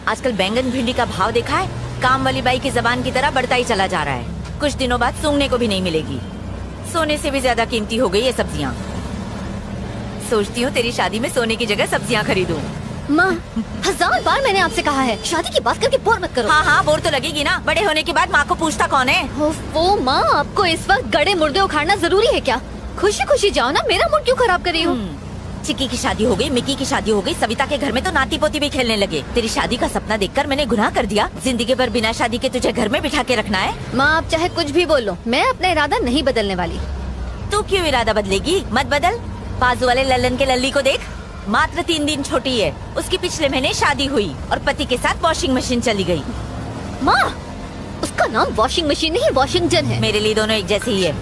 आजकल बैंगन भिंडी का भाव देखा है? काम वाली बाई की जबान की तरह बढ़ता ही चला जा रहा है। कुछ दिनों बाद सूंघने को भी नहीं मिलेगी। सोने से भी ज्यादा कीमती हो गई ये सब्जियाँ। सोचती हूँ तेरी शादी में सोने की जगह सब्जियाँ खरीदूं। माँ, 1000 बार मैंने आपसे कहा है शादी की बात करके बोर मत करो। हाँ हाँ, बोर तो लगेगी ना। बड़े होने के बाद माँ को पूछता कौन है? वो माँ, आपको इस वक्त गड़े मुर्दे उखाड़ना जरूरी है क्या? खुशी खुशी जाओ ना, मेरा मूड क्यों खराब कर रही हो? चिक्की की शादी हो गई, मिक्की की शादी हो गई, सविता के घर में तो नाती पोती भी खेलने लगे। तेरी शादी का सपना देखकर मैंने गुनाह कर दिया। जिंदगी भर बिना शादी के तुझे घर में बिठा के रखना है? माँ, आप चाहे कुछ भी बोल लो, मैं अपना इरादा नहीं बदलने वाली। तू क्यों इरादा बदलेगी? मत बदल। बाजू वाले लल्लन के लल्ली को देख, मात्र 3 दिन छोटी है। उसकी पिछले महीने शादी हुई और पति के साथ वॉशिंग मशीन चली गई। माँ, उसका नाम वॉशिंग मशीन नहीं वॉशिंगटन है। मेरे लिए दोनों एक जैसे ही है।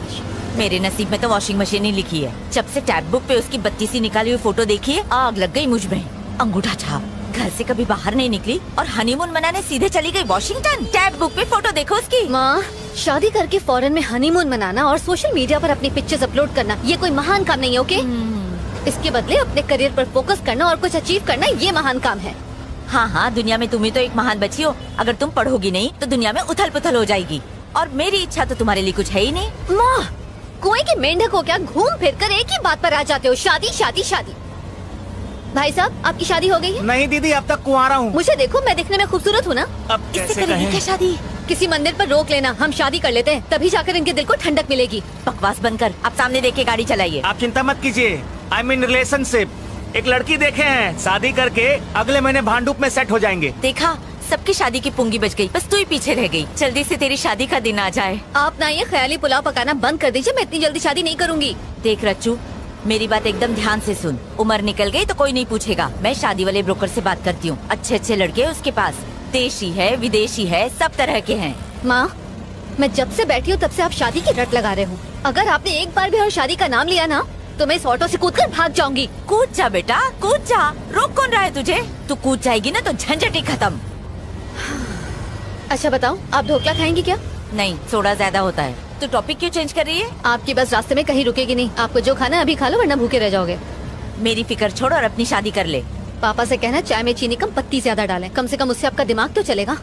मेरे नसीब में तो वॉशिंग मशीन ही लिखी है। जब से टैब बुक पे उसकी 32 निकाली हुई फोटो देखी है, आग लग गई मुझ में। अंगूठा छाप, घर से कभी बाहर नहीं निकली और हनीमून मनाने सीधे चली गई वॉशिंगटन। टैब बुक पे फोटो देखो उसकी। माँ, शादी करके फॉरेन में हनीमून मनाना और सोशल मीडिया पर अपनी पिक्चर्स अपलोड करना ये कोई महान काम नहीं है, ओके? इसके बदले अपने करियर पर फोकस करना और कुछ अचीव करना ये महान काम है। हाँ हाँ, दुनिया में तुम ही तो एक महान बच्ची हो। अगर तुम पढ़ोगी नहीं तो दुनिया में उथल पुथल हो जाएगी। और मेरी इच्छा तो तुम्हारे लिए कुछ है ही नहीं। माँ, कुएं के मेंढक हो क्या? घूम फिर कर एक ही बात पर आ जाते हो, शादी शादी शादी। भाई साहब, आपकी शादी हो गई है? नहीं दीदी, अब तक कुंवारा हूँ। मुझे देखो, मैं दिखने में खूबसूरत हूँ ना? अब इससे कैसे करेंगे कहें? क्या शादी? किसी मंदिर पर रोक लेना, हम शादी कर लेते हैं, तभी जाकर इनके दिल को ठंडक मिलेगी। बकवास बंद कर, आप सामने देख के गाड़ी चलाइए। आप चिंता मत कीजिए, आई मीन रिलेशनशिप। एक लड़की देखे हैं, शादी करके अगले महीने भांडुप में सेट हो जाएंगे। देखा, सबकी शादी की पुंगी बच गई, बस तू ही पीछे रह गई। जल्दी से तेरी शादी का दिन आ जाए। आप ना ये ख्याली पुलाव पकाना बंद कर दीजिए, मैं इतनी जल्दी शादी नहीं करूँगी। देख रच्चू, मेरी बात एकदम ध्यान से सुन। उम्र निकल गई तो कोई नहीं पूछेगा। मैं शादी वाले ब्रोकर से बात करती हूँ। अच्छे अच्छे लड़के हैं उसके पास, देशी है विदेशी है, सब तरह के हैं। माँ, मैं जब से बैठी हूँ तब से आप शादी की रट लगा रहे हो। अगर आपने एक बार भी और शादी का नाम लिया ना तो मैं इस ऑटो से कूदकर भाग जाऊंगी। कूद जा बेटा, कूद जा। रोक कौन रहा है तुझे? तू कूद जाएगी ना तो झंझट ही खत्म। अच्छा बताओ, आप ढोकला खाएंगी क्या? नहीं, सोडा ज्यादा होता है। तू टॉपिक क्यों चेंज कर रही है? आपकी बस रास्ते में कहीं रुकेगी नहीं। आपको जो खाना है अभी खा लो, वरना भूखे रह जाओगे। मेरी फिक्र छोड़ और अपनी शादी कर ले। पापा से कहना चाय में चीनी कम, पत्ती ज्यादा डालें। कम से कम उससे आपका दिमाग तो चलेगा।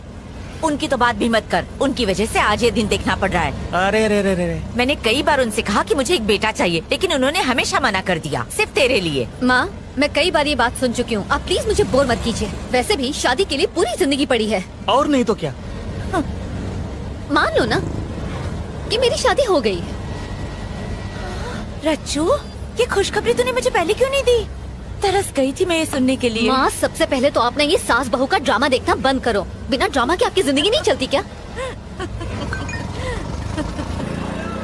उनकी तो बात भी मत कर। उनकी वजह से आज ये दिन देखना पड़ रहा है। अरे रे रे रे रे। मैंने कई बार उनसे कहा कि मुझे एक बेटा चाहिए, लेकिन उन्होंने हमेशा मना कर दिया, सिर्फ तेरे लिए। माँ, मैं कई बार ये बात सुन चुकी हूँ, आप प्लीज मुझे बोर मत कीजिए। वैसे भी शादी के लिए पूरी जिंदगी पड़ी है। और नहीं तो क्या? मान लो ना कि मेरी शादी हो गई है। रच्चू, ये खुशखबरी तूने मुझे पहले क्यों नहीं दी? तरस गई थी मैं ये सुनने के लिए। माँ, सबसे पहले तो आपने ये सास बहू का ड्रामा देखना बंद करो। बिना ड्रामा के आपकी जिंदगी नहीं चलती क्या?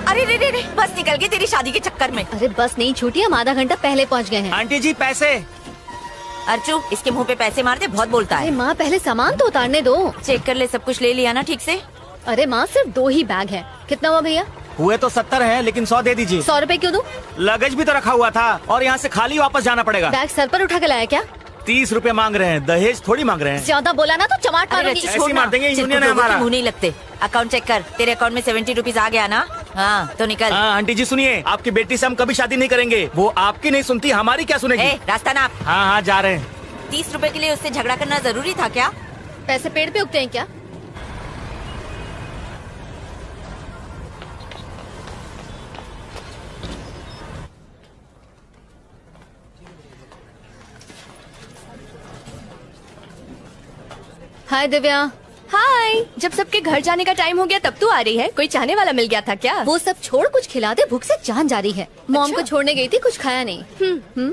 अरे रे रे रे, बस निकल गई तेरी शादी के चक्कर में। अरे बस नहीं छूटी, हम आधा घंटा पहले पहुँच गए हैं। आंटी जी पैसे। अर्चू, इसके मुंह पे पैसे मार दे, बहुत बोलता अरे है। माँ, पहले सामान तो उतारने दो। चेक कर ले, सब कुछ ले लिया ना ठीक से? अरे माँ, सिर्फ 2 ही बैग है। कितना हुआ भैया? हुए तो 70 है, लेकिन 100 दे दीजिए। 100 रुपए क्यों दूं? लगेज भी तो रखा हुआ था और यहाँ से खाली वापस जाना पड़ेगा। बैग सर पर उठा के लाया क्या? 30 रुपए मांग रहे हैं, दहेज थोड़ी मांग रहे हैं। ज्यादा बोला ना तो चमाट अरे मारूंगी। रच्चू, ऐसे छोड़ ही ना। मार देंगे, चिरकुट यूनियन है लोगों के हमारा। मुंह नहीं लगते। अकाउंट चेक कर, तेरे अकाउंट में 70 रुपीज आ गया ना? हाँ तो निकल। हाँ आंटी जी सुनिए, आपकी बेटी से हम कभी शादी नहीं करेंगे। वो आपकी नहीं सुनती, हमारी क्या सुनेगी? रास्ता नाप। हाँ हाँ जा रहे हैं। 30 रुपए के लिए उससे झगड़ा करना जरूरी था क्या? पैसे पेड़ पे उगते हैं क्या? हाय दिव्या। हाय, जब सबके घर जाने का टाइम हो गया तब तू आ रही है? कोई चाहने वाला मिल गया था क्या? वो सब छोड़, कुछ खिला दे, भूख से जान जा रही है। मॉम अच्छा? को छोड़ने गई थी, कुछ खाया नहीं।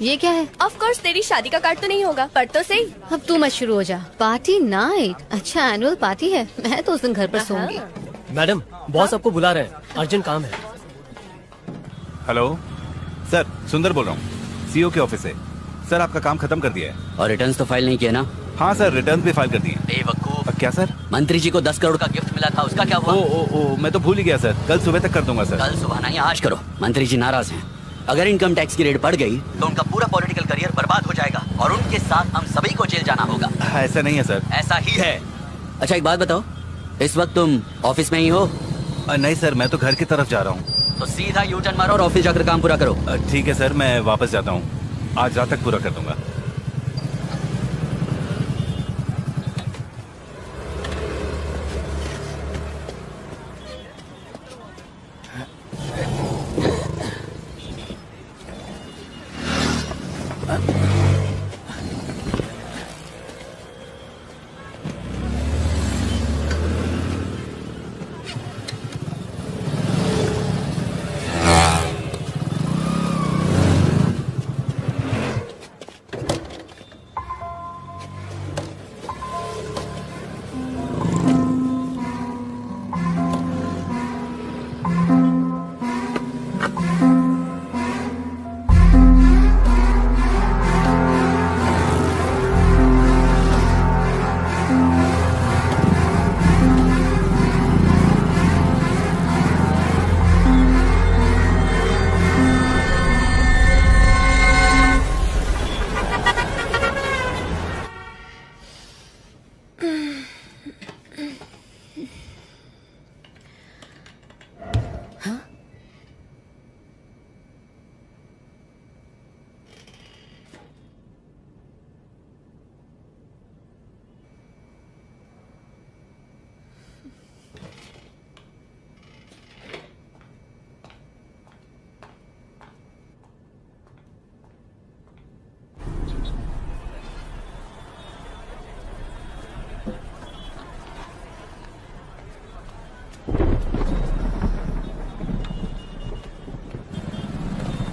ये क्या है? ऑफ कोर्स तेरी शादी का कार्ड तो नहीं होगा, पर तो सही। अब तू मत शुरू हो जा। Party night? अच्छा, एनुअल पार्टी है। मैं तो उस दिन घर पर सोऊंगी। मैडम, बॉस आपको बुला रहे हैं, अर्जेंट काम है। हेलो सर, सुंदर बोल रहा हूँ, सीईओ के ऑफिस से। सर आपका काम खत्म कर दिया है। और रिटर्न्स तो फाइल नहीं किया ना? हाँ सर, रिटर्न भी फाइल कर दिए। बेवकूफ। क्या सर? मंत्री जी को 10 करोड़ का गिफ्ट मिला था, उसका क्या हुआ? ओ, मैं तो भूल ही गया सर। कल सुबह तक कर दूंगा सर। कल सुबह नहीं, आज करो। मंत्री जी नाराज हैं। अगर इनकम टैक्स की रेट बढ़ गई तो उनका पूरा पॉलिटिकल करियर बर्बाद हो जाएगा और उनके साथ हम सभी को जेल जाना होगा। ऐसा नहीं है सर। ऐसा ही है। अच्छा एक बात बताओ, इस वक्त तुम ऑफिस में ही हो? नहीं सर, मैं तो घर की तरफ जा रहा हूँ। तो सीधा यू टर्न मारो और ऑफिस जाकर काम पूरा करो। ठीक है सर, मैं वापस जाता हूँ। आज रात तक पूरा कर दूंगा।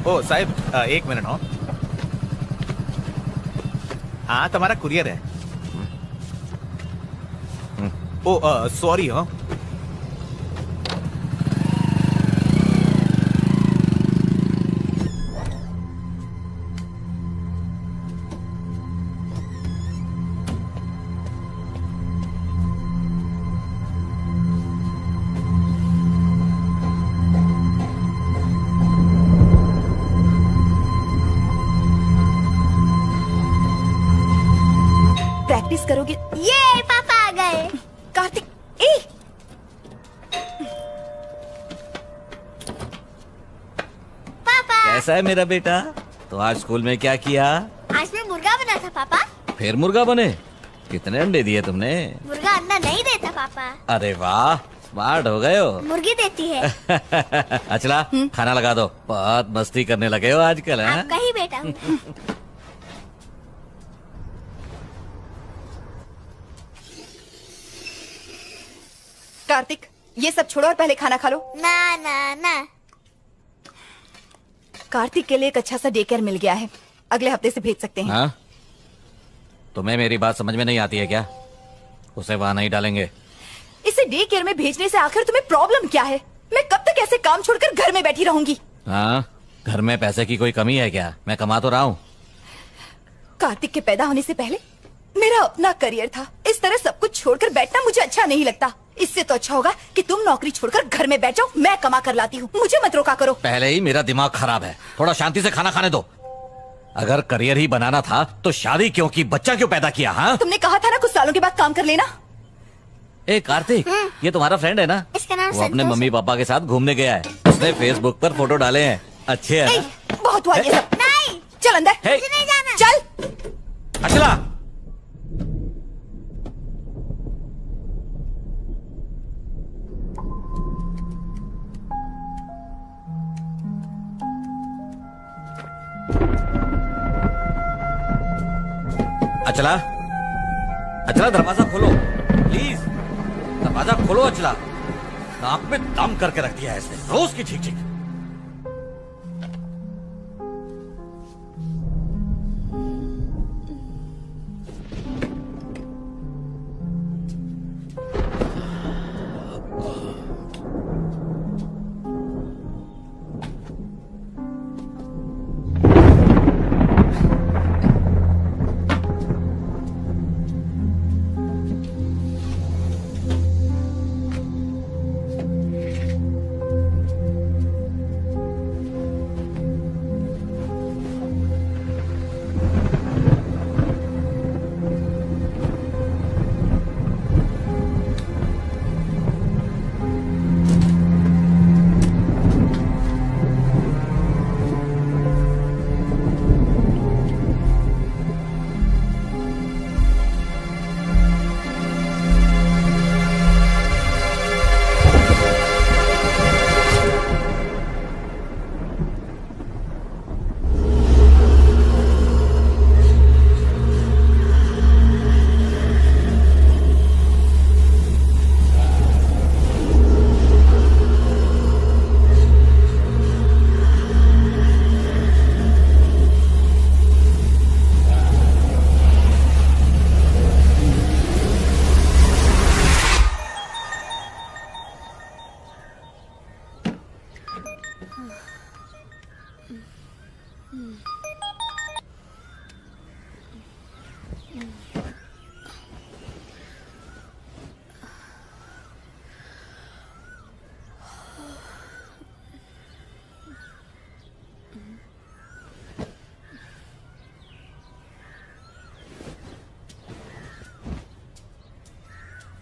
ओ साहब, एक मिनट हो। हाँ, तुम्हारा कुरियर है। ओ सॉरी हो। प्रैक्टिस करोगे? ये पापा आ गए। कार्तिक, ए पापा, कैसा है मेरा बेटा? तो आज स्कूल में क्या किया? आज मैं मुर्गा बना था पापा। फिर मुर्गा बने? कितने अंडे दिए तुमने? मुर्गा अंडा नहीं देता पापा, अरे वाह, स्मार्ट हो गए हो। मुर्गी देती है। अचला, खाना लगा दो। बहुत मस्ती करने लगे हो आजकल, हैं? आपका ही बेटा हूँ। कार्तिक, ये सब छोड़ो और पहले खाना खा लो। ना ना ना, कार्तिक के लिए एक अच्छा सा डे केयर मिल गया है, अगले हफ्ते से भेज सकते हैं। हाँ? तुम्हें मेरी बात समझ में नहीं आती है क्या? उसे वहाँ नहीं डालेंगे। इसे डे केयर में भेजने से आखिर तुम्हें प्रॉब्लम क्या है? मैं कब तक ऐसे काम छोड़कर घर में बैठी रहूंगी? हाँ, घर में पैसे की कोई कमी है क्या? मैं कमा तो रहा हूँ। कार्तिक के पैदा होने से पहले मेरा अपना करियर था। इस तरह सब कुछ छोड़कर बैठना मुझे अच्छा नहीं लगता। इससे तो अच्छा होगा कि तुम नौकरी छोड़कर घर में बैठ जाओ, मैं कमा कर लाती हूँ। मुझे मत रोका करो। पहले ही मेरा दिमाग खराब है, थोड़ा शांति से खाना खाने दो। अगर करियर ही बनाना था तो शादी क्यों की, बच्चा क्यों पैदा किया? हाँ, तुमने कहा था ना कुछ सालों के बाद काम कर लेना। ए कार्तिक, ये तुम्हारा फ्रेंड है ना? इसका नाम वो अपने संतोष मम्मी पापा के साथ घूमने गया है। उसने फेसबुक पर फोटो डाले हैं, अच्छे है ना? बहुत हुआ ये सब। नहीं, चल अंदर। हे। मुझे नहीं जाना। चल। अचला, अचला, अचला दरवाजा खोलो प्लीज, दरवाजा खोलो। अचला, नाक में दम करके रख दिया है इसने, रोज की ठीक ठीक।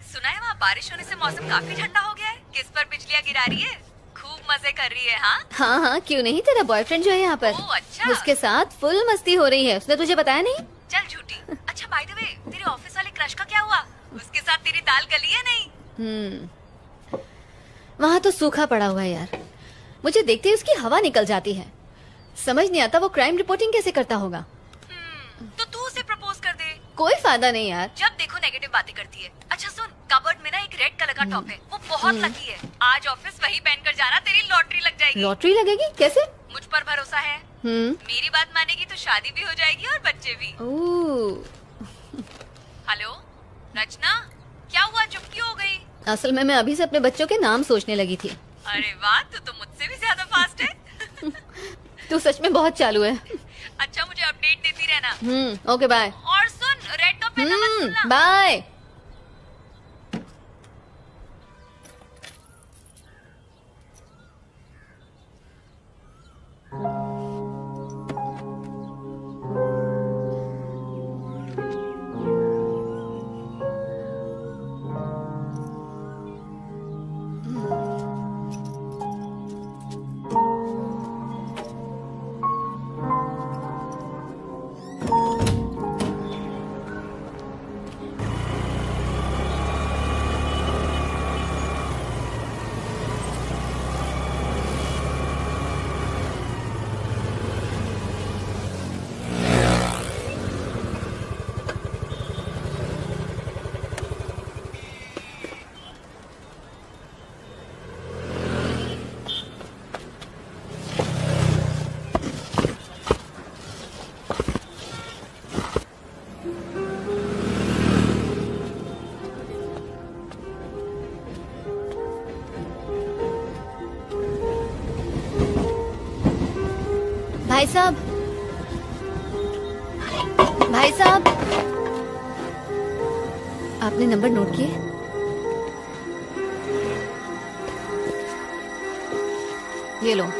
सुना है वहाँ बारिश होने से मौसम काफी ठंडा हो गया है। किस पर बिजलियाँ गिरा रही है? खूब मजे कर रही है। हाँ हाँ हाँ, क्यों नहीं, तेरा बॉयफ्रेंड जो है यहाँ पर, ओह, अच्छा। उसके साथ फुल मस्ती हो रही है। उसने तुझे बताया नहीं? चल झूठी। अच्छा बाय द वे, तेरे ऑफिस वाले क्रश का क्या हुआ? उसके साथ तेरी दाल गली है नहीं? वहाँ तो सूखा पड़ा हुआ है यार। मुझे देखते ही उसकी हवा निकल जाती है। समझ नहीं आता वो क्राइम रिपोर्टिंग कैसे करता होगा। तो तू उसे प्रपोज कर दे। कोई फायदा नहीं यार। जब देखो नेगेटिव बातें करती है। अच्छा सुन, कबर्ड में ना एक रेड कलर का टॉप है, वो बहुत लकी है। आज ऑफिस वही पहनकर जाना, तेरी लॉटरी लग जाएगी। लॉटरी लगेगी? कैसे? मुझ पर भरोसा है। मेरी बात मानेगी तो शादी भी हो जाएगी और बच्चे भी। हेलो रचना, क्या हुआ, चुप क्यों हो गई? असल में मैं अभी से अपने बच्चों के नाम सोचने लगी थी। अरे वाह, तू तो मुझसे भी ज्यादा फास्ट है। तू सच में बहुत चालू है। अच्छा, मुझे अपडेट देती रहना। Okay bye. और सुन, रेड टॉप पहनना मत भूलना। बाय। भाई साहब, भाई साहब, आपने नंबर नोट किए? ये लो।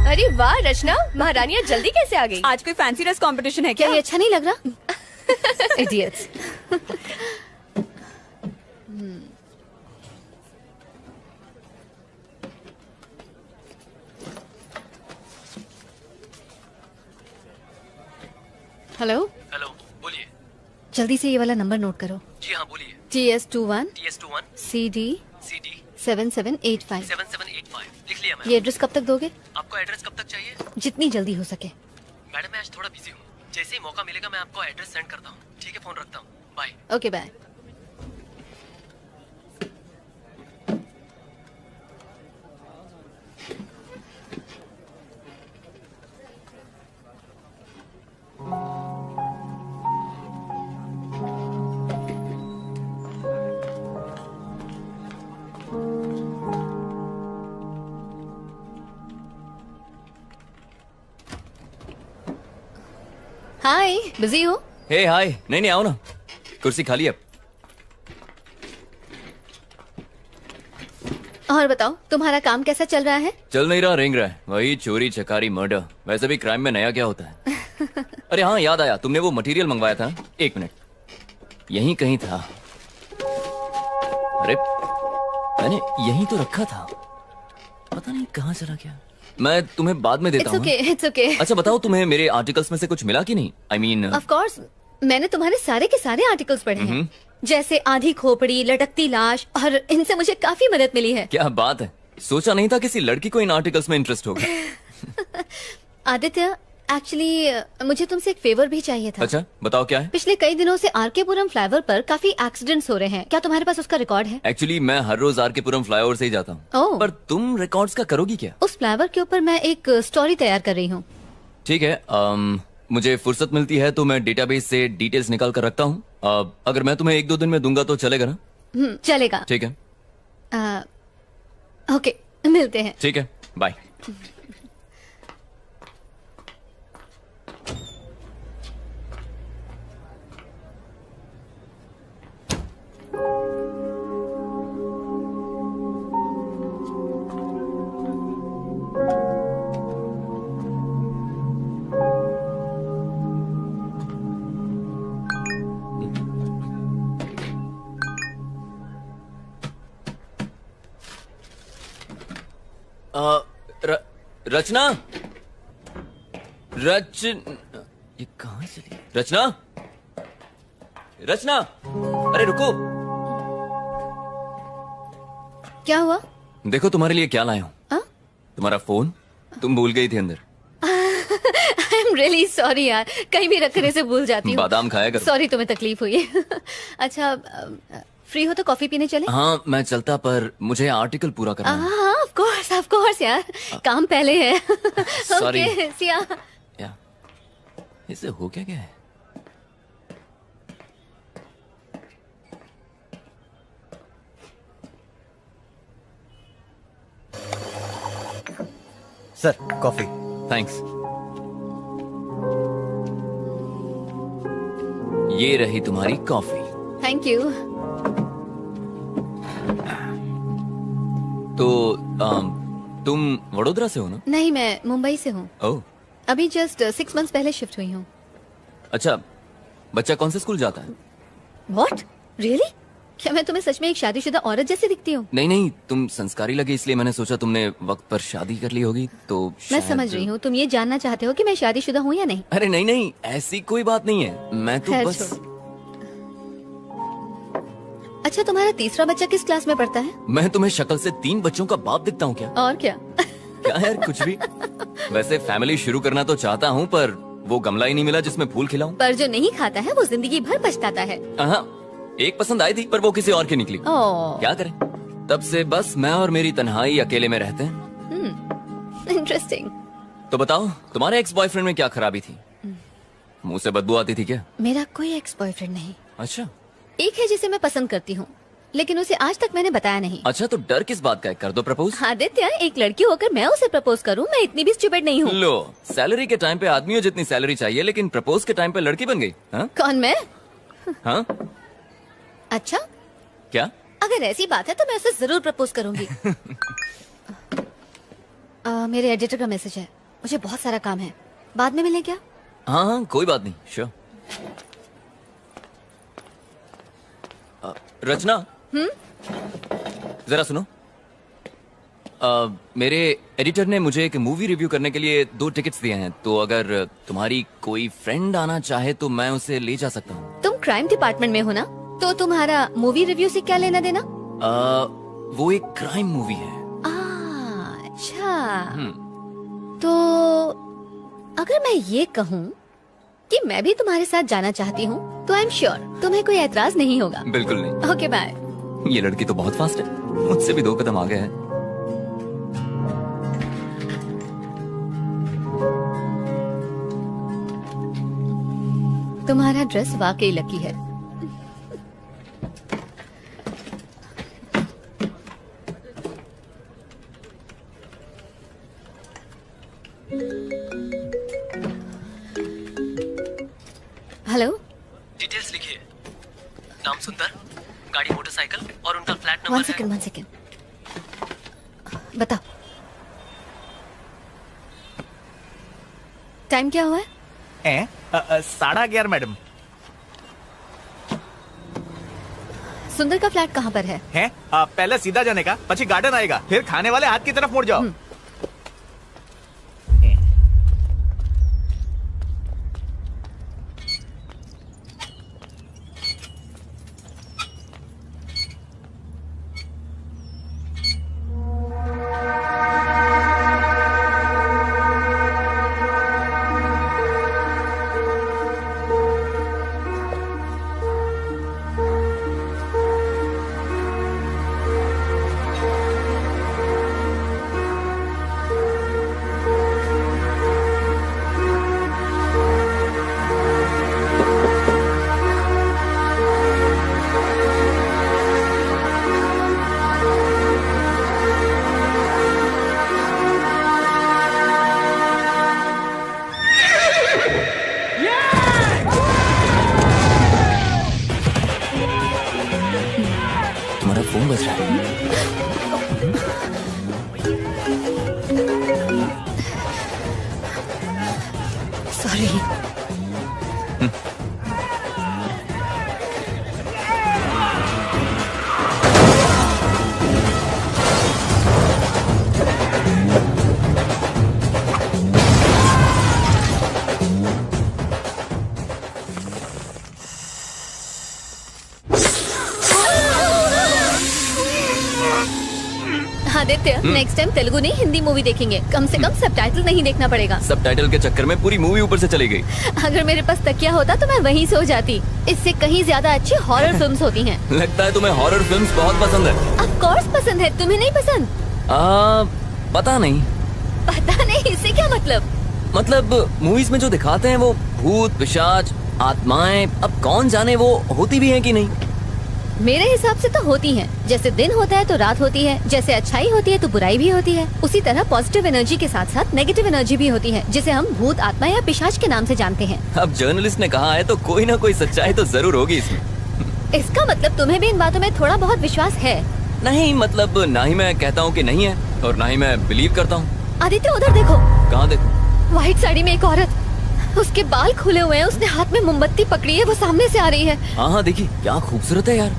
अरे वाह रचना, महारानियाँ जल्दी कैसे आ गई? आज कोई फैंसी ड्रेस कंपटीशन है क्या? ये अच्छा नहीं लग रहा? इडियट्स। हेलो हेलो, बोलिए। जल्दी से ये वाला नंबर नोट करो। जी हाँ, बोलिए। TS21 CD 7785। 7785 लिख लिया मैम। ये एड्रेस कब तक दोगे? आपको एड्रेस कब तक चाहिए? जितनी जल्दी हो सके। मैडम मैं आज थोड़ा बिजी हूँ, जैसे ही मौका मिलेगा मैं आपको एड्रेस सेंड करता हूँ। ठीक है, फोन रखता हूँ, bye. Okay bye. Hi, busy हो? हे हाय, नहीं आओ ना, कुर्सी खाली अब। और बताओ, तुम्हारा काम कैसा चल रहा है? चल नहीं रहा, रेंग रहा है, वही चोरी चकारी मर्डर। वैसे भी क्राइम में नया क्या होता है? अरे हाँ, याद आया, तुमने वो मटेरियल मंगवाया था। एक मिनट, यहीं कहीं था। अरे मैंने यहीं तो रखा था, पता नहीं कहाँ चला गया। मैं तुम्हें बाद में देता हूँ। It's okay. अच्छा बताओ, तुम्हें मेरे आर्टिकल्स में से कुछ मिला कि नहीं? I mean, Of course, मैंने तुम्हारे सारे के सारे आर्टिकल्स पढ़े हैं, जैसे आधी खोपड़ी, लटकती लाश, और इनसे मुझे काफी मदद मिली है। क्या बात है, सोचा नहीं था किसी लड़की को इन आर्टिकल्स में इंटरेस्ट होगा। आदित्य, एक्चुअली मुझे तुमसे एक फेवर भी चाहिए था। अच्छा बताओ, क्या है? पिछले कई दिनों से आरकेपुरम फ्लाईओवर पर काफी एक्सीडेंट्स हो रहे हैं, क्या तुम्हारे पास उसका रिकॉर्ड है? एक्चुअली मैं हर रोज आरकेपुरम फ्लाईओवर से ही जाता हूँ। पर तुम रिकॉर्ड्स का करोगी क्या? उस फ्लाईओवर के ऊपर मैं एक स्टोरी तैयार कर रही हूँ। ठीक है, मुझे फुर्सत मिलती है तो मैं डेटाबेस से डिटेल्स निकाल कर रखता हूँ। अगर मैं तुम्हें 1-2 दिन में दूंगा तो चलेगा ना? चलेगा। ठीक है। ओके, मिलते हैं। ठीक है, बाय। रचना, ये कहाँ चली? रचना, रचना, अरे रुको। क्या हुआ? देखो तुम्हारे लिए क्या लाया हूँ। हाँ? तुम्हारा फोन तुम भूल गई थी अंदर। आई एम रियली सॉरी यार, कहीं भी रखने से भूल जाती हूँ। बादाम खाया करो। सॉरी तुम्हें तकलीफ हुई है। अच्छा, फ्री हो तो कॉफी पीने चले? हाँ मैं चलता, पर मुझे आर्टिकल पूरा करना है। हाँ ऑफ कोर्स यार, काम पहले है। Sorry. Okay, सिया। या इसे हो क्या गया है? Sir coffee. थैंक्स। ये रही तुम्हारी कॉफी। Thank you. तो तुम वडोदरा से हो ना? नहीं, मैं मुंबई से हूँ। ओह अभी जस्ट 6 months पहले शिफ्ट हुई हूँ। अच्छा, बच्चा कौन से स्कूल जाता है? What? Really? क्या मैं तुम्हें सच में एक शादीशुदा औरत जैसी दिखती हूँ? नहीं, तुम संस्कारी लगे इसलिए मैंने सोचा तुमने वक्त पर शादी कर ली होगी तो मैं शायद... समझ रही हूँ, तुम ये जानना चाहते हो कि मैं शादीशुदा हूँ या नहीं? अरे नहीं, ऐसी कोई बात नहीं है। मैं तो खैर बस... छोड़ो। अच्छा, तुम्हारा तीसरा बच्चा किस क्लास में पढ़ता है? मैं तुम्हें शक्ल से 3 बच्चों का बाप दिखता हूँ क्या? और क्या? क्या यार, कुछ भी। वैसे फैमिली शुरू करना तो चाहता हूँ, पर वो गमला ही नहीं मिला जिसमें फूल खिलाऊं। पर जो नहीं खाता है वो जिंदगी भर पछताता है। हाँ, एक पसंद आई थी पर वो किसी और की निकली। ओह। क्या करें, तब से बस मैं और मेरी तन्हाई अकेले में रहते हैं। इंटरेस्टिंग। तो बताओ, तुम्हारे एक्स बॉयफ्रेंड में क्या खराबी थी? मुंह से बदबू आती थी क्या? मेरा कोई एक्स बॉयफ्रेंड नहीं। अच्छा। एक है जिसे मैं पसंद करती हूँ, लेकिन उसे आज तक मैंने बताया नहीं। अच्छा, तो डर किस बात का है? कर दो प्रपोज। आदित्य, एक लड़की होकर मैं उसे प्रपोज करूँ? मैं इतनी भी स्टूपिड नहीं हूँ। लो, सैलरी के टाइम पे आदमियों जितनी सैलरी चाहिए, लेकिन प्रपोज के टाइम पे लड़की बन गई। हाँ? कौन, मैं? हाँ? अच्छा, क्या? अगर ऐसी बात है तो मैं उसे जरूर प्रपोज करूंगी। मेरे एडिटर का मैसेज है, मुझे बहुत सारा काम है, बाद में मिलें क्या? हाँ, कोई बात नहीं, श्योर। रचना, जरा सुनो। मेरे एडिटर ने मुझे एक मूवी रिव्यू करने के लिए 2 टिकट्स दिए हैं, तो अगर तुम्हारी कोई फ्रेंड आना चाहे तो मैं उसे ले जा सकता हूँ। तुम क्राइम डिपार्टमेंट में हो ना, तो तुम्हारा मूवी रिव्यू से क्या लेना देना? वो एक क्राइम मूवी है। अच्छा, तो अगर मैं ये कहूँ कि मैं भी तुम्हारे साथ जाना चाहती हूँ तो आई एम श्योर तुम्हें कोई एतराज नहीं होगा। बिल्कुल नहीं। Okay, bye. ये लड़की तो बहुत फास्ट है, मुझसे भी 2 कदम आगे है। तुम्हारा ड्रेस वाकई लकी है। हेलो, डिटेल्स लिखिए। नाम सुंदर, गाड़ी मोटरसाइकिल और उनका फ्लैट वन नंबर है। सेकेंड। बताओ, टाइम क्या हुआ है? 11:30 मैडम। सुंदर का फ्लैट कहाँ पर है? पहले सीधा जाने का, पछी गार्डन आएगा, फिर खाने वाले हाथ की तरफ मुड़ जाओ। तुम्हारा फोन बज रहा है। Sorry. Aditya, next time Telugu नहीं हिंदी मूवी देखेंगे, कम से कम सबटाइटल नहीं देखना पड़ेगा। सबटाइटल के चक्कर में पूरी मूवी ऊपर से चली गई। अगर मेरे पास तकिया होता तो मैं वहीं सो जाती। इससे कहीं ज्यादा अच्छी हॉरर फिल्म्स होती हैं। लगता है तुम्हें हॉरर फिल्म्स बहुत पसंद है। ऑफ कोर्स पसंद है, तुम्हें नहीं पसंद? पता नहीं। पता नहीं, इससे क्या मतलब? मतलब मूवीज में जो दिखाते हैं वो भूत, पिशाच, आत्माएं, अब कौन जाने वो होती भी हैं कि नहीं। मेरे हिसाब से तो होती हैं। जैसे दिन होता है तो रात होती है, जैसे अच्छाई होती है तो बुराई भी होती है, उसी तरह पॉजिटिव एनर्जी के साथ साथ नेगेटिव एनर्जी भी होती है, जिसे हम भूत, आत्मा या पिशाच के नाम से जानते हैं। अब जर्नलिस्ट ने कहा है तो कोई ना कोई सच्चाई तो जरूर होगी इसमें। इसका मतलब तुम्हें भी इन बातों में थोड़ा बहुत विश्वास है? नहीं, मतलब ना ही मैं कहता हूँ कि नहीं है और ना ही मैं बिलीव करता हूँ। आदित्य, उधर देखो। कहाँ देखो? व्हाइट साड़ी में एक औरत, उसके बाल खुले हुए हैं, उसने हाथ में मोमबत्ती पकड़ी है, वो सामने से आ रही है। हाँ हाँ, देखिए क्या खूबसूरत है यार।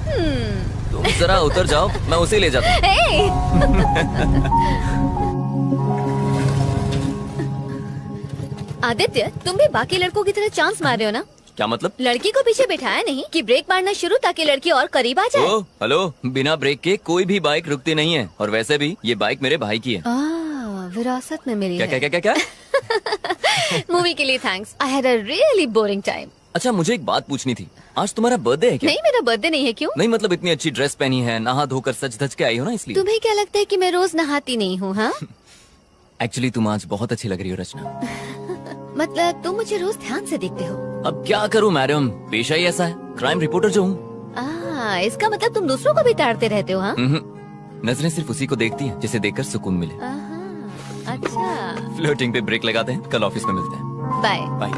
तुम जरा उतर जाओ, मैं उसे ले जाता हूँ। आदित्य, तुम भी बाकी लड़कों की तरह चांस मार रहे हो ना? क्या मतलब? लड़की को पीछे बिठाया नहीं कि ब्रेक मारना शुरू ताकि लड़की और करीब आ जाए। ओ, हेलो, बिना ब्रेक के कोई भी बाइक रुकती नहीं है, और वैसे भी ये बाइक मेरे भाई की है। विरासत में मिली क्या है। क्या क्या क्या क्या? मूवी के लिए thanks. I had a really boring time. अच्छा, मुझे एक बात पूछनी थी, आज तुम्हारा बर्थडे है क्या? नहीं, मेरा बर्थडे नहीं है। क्यों? नहीं मतलब इतनी अच्छी ड्रेस पहनी है, नहा धोकर सज धज के आई हो ना, इसलिए। तुम्हें क्या लगता है कि मैं रोज नहाती नहीं हूँ? हाँ, एक्चुअली तुम आज बहुत अच्छी लग रही हो रचना। मतलब तुम मुझे रोज ध्यान से देखते हो? अब क्या करूं मैडम, पेशा ही ऐसा है, क्राइम रिपोर्टर जो हूँ। इसका मतलब तुम दूसरों को भी ताड़ते रहते हो? हाँ, नजरें सिर्फ उसी को देखती हैं जिसे देखकर सुकून मिले। अच्छा, फ्लर्टिंग पे ब्रेक लगाते हैं, कल ऑफिस में मिलते हैं। Bye bye.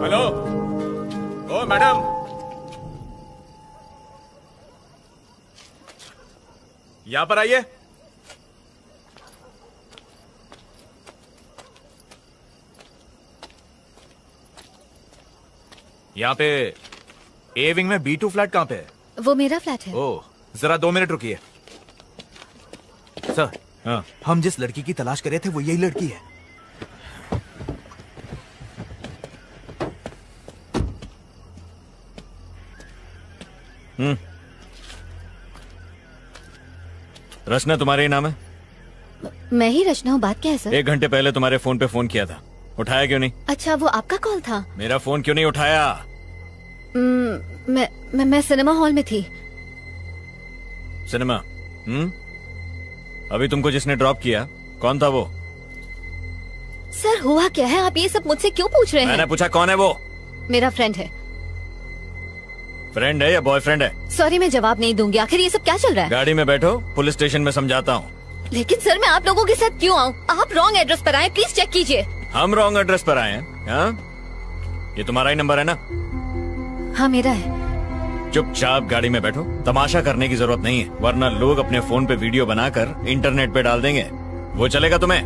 हेलो, ओ मैडम, यहाँ पर आइए। यहाँ पे ए विंग में B2 फ्लैट कहाँ पे है? वो मेरा फ्लैट है। ओह, जरा 2 मिनट रुकिए। सर, हाँ, हम जिस लड़की की तलाश कर रहे थे वो यही लड़की है। रचना तुम्हारे ही नाम है? मैं ही रचना हूँ। बात क्या है सर? 1 घंटे पहले तुम्हारे फोन पे फोन किया था, उठाया क्यों नहीं? अच्छा, वो आपका कॉल था? मेरा फोन क्यों नहीं उठाया? मैं सिनेमा हॉल में थी। सिनेमा? अभी तुमको जिसने ड्रॉप किया कौन था वो? सर, हुआ क्या है? आप ये सब मुझसे क्यों पूछ रहे हैं? मैंने पूछा कौन है वो? मेरा फ्रेंड है। फ्रेंड है या बॉयफ्रेंड है? सॉरी, मैं जवाब नहीं दूंगी। आखिर ये सब क्या चल रहा है? गाड़ी में बैठो, पुलिस स्टेशन में समझाता हूँ। लेकिन सर, मैं आप लोगों के साथ क्यों आऊँ? आप रॉन्ग एड्रेस पर आए, प्लीज चेक कीजिए। हम रॉन्ग एड्रेस पर आए हैं? हाँ? ये तुम्हारा ही नंबर है ना? हाँ, मेरा है। चुपचाप गाड़ी में बैठो, तमाशा करने की जरूरत नहीं है, वरना लोग अपने फोन पे वीडियो बनाकर इंटरनेट पे डाल देंगे। वो चलेगा तुम्हें?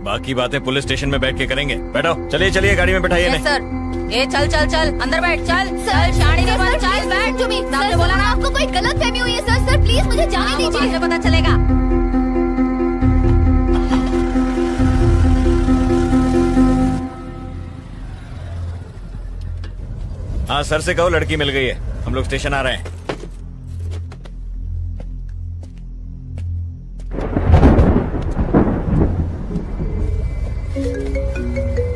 बाकी बातें पुलिस स्टेशन में बैठ के करेंगे। बैठो, चलिए चलिए, गाड़ी में बैठाइए। Yes sir. ए चल चल चल, अंदर बैठ, चल चल, शाड़ी नहीं बन, चल बैठ। सर, बोला ना आपको कोई गलत फहमी हुई है। सर सर, प्लीज मुझे जाने दीजिए। बाद में पता चलेगा। हाँ, सर से कहो लड़की मिल गई है, हम लोग स्टेशन आ रहे हैं।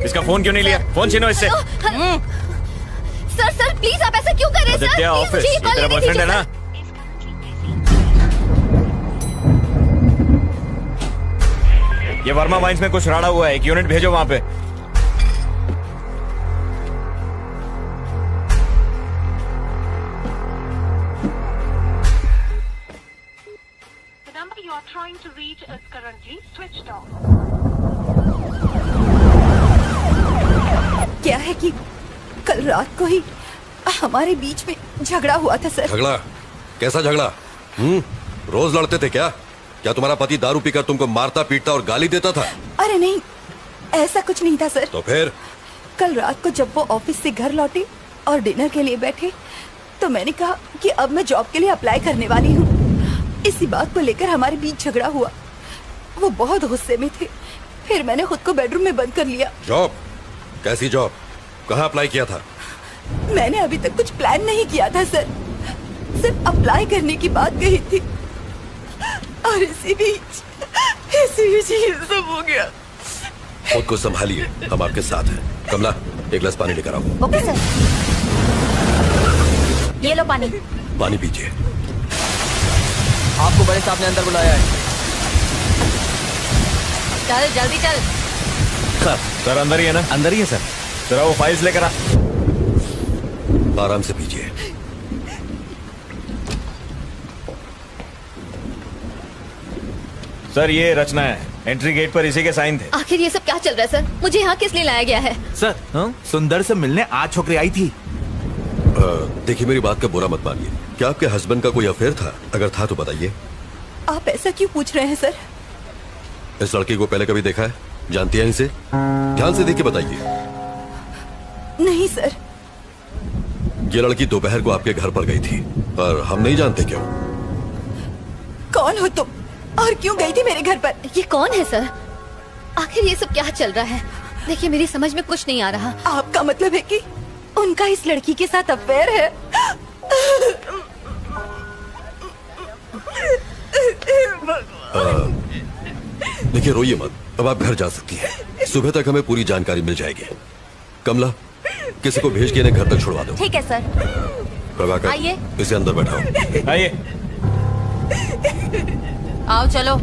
इसका फोन क्यों नहीं लिया? फोन छीनो इससे। सर सर, प्लीज आप ऐसा क्यों कर रहे हैं? आदित्य, ऑफिस, ये तेरा बॉयफ्रेंड है ना? ये वर्मा वाइन्स में कुछ राड़ा हुआ है, एक यूनिट भेजो वहां पे। क्या है कि कल रात को ही हमारे बीच में झगड़ा हुआ था सर। झगड़ा? कैसा झगड़ा? रोज लड़ते थे क्या? क्या तुम्हारा पति दारू पीकर तुमको मारता पीटता और गाली देता था? अरे नहीं, ऐसा कुछ नहीं था सर। तो फिर? कल रात को जब वो ऑफिस से घर लौटे और डिनर के लिए बैठे तो मैंने कहा कि अब मैं जॉब के लिए अप्लाई करने वाली हूँ। इसी बात को लेकर हमारे बीच झगड़ा हुआ। वो बहुत गुस्से में थे। फिर मैंने खुद को बेडरूम में बंद कर लिया। जॉब? कैसी जॉब? कहाँ अप्लाई किया था? मैंने अभी तक कुछ प्लान नहीं किया था सर, सिर्फ अप्लाई करने की बात कही थी और इसी बीच ये सब हो गया। खुद को संभालिए, हम आपके साथ हैं। कमला, एक गिलास पानी लेकर आओ। Okay sir. ये लो पानी। पानी पीजिए। आपको बड़े साहब ने अंदर बुलाया है। चल जल्दी चल। सर अंदर ही है ना? अंदर ही है सर। जरा वो फाइल्स लेकर आ। आराम से पीजिए। सर ये रचना है, एंट्री गेट पर इसी के साइन थे। आखिर ये सब क्या चल रहा है सर? मुझे यहाँ किस लिए लाया गया है? सर सुंदर से मिलने आज छोकरी आई थी। देखिए मेरी बात का बुरा मत मानिए। क्या आपके हस्बैंड का कोई अफेयर था? अगर था तो बताइए। आप ऐसा क्यों पूछ रहे हैं सर? इस लड़की को पहले कभी देखा है? जानती हैं इसे? ध्यान से देख के बताइए। नहीं सर। ये लड़की दोपहर को आपके घर पर गई थी और हम नहीं जानते क्यों। कौन हो तुम और क्यों गई थी मेरे घर पर? ये कौन है सर? आखिर ये सब क्या चल रहा है? देखिए मेरी समझ में कुछ नहीं आ रहा। आपका मतलब है कि उनका इस लड़की के साथ अफेयर है? देखिए रोइए मत, अब आप घर जा सकती हैं। सुबह तक हमें पूरी जानकारी मिल जाएगी। कमला, किसी को भेज के इन्हें घर तक छुड़वा दो। ठीक है सर। प्रभाकर, आइए। इसे अंदर बैठाओ। आइए। आओ चलो।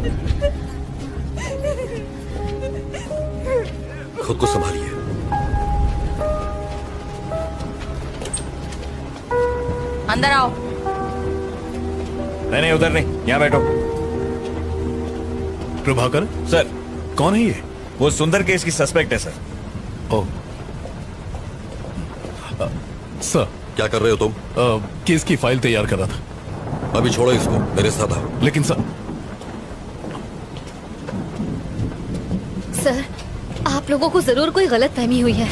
खुद को संभालिए। अंदर आओ। नहीं उधर नहीं, यहाँ बैठो। प्रभाकर सर। कौन है ये? वो सुंदर केस की सस्पेक्ट है सर। ओ सर। क्या कर रहे हो तुम? केस की फाइल तैयार कर रहा था। अभी छोड़ो इसको, मेरे साथ आओ। लेकिन सर आप लोगों को जरूर कोई गलत फहमी हुई है।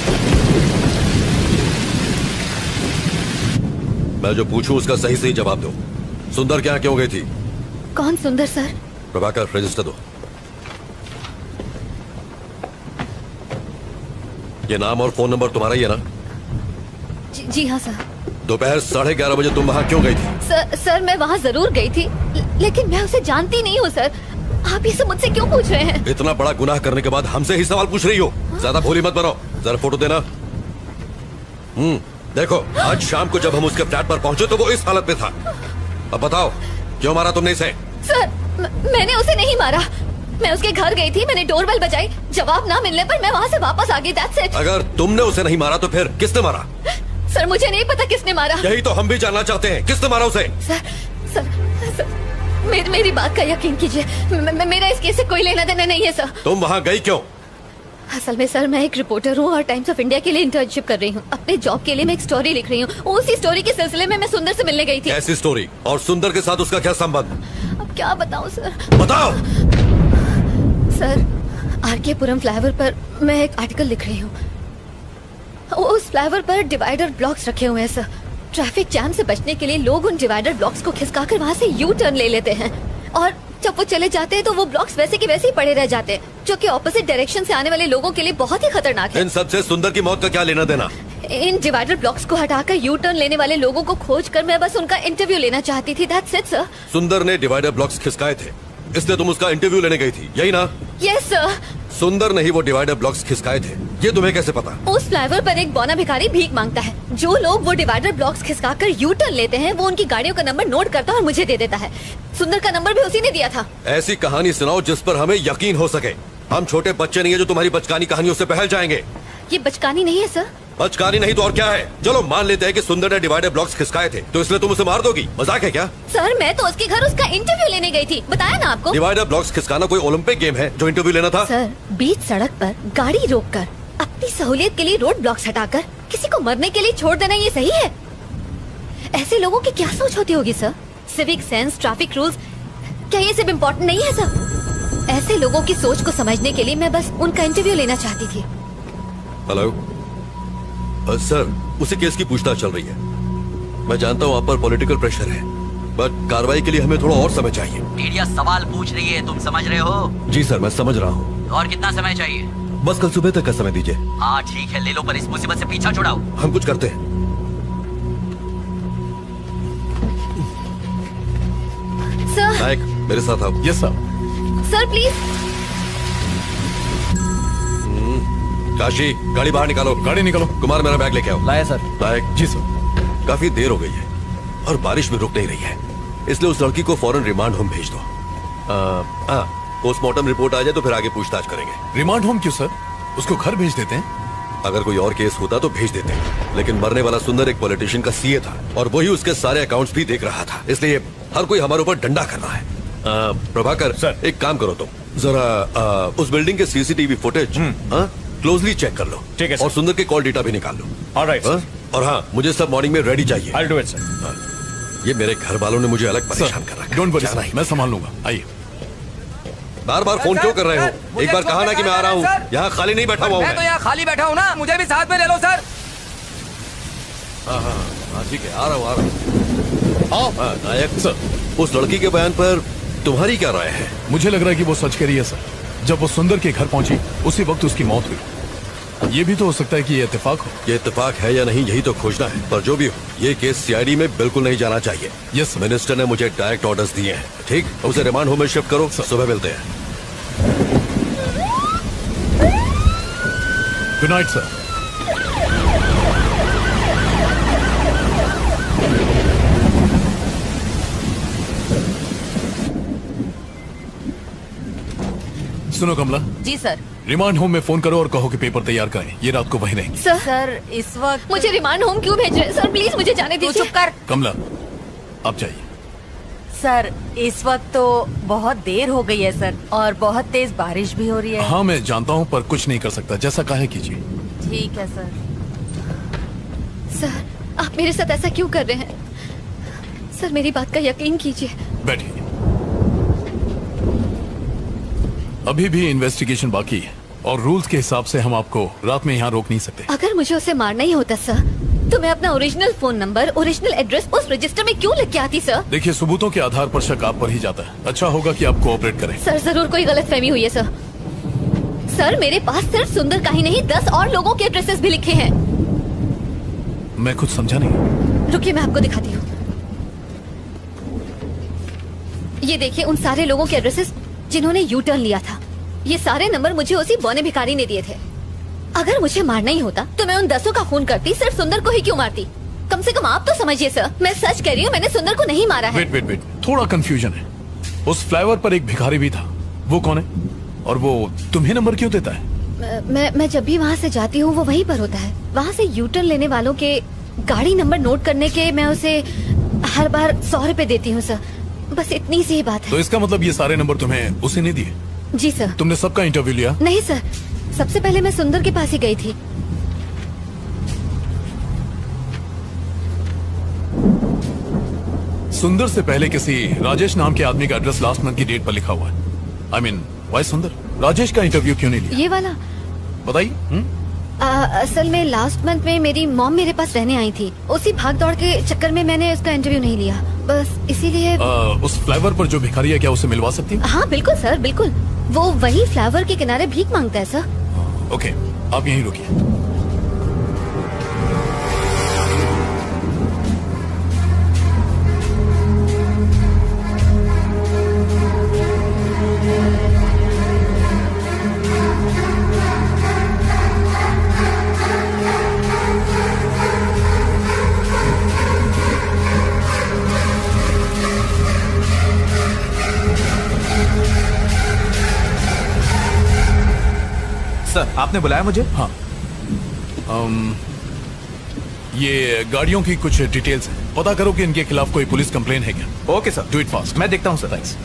मैं जो पूछूं उसका सही सही जवाब दो। सुंदर क्या क्यों गई थी? कौन सुंदर सर? प्रभाकर, रजिस्टर दो। ये नाम और फोन नंबर तुम्हारा ही है ना? जी हाँ सर। दोपहर 11:30 बजे तुम वहाँ क्यों गई थी? सर मैं वहाँ जरूर गई थी, लेकिन मैं उसे जानती नहीं हूँ सर। आप ये सब मुझसे क्यों पूछ रहे हैं? इतना बड़ा गुनाह करने के बाद हमसे ही सवाल पूछ रही हो? ज्यादा भोली मत बनो। जरा फोटो देना। देखो, आज शाम को जब हम उसके फ्लैट पर पहुंचे तो वो इस हालत में था। अब बताओ, क्यों मारा तुमने इसे? सर मैंने उसे नहीं मारा। मैं उसके घर गई थी, मैंने डोरबेल बजाई, जवाब ना मिलने पर मैं वहाँ से वापस आ गई। That's it। अगर तुमने उसे नहीं मारा तो फिर किसने मारा? सर मुझे नहीं पता किसने मारा। यही तो हम भी जानना चाहते हैं, किसने मारा उसे? सर मेरी बात का यकीन कीजिए, मेरा इस केस से कोई लेना देना नहीं है सर। तुम वहाँ गई क्यों? असल में सर मैं एक रिपोर्टर हूँ और टाइम्स ऑफ इंडिया के लिए इंटर्नशिप कर रही हूँ। अपने जॉब के लिए मैं एक स्टोरी लिख रही हूँ। उसी स्टोरी के सिलसिले में मैं सुंदर से मिलने गई थी। ऐसी स्टोरी? और सुंदर के साथ उसका क्या संबंध? अब क्या बताऊँ सर? बताओ। सर आरके पुरम फ्लाईओवर पर मैं एक आर्टिकल लिख रही हूँ। उस फ्लाईओवर पर डिवाइडर ब्लॉक्स रखे हुए हैं सर। ट्रैफिक जैम से बचने के लिए लोग उन डिवाइडर ब्लॉक्स को खिसकाकर वहाँ से यू टर्न ले लेते हैं और जब वो चले जाते हैं तो वो ब्लॉक्स वैसे के वैसे ही पड़े रह जाते हैं, जो कि ऑपोजिट डायरेक्शन से आने वाले लोगों के लिए बहुत ही खतरनाक है। इन सबसे सुंदर की मौत का क्या लेना देना? इन डिवाइडर ब्लॉक्स को हटाकर यू टर्न लेने वाले लोगों को खोज कर मैं बस उनका इंटरव्यू लेना चाहती थी। That's it, sir. सुंदर ने डिवाइडर ब्लॉक्स खिसकाए थे, इसलिए तुम उसका इंटरव्यू लेने गई थी, यही ना? Yes sir. सुंदर ने ही वो डिवाइडर ब्लॉक्स खिसकाए थे, ये तुम्हें कैसे पता? उस फ्लाईओवर पर एक बौना भिखारी भीख मांगता है। जो लोग वो डिवाइडर ब्लॉक्स खिसकाकर यू टर्न लेते हैं वो उनकी गाड़ियों का नंबर नोट करता है और मुझे दे देता है। सुंदर का नंबर भी उसी ने दिया था। ऐसी कहानी सुनाओ जिस पर हमें यकीन हो सके। हम छोटे बच्चे नहीं है जो तुम्हारी बचकानी कहानियों से बहल जाएंगे। ये बचकानी नहीं है सर। बचकानी नहीं तो और क्या है? चलो मान लेते हैं कि सुंदर ने डिवाइडर ब्लॉक्स खिसकाए थे, तो इसलिए तुम उसे मार दोगी? मजाक है क्या? सर मैं तो उसके घर उसका इंटरव्यू लेने गई थी, बताया ना आपको। डिवाइडर ब्लॉक्स खिसकाना कोई ओलंपिक गेम है जो इंटरव्यू लेना था? सर बीच सड़क पर गाड़ी रोककर अपनी सहूलियत के लिए रोड ब्लॉक्स हटाकर किसी को मरने के लिए छोड़ देना ये सही है? ऐसे लोगों की क्या सोच होती होगी sir? Civic sense, traffic rules, क्या ये सब इम्पोर्टेंट नहीं है सर? ऐसे लोगों की सोच को समझने के लिए मैं बस उनका इंटरव्यू लेना चाहती थी। हेलो सर, उसी केस की पूछताछ चल रही है। मैं जानता हूँ आप पर पॉलिटिकल प्रेशर है, बट कार्रवाई के लिए हमें थोड़ा और समय चाहिए। मीडिया सवाल पूछ रही है, तुम समझ रहे हो? जी सर, मैं समझ रहा हूँ। और कितना समय चाहिए? बस कल सुबह तक का समय दीजिए। हाँ ठीक है, ले लो, पर इस मुसीबत से पीछा छुड़ाओ। हम कुछ करते हैं। सर। नायक, मेरे साथ आओ। Yes sir. Sir please. Kashi, गाड़ी बाहर निकालो। गाड़ी निकालो। कुमार, मेरा बैग लेके आओ। लाया सर। नायक। जी सर। काफी देर हो गई है और बारिश भी रुक नहीं रही है, इसलिए उस लड़की को फौरन रिमांड होम भेज दो। पोस्टमार्टम रिपोर्ट आ जाए तो फिर आगे पूछताछ करेंगे। रिमांड होम क्यों सर? उसको घर भेज देते हैं। अगर कोई और केस होता तो भेज देते, लेकिन मरने वाला सुंदर एक पॉलिटिशियन का सीए था और वही उसके सारे अकाउंट्स भी देख रहा था, इसलिए हर कोई हमारे ऊपर डंडा कर रहा है। प्रभाकर सर, एक काम करो तुम जरा उस बिल्डिंग के सीसीटीवी फुटेज क्लोजली चेक कर लो। ठीक है और सुंदर के कॉल डेटा भी निकाल लो। ऑलराइट। और हाँ, मुझे सब मॉर्निंग में रेडी चाहिए। I'll do it, sir. ये मेरे घर वालों ने मुझे अलग परेशान कर रखा है। डोंट वरी सर, मैं संभाल लूंगा। आइए। बार बार फोन क्यों कर रहे हो? एक बार कहा ना कि मैं आ रहा हूँ। यहाँ खाली नहीं बैठा हुआ हूँ। मैं तो यहाँ खाली बैठा हूँ ना, मुझे भी साथ में ले लो सर। हाँ ठीक है, आ रहा हूँ। आओ। नायक सर, उस लड़की के बयान पर तुम्हारी क्या राय है? मुझे लग रहा है कि वो सच कह रही है सर। जब वो सुंदर के घर पहुंची उसी वक्त उसकी मौत हुई। ये भी तो हो सकता है कि ये इत्तेफाक हो। ये इत्तेफाक है या नहीं, यही तो खोजना है। पर जो भी हो, ये केस सीआईडी में बिल्कुल नहीं जाना चाहिए। यस, मिनिस्टर ने मुझे डायरेक्ट ऑर्डर्स दिए हैं। ठीक, उसे रिमांड होम में शिफ्ट करो। सुबह मिलते हैं। Good night sir. सुनो कमला। जी सर। रिमांड होम में फोन करो और कहो कि पेपर तैयार करें। ये रात को वहीं रहेंगे। सर इस वक्त मुझे रिमांड होम क्यों भेज रहे हैं? सर प्लीज मुझे जाने दीजिए। चुप कर। कमला, आप जाइए। सर इस वक्त तो बहुत देर हो गई है सर, और बहुत तेज बारिश भी हो रही है। हाँ मैं जानता हूँ, पर कुछ नहीं कर सकता। जैसा कहे कीजिए। ठीक है सर। सर आप मेरे साथ ऐसा क्यों कर रहे हैं? सर मेरी बात का यकीन कीजिए। बैठिए। अभी भी इन्वेस्टिगेशन बाकी है और रूल्स के हिसाब से हम आपको रात में यहाँ रोक नहीं सकते। अगर मुझे उसे मारना ही होता सर, तो मैं अपना original phone number, original address उस रजिस्टर में क्यों लिख के आती सर? देखिए, सबूतों के आधार पर शक आप पर ही जाता है। अच्छा होगा कि आप कोऑपरेट करें। सर जरूर कोई गलतफहमी हुई है सर। सर मेरे पास सिर्फ सुंदर का ही नहीं 10 और लोगों के एड्रेसेस भी लिखे हैं। मैं कुछ समझा नहीं। रुकिए मैं आपको दिखाती हूँ। ये देखिए उन सारे लोगों के एड्रेसेस जिन्होंने यू टर्न लिया था। ये सारे नंबर मुझे उसी बौने भिखारी ने दिए थे। अगर मुझे मारना ही होता तो मैं उन 10 का खून करती, सिर्फ सुंदर को ही क्यों मारती? कम से कम आप तो समझिए सर, मैं सच कह रही हूँ, मैंने सुंदर को नहीं मारा है। वेट, थोड़ा कंफ्यूजन है। उस फ्लाईओवर पर एक भिखारी भी था, वो कौन है? और वो तुम्हें नंबर क्यों देता है? मैं जब भी वहाँ से जाती हूँ वो वहीं पर होता है। वहाँ से यू टर्न लेने वालों के गाड़ी नंबर नोट करने के मैं उसे हर बार 100 रुपए देती हूँ सर। बस इतनी सी ही बात है। तो इसका मतलब ये सारे नंबर तुम्हें उसे नहीं दिए? जी सर। तुमने सबका इंटरव्यू लिया? नहीं सर, सबसे पहले मैं सुंदर के पास ही गई थी। सुंदर से पहले किसी राजेश नाम के आदमी का एड्रेस लास्ट मंथ की डेट पर लिखा हुआ है। I mean, why सुंदर? राजेश का इंटरव्यू क्यों नहीं लिया? ये वाला बताइए। असल में लास्ट मंथ में मेरी मॉम मेरे पास रहने आई थी। उसी भाग दौड़ के चक्कर में मैंने उसका इंटरव्यू नहीं लिया, बस इसीलिए। उस फ्लाईओवर पर जो भिखारी है, क्या उसे मिलवा सकती? हाँ बिल्कुल सर, बिल्कुल। वो वही फ्लाईओवर के किनारे भीख मांगता है सर। ओके, आप यहीं रुकिए। सर आपने बुलाया मुझे? हाँ। ये गाड़ियों की कुछ डिटेल्स हैं, पता करो कि इनके खिलाफ कोई पुलिस कंप्लेन है क्या। Okay sir, do it fast. मैं देखता हूँ सर। थैंक्स।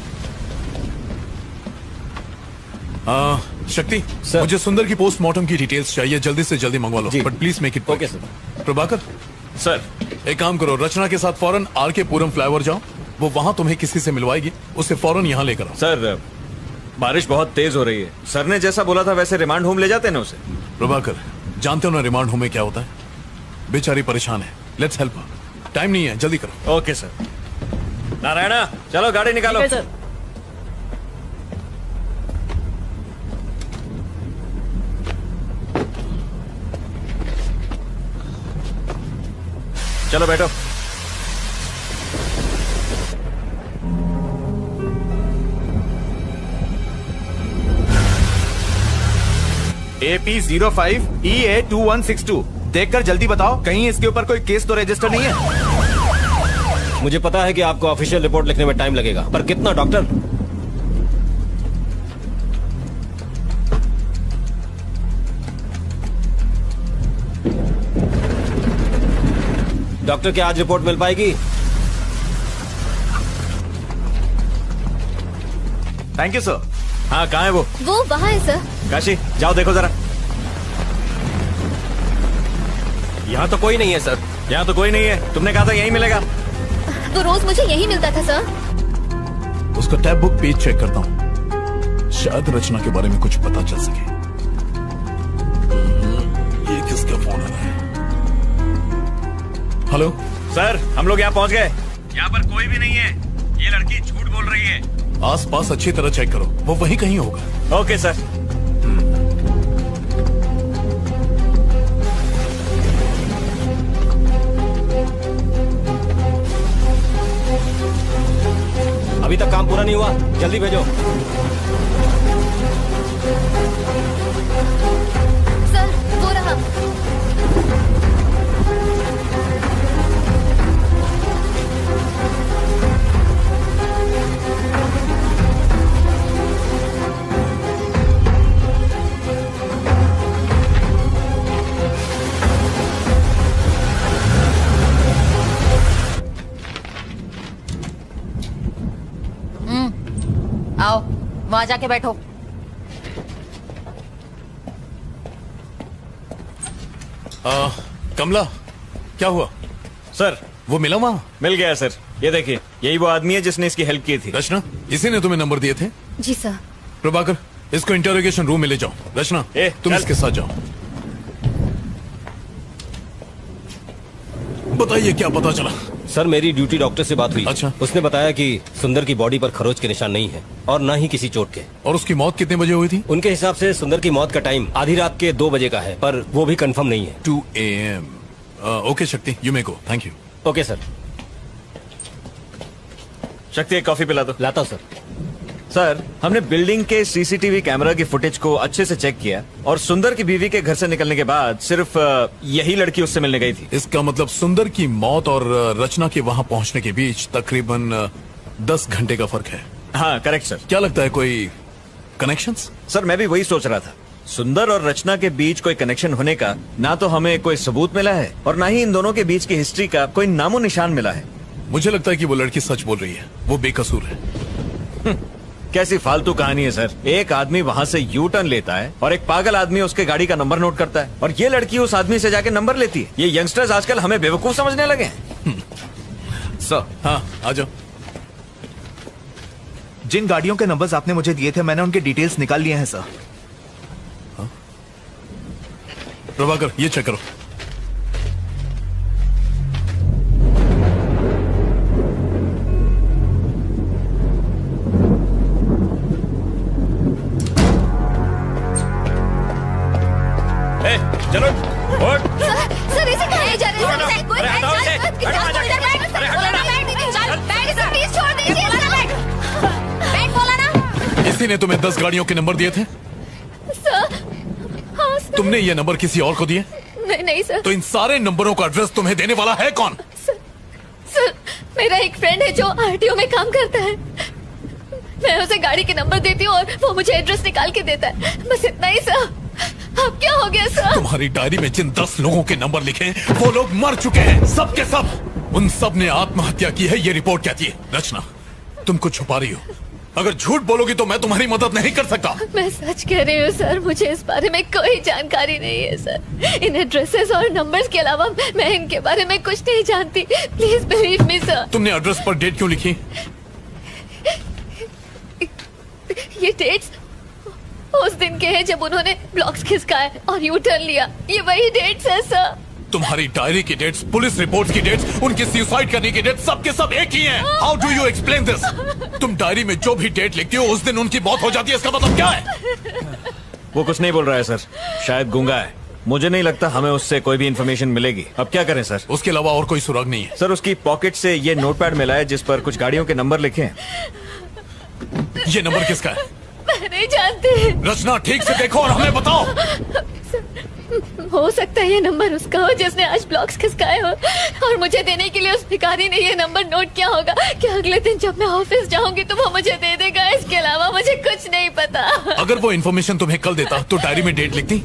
शक्ति सर, मुझे सुंदर की पोस्टमार्टम की डिटेल्स चाहिए, जल्दी से जल्दी मंगवा लो, but please make it. Okay sir. Prabhakar sir, एक काम करो, रचना के साथ फौरन आर के पुरम फ्लाईओवर जाओ, वो वहां तुम्हें किसी से मिलवाएगी, उसे फौरन यहाँ लेकर आओ। सर बारिश बहुत तेज हो रही है, सर ने जैसा बोला था वैसे रिमांड होम ले जाते हैं ना उसे। प्रभाकर, जानते हो ना रिमांड होम में क्या होता है? बेचारी परेशान है, लेट्स हेल्प हर। टाइम नहीं है, जल्दी करो। Okay sir. नारायणा चलो गाड़ी निकालो। सर। चलो बैठो। AP05EA2162 देखकर जल्दी बताओ, कहीं इसके ऊपर कोई केस तो रजिस्टर नहीं है? मुझे पता है कि आपको ऑफिशियल रिपोर्ट लिखने में टाइम लगेगा, पर कितना डॉक्टर? डॉक्टर क्या आज रिपोर्ट मिल पाएगी? Thank you sir. हाँ कहाँ है वो? वो वहाँ है सर। काशी जाओ देखो जरा। यहाँ तो कोई नहीं है सर। यहाँ तो कोई नहीं है, तुमने कहा था यहीं मिलेगा। वो रोज मुझे यही मिलता था सर। उसका टैब बुक पेज चेक करता हूँ, शायद रचना के बारे में कुछ पता चल सके। ये किसका फोन है? हेलो सर, हम लोग यहाँ पहुँच गए। यहाँ पर कोई भी नहीं है, ये लड़की झूठ बोल रही है। आसपास अच्छी तरह चेक करो, वो वहीं कहीं होगा। Okay sir. अभी तक काम पूरा नहीं हुआ, जल्दी भेजो। सर वो रहा। आओ वहां जाके बैठो। कमला क्या हुआ? सर वो मिला वहाँ? मिल गया सर, ये देखिए यही वो आदमी है जिसने इसकी हेल्प की थी। रचना, इसी ने तुम्हें नंबर दिए थे? जी सर। प्रभाकर, इसको इंटरोगेशन रूम में ले जाओ। रचना तुम इसके साथ जाओ। बताइए क्या पता चला? सर मेरी ड्यूटी डॉक्टर से बात हुई। अच्छा। उसने बताया कि सुंदर की बॉडी पर खरोच के निशान नहीं है और न ही किसी चोट के। और उसकी मौत कितने बजे हुई थी? उनके हिसाब से सुंदर की मौत का टाइम आधी रात के 2 बजे का है, पर वो भी कंफर्म नहीं है। 2 AM। ओके शक्ति, you may go. Thank you. Okay sir. शक्ति एक कॉफी पिला दो। लाता हूं सर। सर हमने बिल्डिंग के सीसीटीवी कैमरा की फुटेज को अच्छे से चेक किया और सुंदर की बीवी के घर से निकलने के बाद सिर्फ यही लड़की उससे मिलने गई थी। इसका मतलब सुंदर की मौत और रचना के वहाँ पहुँचने के बीच तकरीबन 10 घंटे का फर्क है। हाँ करेक्ट सर। क्या लगता है कोई कनेक्शंस? सर मैं भी वही सोच रहा था, सुंदर और रचना के बीच कोई कनेक्शन होने का ना तो हमें कोई सबूत मिला है और ना ही इन दोनों के बीच की हिस्ट्री का कोई नामो निशान मिला है। मुझे लगता है कि वो लड़की सच बोल रही है, वो बेकसूर है। कैसी फालतू कहानी है सर। एक आदमी वहाँ से यू टर्न लेता है और एक पागल आदमी उसके गाड़ी का नंबर नोट करता है और ये लड़की उस आदमी से जाके नंबर लेती है। ये यंगस्टर्स आजकल हमें बेवकूफ समझने लगे हैं। सर हाँ आ जाओ। जिन गाड़ियों के नंबर्स आपने मुझे दिए थे मैंने उनके डिटेल्स निकाल लिए हैं सर। प्रभाकर ये चेक करो। चलो सर इसे कहाँ ले जा रहे हैं? सर कोई अरे हटाओ इसे। हटो वहाँ जाके। अरे हटो ना। प्लीज छोड़ दीजिए। बैठ बोला ना। इसी ने तुम्हें 10 गाड़ियों के नंबर दिए थे? सर हाँ सर। तुमने ये नंबर किसी और को दिए? नहीं सर। तो इन सारे नंबरों का एड्रेस तुम्हें देने वाला है कौन? सर मेरा एक फ्रेंड है जो आरटीओ में काम करता है। मैं उसे गाड़ी के नंबर देती हूँ और वो मुझे एड्रेस निकाल के देता है, बस इतना ही सर। अब क्या हो गया सर? तुम्हारी डायरी में जिन 10 लोगों के नंबर लिखे हैं वो लोग मर चुके हैं, सब के सब। उन सब ने आत्महत्या की है, ये रिपोर्ट कहती है। रचना तुम कुछ छुपा रही हो, अगर झूठ बोलोगी तो मैं तुम्हारी मदद नहीं कर सकता। मैं सच कह रही हूँ सर, मुझे इस बारे में कोई जानकारी नहीं है सर। इन एड्रेसेस और नंबर्स के अलावा मैं इनके बारे में कुछ नहीं जानती। Please believe me sir. तुमने एड्रेस पर डेट क्यों लिखी? ये डेट्स उस दिन के हैं जब उन्होंने ब्लॉक्स खिसकाए और यू टर्न लिया। ये वही डेट्स है सर। तुम्हारी डायरी की डेट्स, पुलिस रिपोर्ट की डेट्स, उनकी सुसाइड करने की डेट्स, सबके सब एक ही हैं। How do you explain this? तुम डायरी में जो भी डेट लिखती हो उस दिन उनकी मौत हो जाती है, इसका मतलब क्या है? वो कुछ नहीं बोल रहा है सर, शायद गूंगा है। मुझे नहीं लगता हमें उससे कोई भी इंफॉर्मेशन मिलेगी। अब क्या करें सर? उसके अलावा और कोई सुराग नहीं है। सर उसकी पॉकेट से ये नोटपैड मिला है जिस पर कुछ गाड़ियों के नंबर लिखे हैं। ये नंबर किसका है? मैं नहीं जानती। रचना ठीक से देखो और हमें बताओ। हो सकता है ये नंबर उसका हो जिसने आज ब्लॉक्स खिसकाए हो, और मुझे देने के लिए उस भिखारी ने ये नंबर नोट किया होगा कि अगले दिन जब मैं ऑफिस जाऊंगी तो वो मुझे दे देगा। इसके अलावा मुझे कुछ नहीं पता। अगर वो इन्फॉर्मेशन तुम्हें कल देता तो डायरी में डेट लिखती?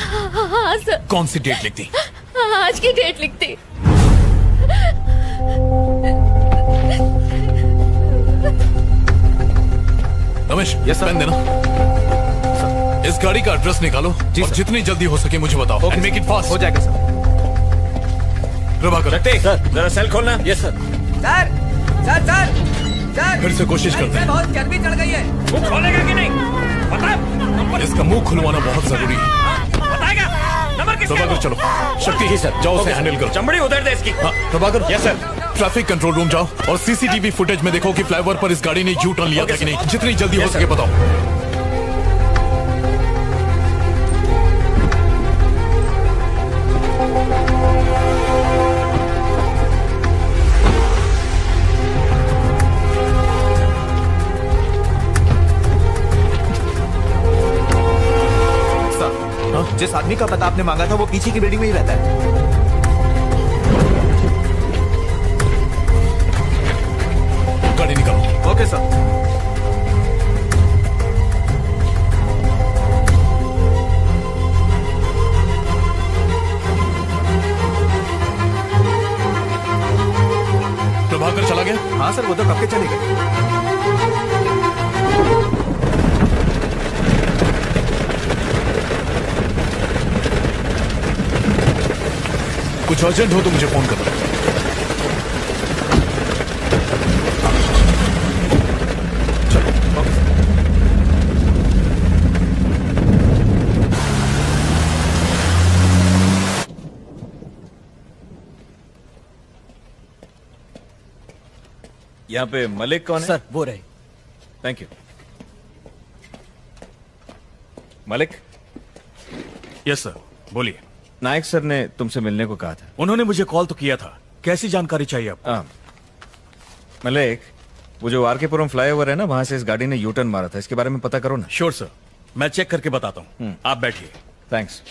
हाँ सर। कौन सी डेट लिखती? आज की डेट लिखती। रमेश, पेन देना। इस गाड़ी का एड्रेस निकालो और जितनी जल्दी हो सके मुझे बताओ। And make it fast. हो जाएगा सर। प्रभाकर, जरा सेल खोलना। Yes sir. Sir sir sir sir फिर से कोशिश करते हैं। बहुत चर्बी चढ़ गई है। वो खोलेगा कि नहीं बता। इसका मुंह खुलवाना बहुत जरूरी है। बताएगा नंबर किसका? प्रभाकर चलो। शक्ति ही सर, जाओ उसे हैंडल करो। चमड़ी उधर दे इसकी। हाँ Prabhakar. Yes sir. Traffic control room जाओ और सीसीटीवी फुटेज में देखो कि फ्लाईओवर पर इस गाड़ी ने यू टर्न लिया था कि नहीं। जितनी जल्दी हो सके बताओ। जिस आदमी का पता आपने मांगा था वो पीछे की बिल्डिंग में ही रहता है। गाड़ी निकालो। Okay sir. प्रभाकर चला गया? हाँ सर, वो तो कब के चले गए। कुछ अर्जेंट हो तो मुझे फोन करना। चलो। ओके। यहाँ पे मलिक कौन है? सर वो रहे। Thank you. Malik. Yes sir, बोलिए। नायक सर ने तुमसे मिलने को कहा था। उन्होंने मुझे कॉल तो किया था। कैसी जानकारी चाहिए आपको? मलिक, वो जो आरकेपुरम फ्लाईओवर है ना, वहां से इस गाड़ी ने यू टर्न मारा था, इसके बारे में पता करो ना। श्योर सर, मैं चेक करके बताता हूँ। आप बैठिए। थैंक्स।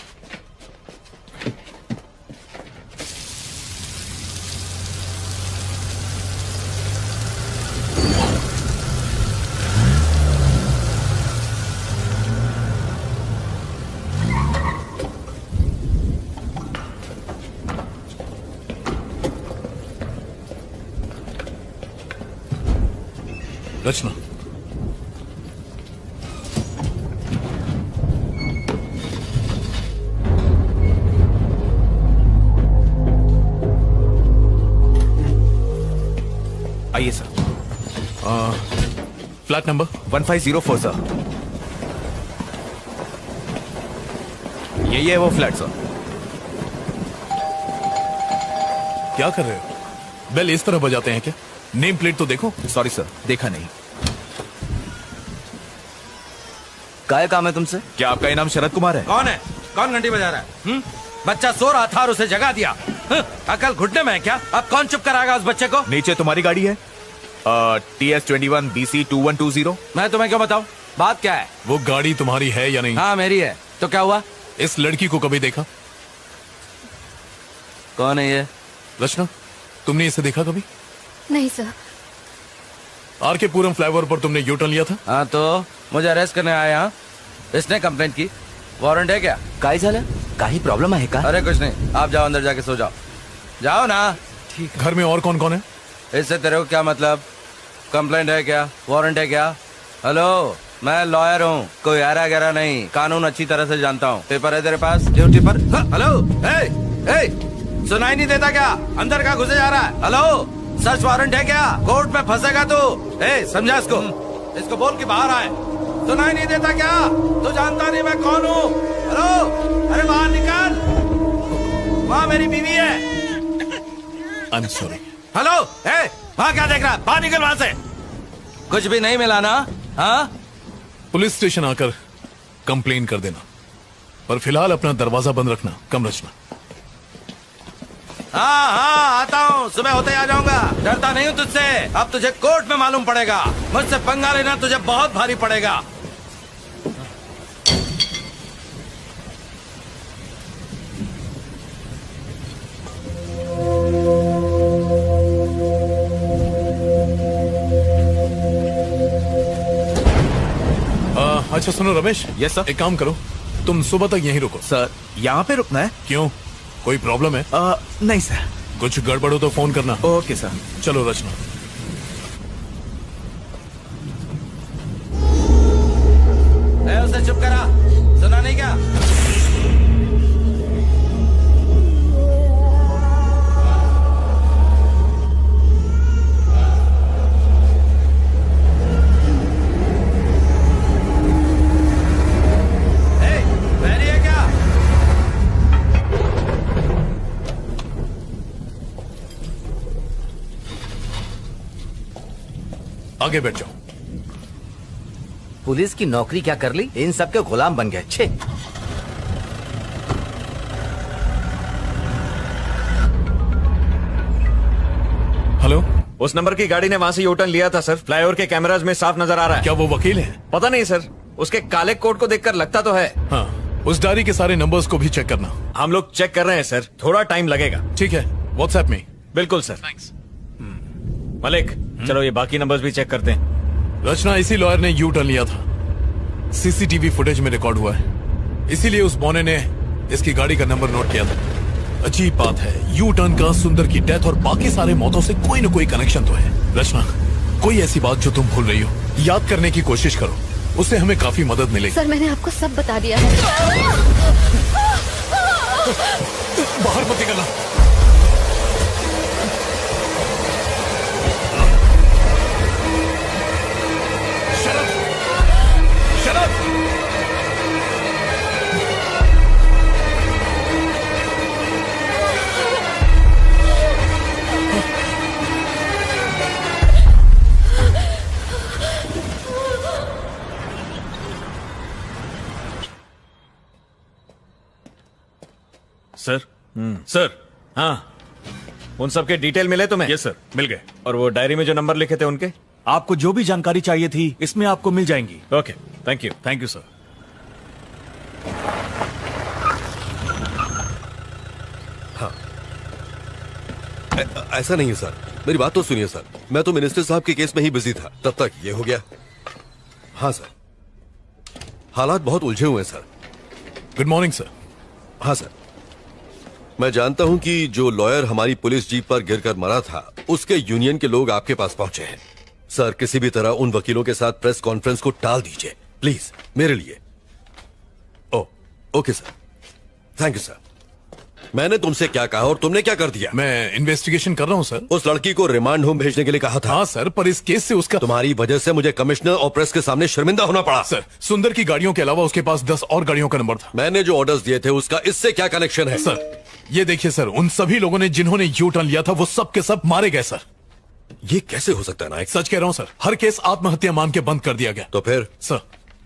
रचना, आइए सर। Flat number 1504 sir. यही है वो फ्लैट सर। क्या कर रहे हो? बेल इस तरह बजाते हैं क्या? नेम प्लेट तो देखो। सॉरी सर, देखा नहीं। क्या काम है तुमसे? क्या आपका इनाम शरद कुमार है? कौन है? कौन घंटी बजा रहा है? बच्चा सो रहा था और उसे जगा दिया। अकल घुटने में है क्या? अब कौन चुप कराएगा उस बच्चे को? नीचे तुम्हारी गाड़ी है TS21 BC 2120। मैं तुम्हें क्यों बताऊं? बात क्या है? वो गाड़ी तुम्हारी है या नहीं? हाँ मेरी है। तो क्या हुआ? इस लड़की को कभी देखा? कौन है ये? रचना, तुमने इसे देखा कभी? नहीं सर। आरकेपुरम फ्लाईओवर पर तुमने यू टर्न लिया था? हाँ तो मुझे अरेस्ट करने आए यहाँ। इसने कंप्लेंट की। वारंट है क्या? काई झालं? काही प्रॉब्लम आहे का? अरे कुछ नहीं, आप जाओ अंदर जाके सो जाओ। जाओ ना। ठीक। घर में और कौन कौन है? इससे तेरे को क्या मतलब? कंप्लेंट है क्या? वारंट है क्या? हेलो, मैं लॉयर हूँ, कोई आरा गहरा नहीं, कानून अच्छी तरह से जानता हूँ। पेपर है तेरे पास? ड्यूटी पर? हेलो, सुनाई नहीं देता क्या? अंदर का घुसे जा रहा है? हेलो, सर्च वारंट है क्या? कोर्ट में फंसेगा तू। समझा इसको बोल के बाहर आए। सुनाई नहीं देता क्या? तू जानता नहीं मैं कौन हूँ? हेलो, अरे बाहर निकल। वहाँ मेरी बीवी है। I am sorry. हेलो, ए, वहाँ क्या देख रहा है? बाहर निकल वहाँ से। कुछ भी नहीं मिला ना? हाँ? पुलिस स्टेशन आकर कंप्लेन कर देना, पर फिलहाल अपना दरवाजा बंद रखना। कम रचना। हाँ हाँ, आता हूँ, सुबह होते ही आ जाऊंगा। डरता नहीं हूँ तुझसे। अब तुझे कोर्ट में मालूम पड़ेगा। मुझसे पंगा लेना तुझे बहुत भारी पड़ेगा। अच्छा सुनो रमेश। Yes sir. एक काम करो, तुम सुबह तक यहीं रुको। सर, यहाँ पे रुकना है? क्यों, कोई प्रॉब्लम है? नहीं सर। कुछ गड़बड़ हो तो फोन करना। Okay sir. चलो रचना। उसे चुप करा, सुना नहीं क्या? आगे बैठ जाओ। पुलिस की नौकरी क्या कर ली, इन सब के गुलाम बन गए। छे। हेलो, उस नंबर की गाड़ी ने वहां से यू-टर्न लिया था सर। फ्लाईओवर के कैमराज में साफ नजर आ रहा है। क्या वो वकील है? पता नहीं सर, उसके काले कोट को देखकर लगता तो है। हाँ, उस डायरी के सारे नंबर्स को भी चेक करना। हम लोग चेक कर रहे हैं सर, थोड़ा टाइम लगेगा। ठीक है, व्हाट्सएप में। बिल्कुल सर। मलिक, चलो ये बाकी नंबर्स भी चेक करते हैं। रचना, इसी लॉयर ने यू टर्न लिया था, सीसीटीवी फुटेज में रिकॉर्ड हुआ है, इसीलिए उस बौने ने इसकी गाड़ी का नंबर नोट किया था। अजीब बात है, यू टर्न का सुंदर की डेथ और बाकी सारे मौतों से कोई न कोई कनेक्शन तो है। रचना, कोई ऐसी बात जो तुम भूल रही हो, याद करने की कोशिश करो, उससे हमें काफी मदद मिलेगी। सर, मैंने आपको सब बता दिया है। बाहर मत निकलना। सर, सर, हाँ, उन सब के डिटेल मिले तुम्हें? यस सर, मिल गए। और वो डायरी में जो नंबर लिखे थे उनके? आपको जो भी जानकारी चाहिए थी इसमें आपको मिल जाएंगी। Okay, thank you. Thank you sir. हाँ, ऐसा नहीं है सर, मेरी बात तो सुनिए सर। मैं तो मिनिस्टर साहब के केस में ही बिजी था, तब तक ये हो गया। हाँ सर, हालात बहुत उलझे हुए हैं सर। Good morning sir. हाँ सर, मैं जानता हूं कि जो लॉयर हमारी पुलिस जीप पर गिरकर मरा था, उसके यूनियन के लोग आपके पास पहुंचे हैं। सर, किसी भी तरह उन वकीलों के साथ प्रेस कॉन्फ्रेंस को टाल दीजिए प्लीज, मेरे लिए। Okay sir, thank you sir. मैंने तुमसे क्या कहा और तुमने क्या कर दिया? मैं इन्वेस्टिगेशन कर रहा हूं सर। उस लड़की को रिमांड होम भेजने के लिए कहा था। हाँ सर, पर इस केस से उसका, तुम्हारी वजह से मुझे कमिश्नर और प्रेस के सामने शर्मिंदा होना पड़ा। सर, सुंदर की गाड़ियों के अलावा उसके पास 10 और गाड़ियों का नंबर था। मैंने जो ऑर्डर्स दिए थे उसका इससे क्या कनेक्शन है? सर, ये देखिए सर, उन सभी लोगों ने जिन्होंने यू टर्न लिया था वो सब के सब मारे गए सर। ये कैसे हो सकता है नायक? सच कह रहा हूं सर, हर केस आत्महत्या मान के बंद कर दिया गया। तो फिर? सर,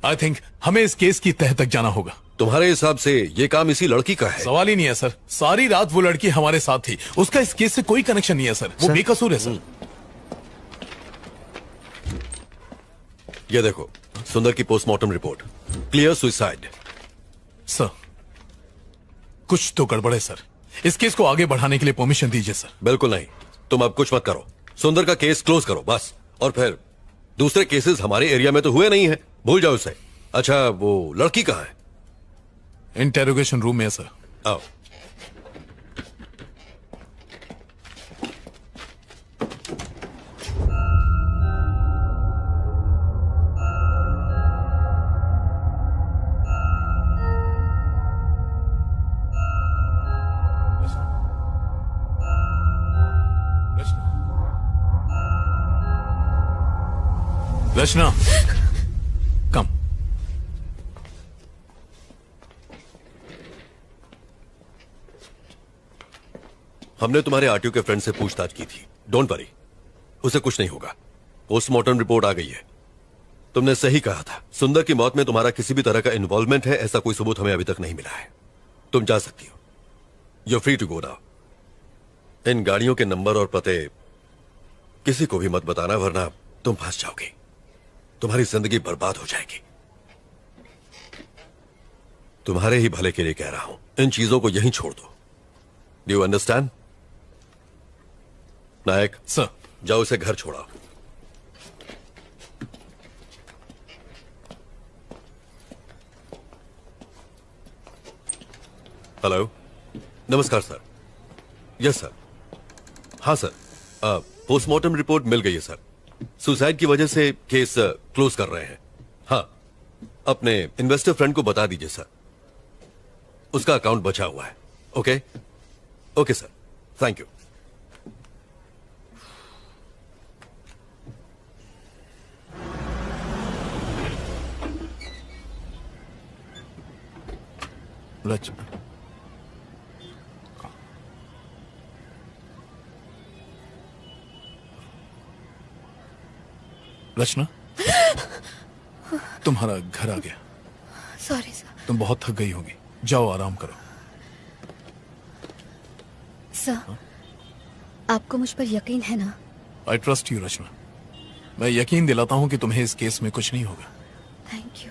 आई थिंक हमें इस केस की तह तक जाना होगा। तुम्हारे हिसाब से ये काम इसी लड़की का है? सवाल ही नहीं है सर, सारी रात वो लड़की हमारे साथ थी, उसका इस केस से कोई कनेक्शन नहीं है सर, वो बेकसूर है सर। ये देखो, सुंदर की postmortem report, clear suicide. Sir, कुछ तो गड़बड़ है सर, इस केस को आगे बढ़ाने के लिए परमिशन दीजिए सर। बिल्कुल नहीं, तुम अब कुछ मत करो, सुंदर का केस क्लोज करो बस। और फिर दूसरे केसेस हमारे एरिया में तो हुए नहीं है, भूल जाओ उसे। अच्छा, वो लड़की कहाँ है? इंटेरोगेशन रूम में है सर। आओ। रचना, कम। हमने तुम्हारे आरटीओ के फ्रेंड से पूछताछ की थी। डोंट वरी, उसे कुछ नहीं होगा। पोस्टमार्टम रिपोर्ट आ गई है। तुमने सही कहा था, सुंदर की मौत में तुम्हारा किसी भी तरह का इन्वॉल्वमेंट है, ऐसा कोई सबूत हमें अभी तक नहीं मिला है। तुम जा सकती हो। You free to go now. इन गाड़ियों के नंबर और पते किसी को भी मत बताना, वरना तुम फंस जाओगे। तुम्हारी जिंदगी बर्बाद हो जाएगी। तुम्हारे ही भले के लिए कह रहा हूं, इन चीजों को यहीं छोड़ दो। Do you understand? Nayak sir, जाओ इसे घर छोड़ाओ। हेलो, नमस्कार सर। Yes sir. हाँ सर, पोस्टमार्टम रिपोर्ट मिल गई है सर। सुसाइड की वजह से केस क्लोज कर रहे हैं। हाँ, अपने इन्वेस्टर फ्रेंड को बता दीजिए सर, उसका अकाउंट बचा हुआ है। Okay okay sir, thank you. Rachna, तुम्हारा घर आ गया। Sorry sir. तुम बहुत थक गई होगी, जाओ आराम करो। सर, आपको मुझ पर यकीन है ना? आई ट्रस्ट यू रचना। मैं यकीन दिलाता हूं कि तुम्हें इस केस में कुछ नहीं होगा। Thank you.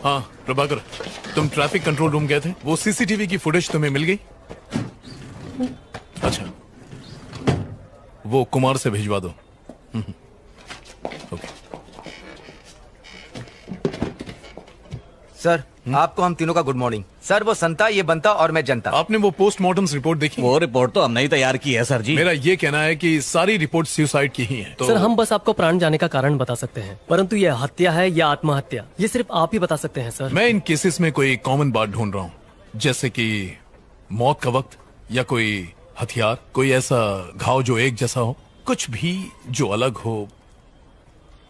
हाँ प्रभाकर, तुम ट्रैफिक कंट्रोल रूम गए थे, वो सीसीटीवी की फुटेज तुम्हें मिल गई? अच्छा, वो कुमार से भिजवा दो। ओके। सर, आपको हम तीनों का गुड मॉर्निंग। सर, वो संता, ये बनता और मैं जनता। आपने वो पोस्टमार्टम रिपोर्ट देखी? वो रिपोर्ट तो हमने ही तैयार की है सर जी। मेरा ये कहना है कि सारी रिपोर्ट सुसाइड की ही है। तो सर, हम बस आपको प्राण जाने का कारण बता सकते हैं, परंतु ये हत्या है या आत्महत्या, ये सिर्फ आप ही बता सकते हैं सर। मैं इन केसेस में कोई कॉमन बात ढूंढ रहा हूँ, जैसे कि मौत का वक्त या कोई हथियार, कोई ऐसा घाव जो एक जैसा हो, कुछ भी जो अलग हो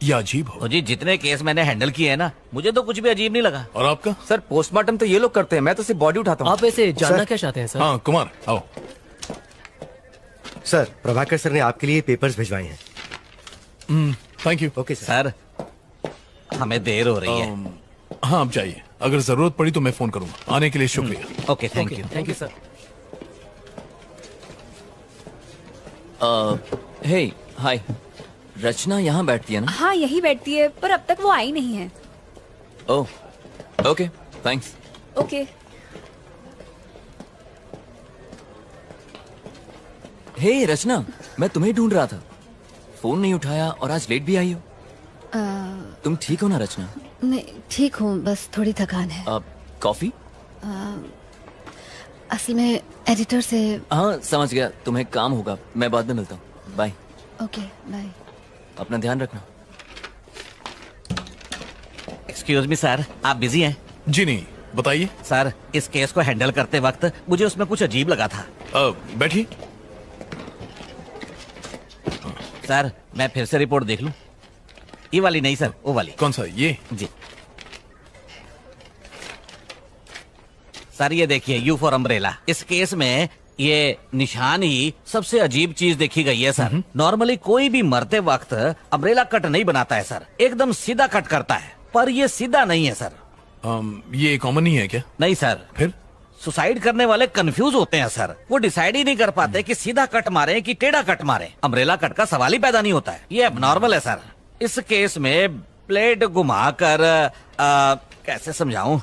या अजीब हो। जी, जितने केस मैंने हैंडल किए हैं ना, मुझे तो कुछ भी अजीब नहीं लगा। और आपका? सर, पोस्टमार्टम तो ये लोग करते हैं, मैं तो सिर्फ बॉडी उठाता हूँ। आप ऐसे जानना क्या चाहते हैं सर? हाँ कुमार, आओ। सर, प्रभाकर सर ने आपके लिए पेपर्स भिजवाए हैं। Thank you. Okay sir. हमें देर हो रही है। हाँ आप जाइए, अगर जरूरत पड़ी तो मैं फोन करूंगा। आने के लिए शुक्रिया। Okay, thank you. Thank you sir. Hey hi, Rachna यहाँ बैठती है ना? हाँ यही बैठती है, पर अब तक वो आई नहीं है। Oh okay, thanks. ओके। हे रचना, मैं तुम्हें ढूंढ रहा था, फोन नहीं उठाया और आज लेट भी आई हो। तुम ठीक हो ना रचना? मैं ठीक हूँ, बस थोड़ी थकान है। कॉफी? असल में एडिटर से। हाँ समझ गया, तुम्हें काम होगा, मैं बाद में मिलता हूँ। बाय। Okay bye. अपना ध्यान रखना। एक्सक्यूज मी सर, आप बिजी हैं? जी नहीं, बताइए। सर, इस केस को हैंडल करते वक्त मुझे उसमें कुछ अजीब लगा था। बैठिए। सर, मैं फिर से रिपोर्ट देख लूं? ये वाली नहीं सर, वो वाली। कौन सा? ये? जी सर, ये देखिए, यू फॉर अम्ब्रेला। इस केस में ये निशान ही सबसे अजीब चीज देखी गई है सर। नॉर्मली कोई भी मरते वक्त अम्ब्रेला कट नहीं बनाता है सर, एकदम सीधा कट करता है, पर ये सीधा नहीं है सर। ये कॉमन नहीं है क्या? नहीं सर। फिर सुसाइड करने वाले कंफ्यूज होते हैं सर, वो डिसाइड ही नहीं कर पाते कि सीधा कट मारे कि टेढ़ा कट मारे। अम्ब्रेला कट का सवाल ही पैदा नहीं होता है, ये एबनॉर्मल है सर। इस केस में ब्लेड घुमाकर कैसे समझाऊं?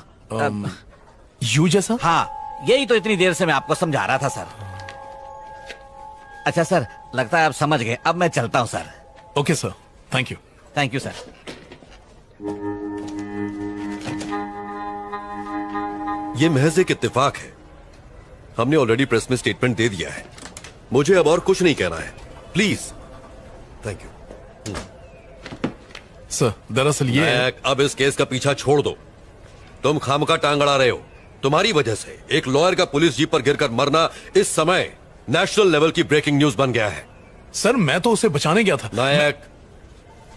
यू जैसा? हाँ, यही तो इतनी देर से मैं आपको समझा रहा था सर। अच्छा सर, लगता है आप समझ गए, अब मैं चलता हूँ sir. Okay sir, thank you. Thank you sir. ये महज एक इत्तेफाक है। हमने ऑलरेडी प्रेस में स्टेटमेंट दे दिया है, मुझे अब और कुछ नहीं कहना है, प्लीज। Thank you sir. दरअसल ये अब इस केस का पीछा छोड़ दो। तुम खामखा टांग अड़ा रहे हो। तुम्हारी वजह से एक लॉयर का पुलिस जीप पर गिरकर मरना इस समय नेशनल लेवल की ब्रेकिंग न्यूज बन गया है। सर, मैं तो उसे बचाने गया था। नायक,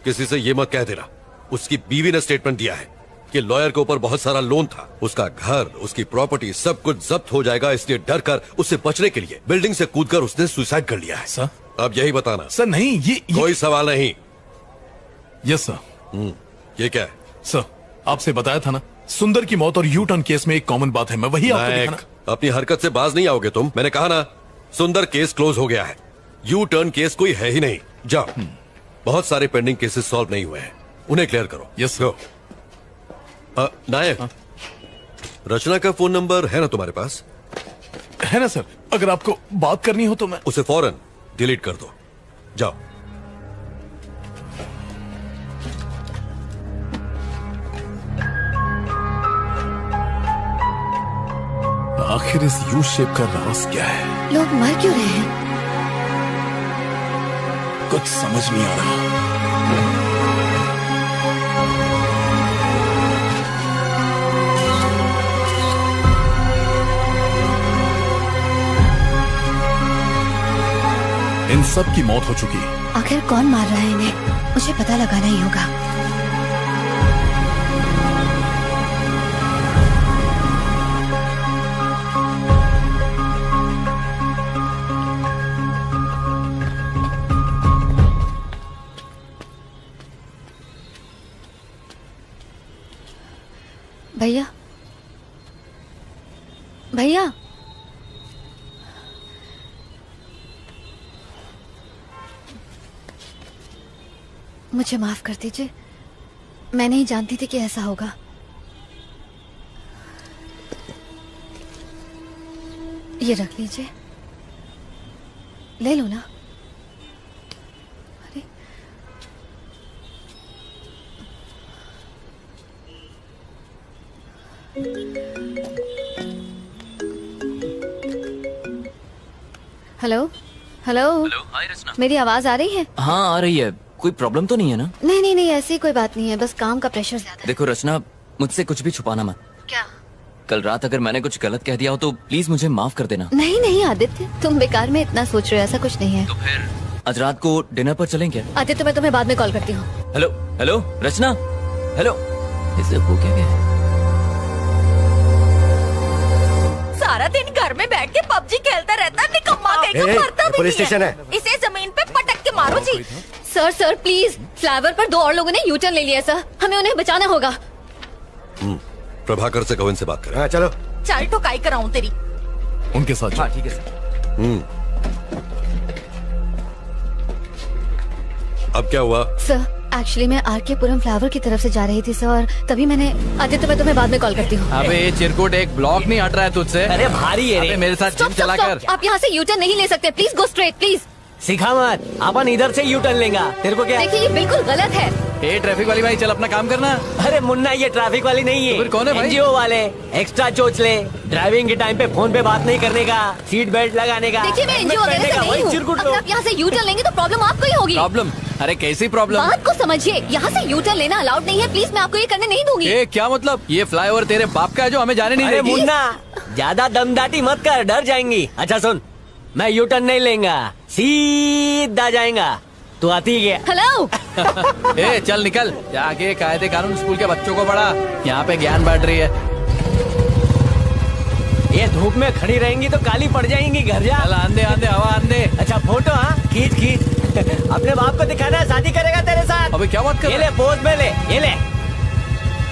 किसी से ये मत कह देना। उसकी बीवी ने स्टेटमेंट दिया है कि लॉयर के ऊपर बहुत सारा लोन था, उसका घर, उसकी प्रॉपर्टी सब कुछ जब्त हो जाएगा, इसलिए डर कर उससे बचने के लिए बिल्डिंग से कूदकर उसने सुसाइड कर लिया है। सर, अब यही बताना। सर नहीं, ये कोई सवाल नहीं। Yes sir. ये क्या है? सर, आपसे बताया था ना, सुंदर की मौत और यू टर्न केस में एक कॉमन बात है, मैं वही आपको दिखाना। अपनी हरकत से बाज नहीं आओगे तुम। मैंने कहा ना, सुंदर केस क्लोज हो गया है, यू टर्न केस कोई है ही नहीं। जाओ, बहुत सारे पेंडिंग केसेस सॉल्व नहीं हुए हैं, उन्हें क्लियर करो। Yes go. नायक, रचना का फोन नंबर है ना तुम्हारे पास? है ना सर, अगर आपको बात करनी हो तो मैं उसे फौरन डिलीट कर दो। जाओ। आखिर इस यू शेप का राज क्या है? लोग मर क्यों रहे हैं? कुछ समझ नहीं आ रहा। इन सब की मौत हो चुकी है। आखिर कौन मार रहा है इन्हें? मुझे पता लगाना ही होगा। भैया, भैया, मुझे माफ कर दीजिए, मैं नहीं जानती थी कि ऐसा होगा। ये रख लीजिए, ले लो ना। अरे हेलो हेलो। हेलो, हाय रचना। मेरी आवाज आ रही है? हाँ आ रही है। कोई प्रॉब्लम तो नहीं है ना? नहीं नहीं नहीं, ऐसी कोई बात नहीं है, बस काम का प्रेशर ज्यादा है। देखो रचना, मुझसे कुछ भी छुपाना मत। क्या? कल रात अगर मैंने कुछ गलत कह दिया हो तो प्लीज मुझे माफ कर देना। नहीं नहीं आदित्य, तुम बेकार में इतना सोच रहे हो, ऐसा कुछ नहीं है। तो फिर आज रात को डिनर पर चलें क्या? आदित्य, मैं तुम्हें बाद में कॉल करती हूँ। हेलो हेलो रचना, हेलो। इसे वो क्या गया? सारा दिन घर में बैठ के पबजी खेलता रहता, निकम्मा कहीं का मरता भी पुलिस नहीं स्टेशन है। इसे जमीन पे पटक के मारो जी। सर प्लीज, फ्लाईओवर पर 2 और लोगों ने यू टर्न ले लिया सर, हमें उन्हें बचाना होगा। प्रभाकर से कहो इनसे बात करें। हाँ चलो। चल ठुकाई कराऊं तेरी। उनके साथ। हाँ ठीक है सर। अब क्या हुआ? सर एक्चुअली मैं आरके पुरम फ्लावर की तरफ से जा रही थी सर, और तभी मैंने आदित्य, मैं तुम्हें बाद में कॉल करती हूँ। अबे ये चिरकुट एक ब्लॉक नहीं हट रहा है तुझसे। अरे भारी है रे। अबे मेरे साथ जिम चला कर। आप यहाँ से यू टर्न नहीं ले सकते, प्लीज गो स्ट्रेट प्लीज। सिखा मत, अपन इधर से यू टर्न लेगा, तेरे को क्या? देखिए ये बिल्कुल गलत है। ए ट्रैफिक वाली भाई, चल अपना काम करना। अरे मुन्ना, ये ट्रैफिक वाली नहीं है। तो फिर कौन है भाई? एनजीओ वाले। एक्स्ट्रा चोच ले, ड्राइविंग के टाइम पे फोन पे बात नहीं करने का, सीट बेल्ट लगाने का। देखिए मैं एनजीओ वगैरह से नहीं हूँ, अगर आप यहाँ से यू टर्न लेंगे तो प्रॉब्लम आपको ही होगी। प्रॉब्लम? अरे कैसी प्रॉब्लम? बात को समझिए, यहाँ से यू टर्न लेना अलाउड नहीं है, प्लीज मैं आपको ये करने नहीं दूंगी। ए क्या मतलब? ये फ्लाईओवर तेरे बाप का है जो हमें जाने नहीं अरे देगी? मुन्ना, ज्यादा दमदाटी मत कर, डर जाएंगी। अच्छा सुन, मैं यू टर्न नहीं लेंगा, सीधा जाएगा। तू आती है? हेलो। ए चल निकल, जाके कायदे कानून स्कूल के बच्चों को पढ़ा, यहाँ पे ज्ञान बांट रही है। ये धूप में खड़ी रहेंगी तो काली पड़ जाएंगी, घर जा। चल आंधे आंधे हवा आंधे। अच्छा फोटो, हाँ खींच अपने बाप को दिखाना है, शादी करेगा तेरे साथ। अबे क्या बात कर? ये ले पोज में ले, ये ले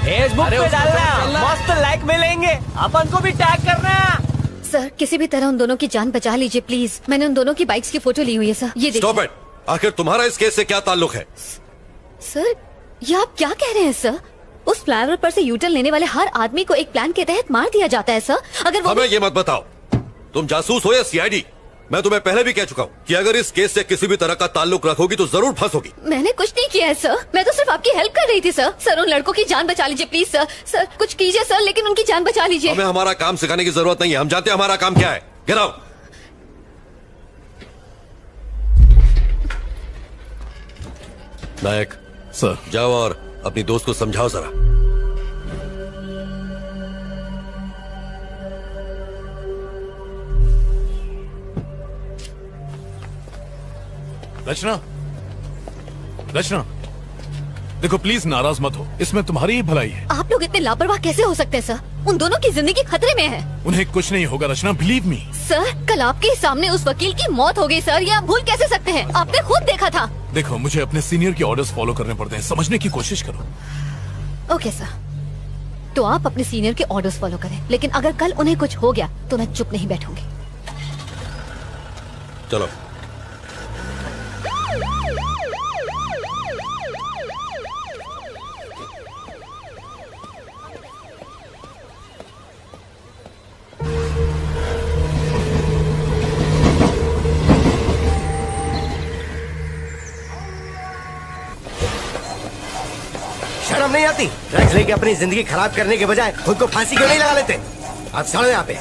फेसबुक पे डालना, चलना। मस्त लाइक मिलेंगे, अपन को भी टैग करना। सर किसी भी तरह उन दोनों की जान बचा लीजिए प्लीज, मैंने उन दोनों की बाइक्स की फोटो ली हुई है सर, ये देखिए। स्टॉप इट, आखिर तुम्हारा इस केस से क्या ताल्लुक है? सर ये आप क्या कह रहे हैं सर? उस फ्लाईओवर पर से यू टर्न लेने वाले हर आदमी को एक प्लान के तहत मार दिया जाता है सर। अगर वो हमें ये मत बताओ तुम जासूस हो या सीआईडी। मैं तुम्हें पहले भी कह चुका हूँ कि अगर इस केस से किसी भी तरह का ताल्लुक रखोगी तो जरूर फंसोगी। मैंने कुछ नहीं किया है सर, मैं तो सिर्फ आपकी हेल्प कर रही थी सर। सर उन लड़कों की जान बचा लीजिए प्लीज सर। सर कुछ कीजिए सर, लेकिन उनकी जान बचा लीजिए। हमें हमारा काम सिखाने की जरूरत नहीं है, हम जानते हैं हमारा काम क्या है। Get out. नायक सर, जाओ और अपनी दोस्त को समझाओ जरा। रचना, रचना देखो प्लीज नाराज मत हो, इसमें तुम्हारी ही भलाई है। आप लोग इतने लापरवाह कैसे हो सकते हैं सर? उन दोनों की जिंदगी खतरे में है। उन्हें कुछ नहीं होगा रचना, बिलीव मी। सर कल आपके सामने उस वकील की मौत हो गई सर, ये आप भूल कैसे सकते हैं? आपने खुद देखा था। देखो मुझे अपने सीनियर के ऑर्डर्स फॉलो करने पड़ते हैं, समझने की कोशिश करो। ओके सर, तो आप अपने सीनियर के ऑर्डर्स फॉलो करें, लेकिन अगर कल उन्हें कुछ हो गया तो मैं चुप नहीं बैठूंगी। चलो। शर्म नहीं आती? ड्रग्स लेके अपनी जिंदगी खराब करने के बजाय खुद को फांसी क्यों नहीं लगा लेते? आप चलो यहाँ पे।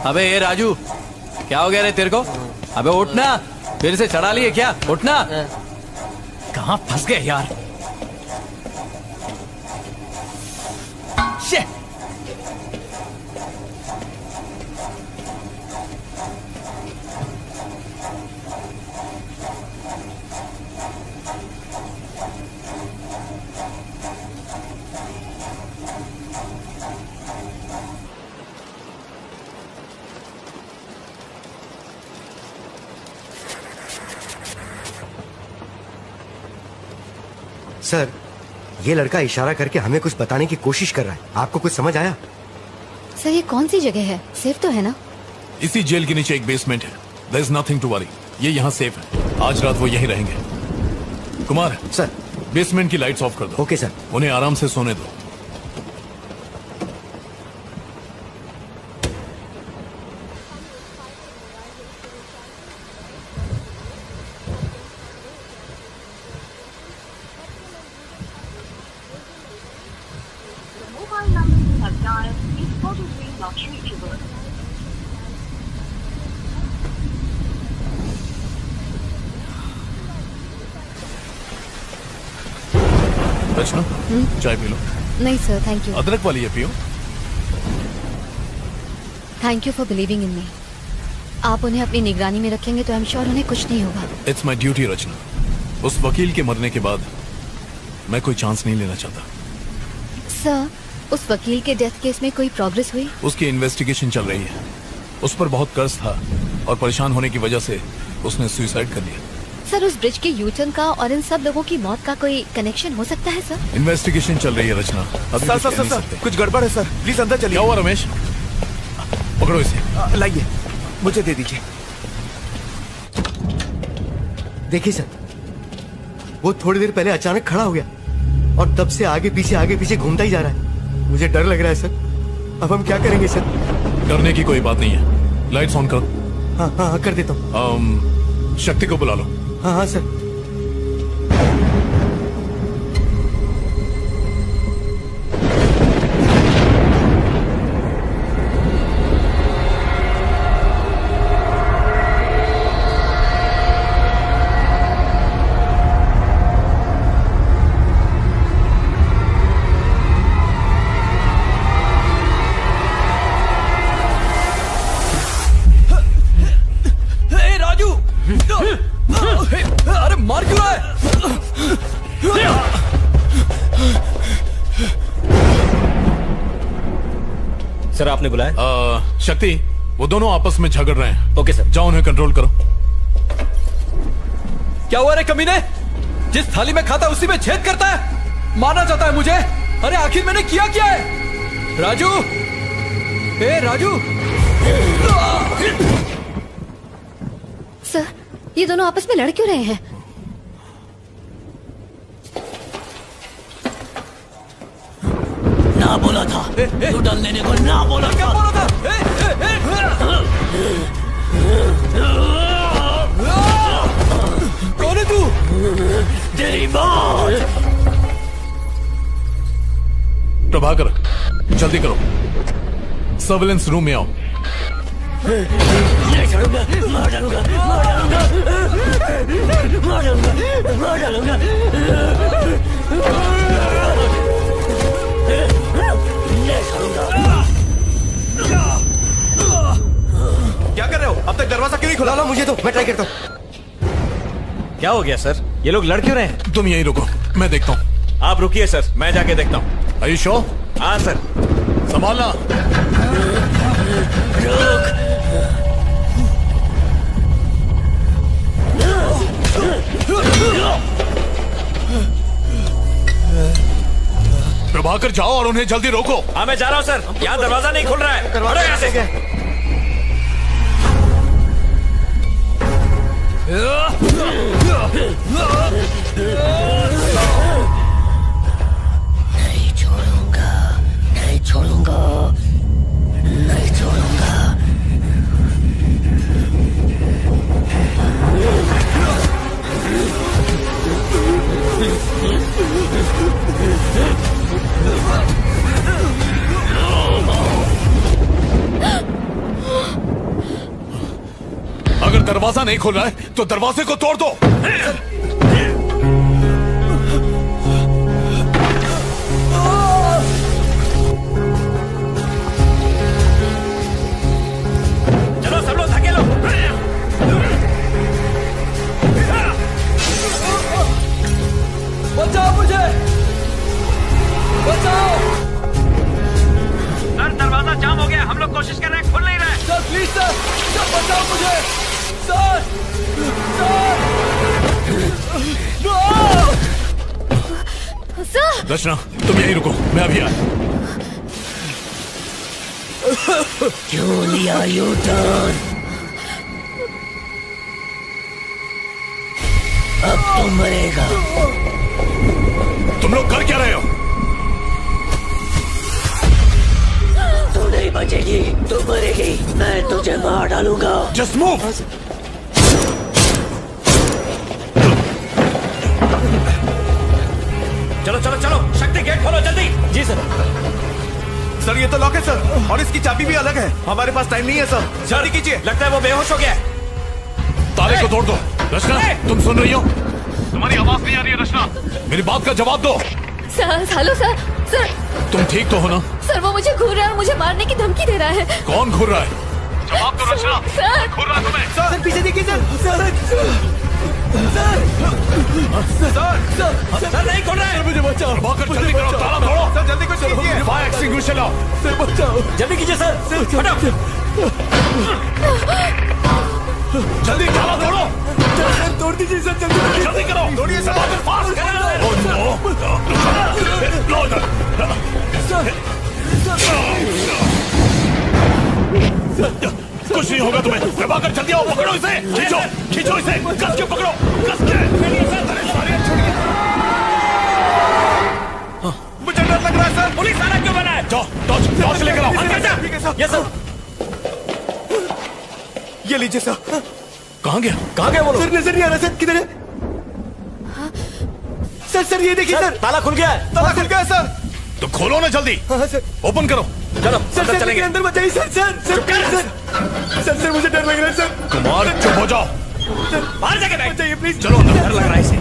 अबे ये राजू, क्या हो गया रे तेरे को? अबे उठना, फिर से चढ़ा लिए क्या? उठना। कहाँ फंस गए यार? Shit! सर ये लड़का इशारा करके हमें कुछ बताने की कोशिश कर रहा है, आपको कुछ समझ आया? सर ये कौन सी जगह है? सेफ तो है ना? इसी जेल के नीचे एक बेसमेंट है, there is nothing to worry. ये यहाँ सेफ है, आज रात वो यहीं रहेंगे। कुमार सर, बेसमेंट की लाइट्स ऑफ कर दो। Okay sir. उन्हें आराम से सोने दो। रचना, चाय पी लो। नहीं सर थैंक यू। अदरक वाली है पियो। Thank you for believing in me. आप उन्हें अपनी निगरानी में रखेंगे तो आई एम श्योर उन्हें कुछ नहीं होगा। इट्स माई ड्यूटी रचना। उस वकील के मरने के बाद मैं कोई चांस नहीं लेना चाहता। सर, उस वकील के डेथ केस में कोई प्रोग्रेस हुई? उसकी इन्वेस्टिगेशन चल रही है। उस पर बहुत कर्ज था और परेशान होने की वजह से उसने सुसाइड कर लिया। सर, उस ब्रिज के यूटर्न का और इन सब लोगों की मौत का कोई कनेक्शन हो सकता है सर? इन्वेस्टिगेशन चल रही है रचना। अभी सर सर सर कुछ गड़बड़ है सर, प्लीज अंदर चलिए। क्या हुआ रमेश? पकड़ो इसे। लाइए, मुझे दे दीजिए। देखिए सर, वो थोड़ी देर पहले अचानक खड़ा हो गया और तब से आगे पीछे घूमता ही जा रहा है। मुझे डर लग रहा है सर। अब हम क्या करेंगे सर? डरने की कोई बात नहीं है। लाइट्स ऑन करो। हाँ हाँ हाँ कर देता हूँ। शक्ति को बुला लो। हाँ हाँ सर। राजू, अरे मार क्यों रहा है? सर आपने बुलाया? शक्ति, वो दोनों आपस में झगड़ रहे हैं। Okay sir. जाओ उन्हें कंट्रोल करो। क्या हुआ रे कमीने? जिस थाली में खाता है उसी में छेद करता है। मारना चाहता है मुझे? अरे आखिर मैंने किया क्या है? राजू, ए राजू। सर, ये दोनों आपस में लड़ क्यों रहे हैं? ना बोला था तू डल लेने को, ना बोला क्या बोला था? कौन है तू? तेरी मौत। प्रभाकर, जल्दी करो, सर्विलेंस रूम में आओ। नहीं छोड़ूंगा, मार डालूंगा, मार डालूंगा, मार डालूंगा, मार डालूंगा। नहीं छोड़ूंगा। क्या कर रहे हो? अब तक दरवाजा क्यों नहीं खुला? मुझे तो, मैं ट्राई करता हूँ। क्या हो गया सर? ये लोग लड़ क्यों रहे हैं? तुम यहीं रुको, मैं देखता हूँ। आप रुकिए सर, मैं जाके देखता हूँ। Are you sure? हाँ सर। संभालना। प्रभाकर, जाओ और उन्हें जल्दी रोको। हाँ मैं जा रहा हूँ सर, यहाँ दरवाजा नहीं खुल रहा है। हटो यहाँ से। नहीं छोड़ूंगा, नहीं छोड़ूंगा, नहीं छोड़ूंगा। अगर दरवाजा नहीं खुल रहा है तो दरवाजे को तोड़ दो। चलो सब लोग धकेलो। बचाओ मुझे, बचाओ। सर दरवाजा जाम हो गया, हम लोग कोशिश कर रहे हैं, खुल नहीं रहा है। सर प्लीज सर, सर बचाओ मुझे, सर, सर। रचना, तुम यहीं रुको, मैं अभी आया। क्यों लिया यू टर्न? अब तो मरेगा। तुम लोग कर क्या रहे हो? तू नहीं बचेगी, तू मरेगी, मैं तुझे मार डालूंगा। Just move. चलो चलो चलो, शक्ति गेट खोलो जल्दी। जी सर। सर ये तो लॉक है सर, और इसकी चाबी भी अलग है। हमारे पास टाइम नहीं है सर, जल्दी कीजिए। लगता है वो बेहोश हो गया है। ताले को तोड़ दो। रचना, तुम सुन रही हो? तुम्हारी आवाज नहीं आ रही है रचना, मेरी बात का जवाब दो। Sir, hello sir, sir. तुम ठीक तो हो ना? सर वो मुझे घूर रहा है और मुझे मारने की धमकी दे रहा है। कौन घूर रहा है? जवाब दो रचना। सर घूर रहा तुम्हें। सर पीछे देखिए सर। सर नहीं खोल रहे। मुझे बचाओ। प्रभाकर जल्दी करो, ताला तोड़ो। सर जल्दी कुछ कीजिए। फायर एक्सटिंग्विशर लाओ। सर बचाओ, जल्दी कीजिए सर। जल्दी ताला तोड़ो। सर तोड़ दीजिए सर, जल्दी जल्दी करो। तोड़िए सब फास्ट करो। Oh no. लो इधर। कुछ नहीं होगा तुम्हें। प्रभाकर जल्दी आओ, पकड़ो इसे। खींचो खींचो इसे, कस के पकड़ो, कस के। मुझे डर लग रहा है सर। पुलिस थाना क्यों बना है? जाओ टॉर्च लेकर आओ। ठीक है सर। Yes sir. ये लीजिए सर। कहाँ गया? कहाँ गया वो लोग? सर नजर नहीं आ रहा सर, किधर है? सर ये देखिए सर, ताला खुल गया है। ताला खुल गया है सर। तो खोलो ना जल्दी। हाँ सर। ओपन करो। चलो सर चलेंगे अंदर, बताइए सर। सर मुझे डर लग रहा है सर। कुमार चुप हो जाओ। बाहर जाके बैठ जाइए प्लीज। चलो अंदर, डर लग रहा है इसे।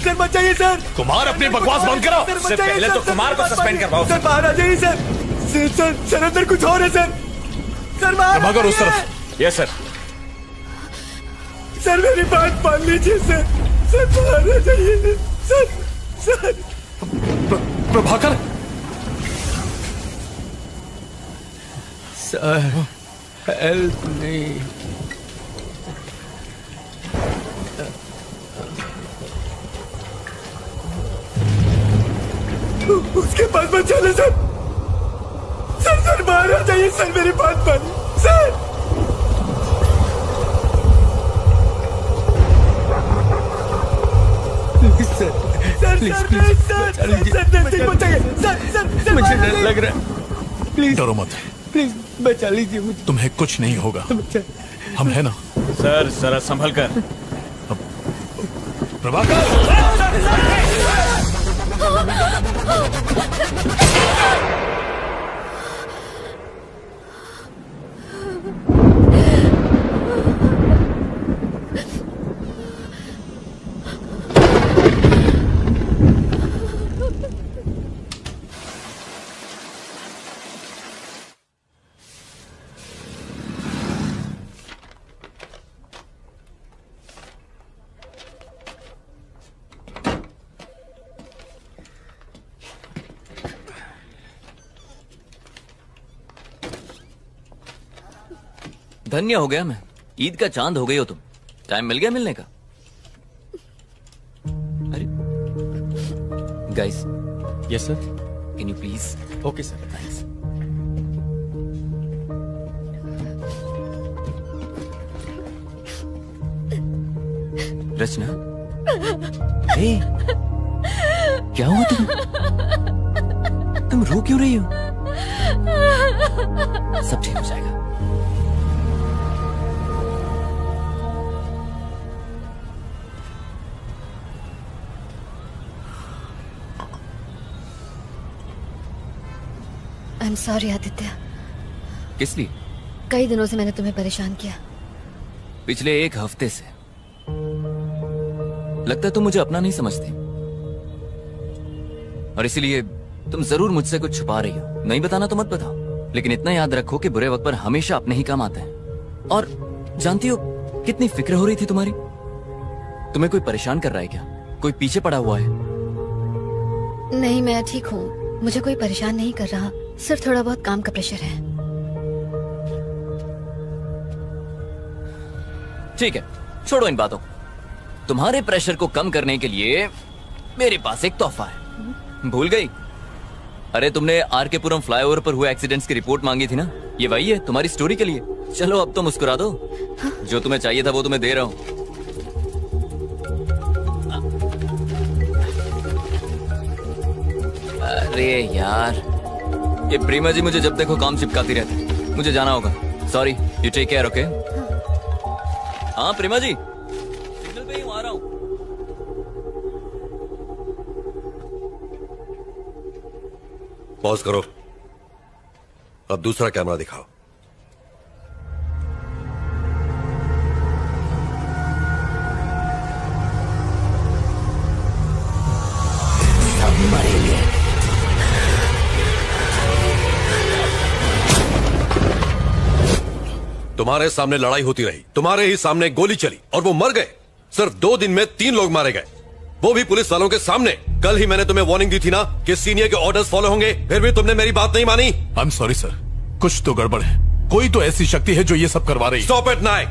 सर बचाइए सर। कुमार अपनी बकवास बंद करो। इससे पहले तो कुमार को सस्पेंड करवाओ। सर बाहर आ जाइए सर। सर अंदर कुछ और है सर। सर बाहर प्रभाकर उस तरफ। Yes sir. सर मेरी बात मान लीजिए सर। सर बाहर आ जाइए sir. Prabhakar. Sir help me. उसके पास बचा ले सर। सर बाहर आ जाइए सर, मेरी बात मानिए सर। सर मुझे डर लग रहा है। प्लीज डरो मत। प्लीज बचा लीजिए मुझे। तुम्हें कुछ नहीं होगा, हम है ना। सर जरा संभल कर। प्रभाकर। धन्य हो गया मैं। ईद का चांद हो गई हो तुम। टाइम मिल गया मिलने का। अरे guys. Yes sir. Can you please? Okay sir. Thanks. Rachna. Hey, क्या हुआ तुम रो क्यों रही हो? सब ठीक हो जाएगा। I'm sorry Aditya. किस लिए? कई दिनों से मैंने तुम्हें परेशान किया। पिछले एक हफ्ते से। लगता है तुम मुझे अपना नहीं समझती, और इसीलिए तुम जरूर मुझसे कुछ छुपा रही हो। नहीं बताना तो मत बताओ, लेकिन इतना याद रखो कि बुरे वक्त पर हमेशा अपने ही काम आते हैं। और जानती हो कितनी फिक्र हो रही थी तुम्हारी। तुम्हें कोई परेशान कर रहा है क्या? कोई पीछे पड़ा हुआ है? नहीं, मैं ठीक हूँ। मुझे कोई परेशान नहीं कर रहा, सिर्फ थोड़ा बहुत काम का प्रेशर है। ठीक है, छोड़ो इन बातों। तुम्हारे प्रेशर को कम करने के लिए मेरे पास एक तोहफा है। भूल गई? अरे तुमने आर.के. पुरम फ्लाईओवर पर हुए एक्सीडेंट्स की रिपोर्ट मांगी थी ना, ये वही है तुम्हारी स्टोरी के लिए। चलो अब तो मुस्कुरा दो। जो तुम्हें चाहिए था वो तुम्हें दे रहा हूं। अरे यार, ये प्रीमा जी मुझे जब देखो काम चिपकाती रहती। मुझे जाना होगा। Sorry, you take care. Okay? हाँ प्रीमा जी, सिग्नल पे ही हूँ, आ रहा हूँ। पॉज करो। अब दूसरा कैमरा दिखाओ। सब मरेंगे। तुम्हारे सामने लड़ाई होती रही, तुम्हारे ही सामने गोली चली और वो मर गए। सिर्फ 2 दिन में 3 लोग मारे गए, वो भी पुलिस वालों के सामने। कल ही मैंने तुम्हें वार्निंग दी थी ना कि सीनियर के ऑर्डर्स फॉलो होंगे, फिर भी तुमने मेरी बात नहीं मानी। आई एम सॉरी सर, कुछ तो गड़बड़ है। कोई तो ऐसी शक्ति है जो ये सब करवा रही है। स्टॉप इट नायक।